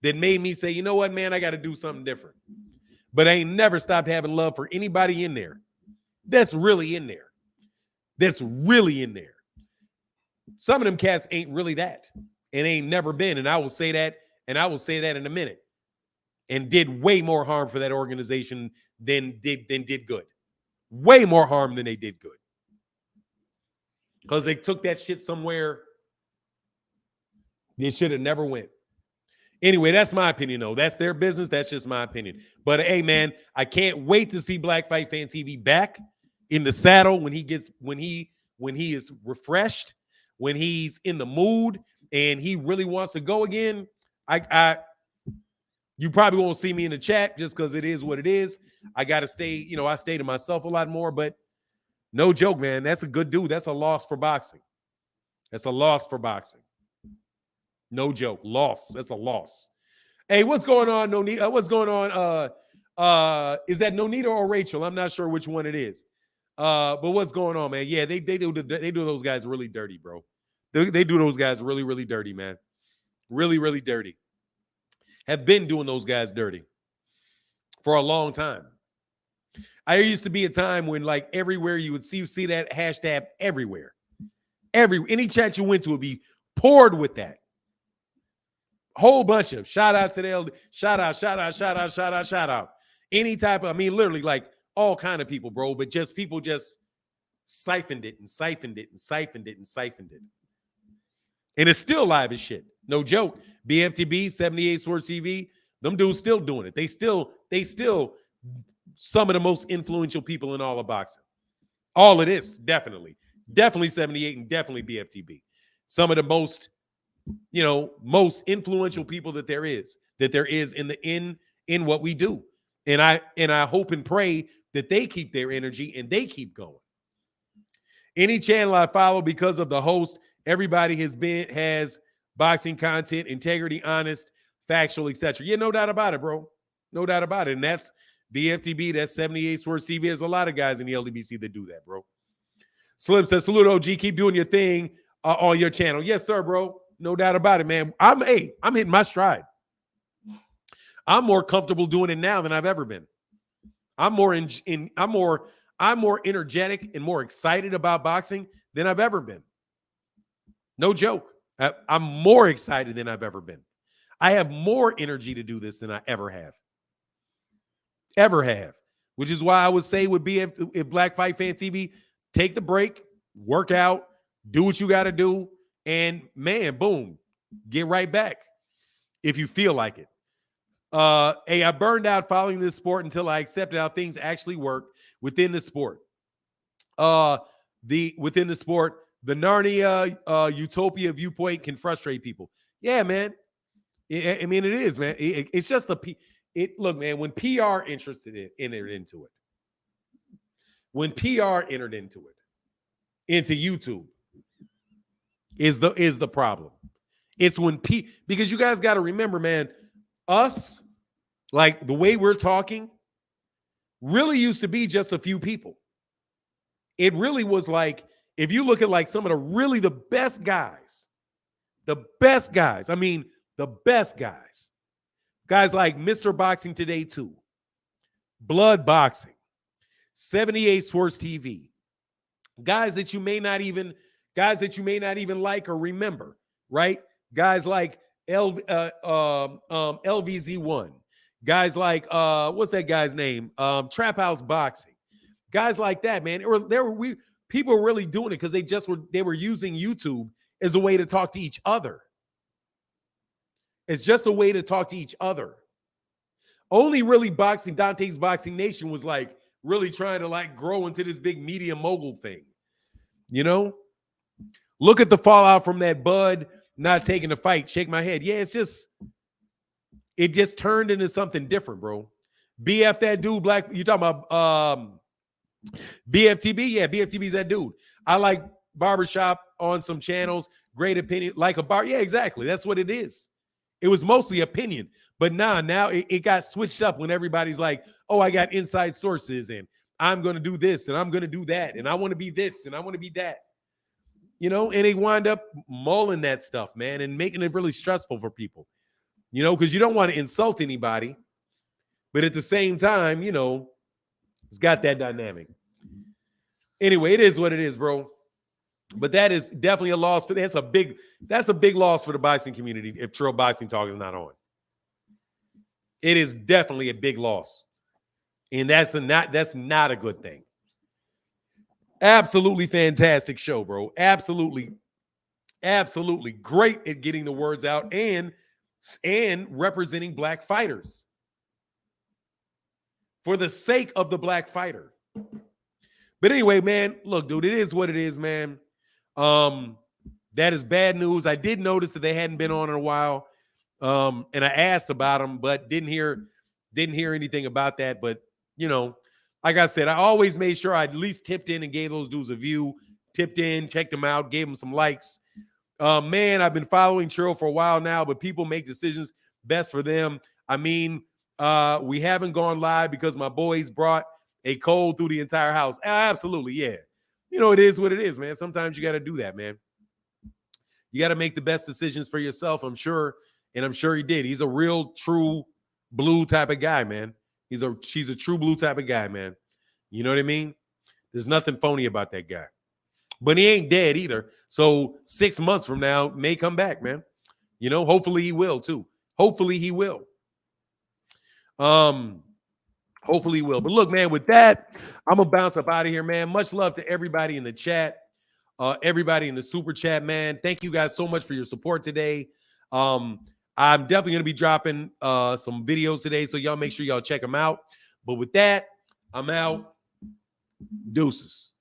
that made me say, you know what, man, I got to do something different. But I ain't never stopped having love for anybody in there that's really in there. That's really in there. Some of them cats ain't really that and ain't never been. And I will say that, and I will say that in a minute. And did way more harm for that organization than did good. Way more harm than they did good. Because they took that shit somewhere they should have never went. Anyway, that's my opinion, though. That's their business. That's just my opinion. But hey, man, I can't wait to see Black Fight Fan TV back in the saddle when he is refreshed, when he's in the mood, and he really wants to go again. You probably won't see me in the chat just because it is what it is. I got to stay, I stay to myself a lot more, but no joke, man. That's a good dude. That's a loss for boxing. That's a loss for boxing. No joke. Loss. That's a loss. Hey, what's going on, Nonita? What's going on? Is that Nonita or Rachel? I'm not sure which one it is. But what's going on, man? Yeah, they do those guys really dirty, bro. They do those guys really, really dirty, man. Really, really dirty. Have been doing those guys dirty for a long time. I used to be a time when, like, everywhere you would see that hashtag everywhere. Any chat you went to would be poured with that. Whole bunch of shout out to the shout out. Any type of, literally like all kind of people, bro. But just people just siphoned it. And it's still live as shit. No joke. BFTB, 78 Sports TV, them dudes still doing it. They still some of the most influential people in all of boxing. All of this, definitely. Definitely 78 and definitely BFTB. Some of the most influential people that there is in what we do. And I hope and pray that they keep their energy and they keep going. Any channel I follow because of the host, everybody has boxing content, integrity, honest, factual, etc. Yeah, no doubt about it, bro. No doubt about it. And that's BFTB, that's 78 Sports TV. There's a lot of guys in the LDBC that do that, bro. Slim says, salute OG, keep doing your thing on your channel. Yes, sir, bro. No doubt about it, man. I'm hitting my stride. I'm more comfortable doing it now than I've ever been. I'm more energetic and more excited about boxing than I've ever been. No joke. I'm more excited than I've ever been. I have more energy to do this than I ever have. Which is why I would say would be if Black Fight Fan TV, take the break, work out, do what you got to do, and man, boom, get right back if you feel like it. I burned out following this sport until I accepted how things actually work within the sport. Within the sport, the Narnia utopia viewpoint can frustrate people. Yeah, man. It is, man. It's just look, man, when PR entered into YouTube is the problem. It's when because you guys got to remember, man, us, like the way we're talking, really used to be just a few people. It really was like, if you look at like some of the best guys, the best guys like Mr. Boxing Today 2, Blood Boxing, 78 Sports TV, guys that you may not even like or remember, right? Guys like LVZ1, guys like what's that guy's name? Trap House Boxing, guys like that, man. People were really doing it because they were using YouTube as a way to talk to each other. It's just a way to talk to each other. Only really Dante's Boxing Nation was like really trying to like grow into this big media mogul thing. Look at the fallout from that Bud not taking the fight. Shake my head. Yeah, it just turned into something different, bro. BF that dude, Black. You talking about BFTB? Yeah, BFTB's that dude. I like Barbershop on some channels. great opinion, like a bar. Yeah, exactly. That's what it is. It was mostly opinion. But now it got switched up when everybody's like, oh, I got inside sources and I'm going to do this and I'm going to do that. And I want to be this and I want to be that. You know, and they wind up mulling that stuff, man, and making it really stressful for people, you know, because you don't want to insult anybody. But at the same time, you know, it's got that dynamic. Anyway, it is what it is, bro. But that is definitely a loss for that's a big loss for the boxing community if Trill Boxing Talk is not on. It is definitely a big loss. And that's not a good thing. Absolutely fantastic show, bro. Absolutely great at getting the words out and representing black fighters for the sake of the black fighter. But anyway, man, look, dude, it is what it is, man. That is bad news. I did notice that they hadn't been on in a while. And I asked about them, but didn't hear anything about that. But, you know, like I said, I always made sure I at least tipped in and gave those dudes a view, tipped in, checked them out, gave them some likes. Man, I've been following Trill for a while now, but people make decisions best for them. I mean, we haven't gone live because my boys brought a cold through the entire house. Absolutely, yeah. You know, it is what it is, man. Sometimes you got to do that, man. You got to make the best decisions for yourself, I'm sure. And I'm sure he did. He's a real, true blue type of guy, man. She's a true blue type of guy, man. You know what I mean? There's nothing phony about that guy. But he ain't dead either. So 6 months from now, may come back, man. You know, hopefully he will too. Hopefully he will. Hopefully he will. But look, man, with that, I'm going to bounce up out of here, man. Much love to everybody in the chat. Everybody in the super chat, man. Thank you guys so much for your support today. I'm definitely going to be dropping some videos today, so y'all make sure y'all check them out. But with that, I'm out. Deuces.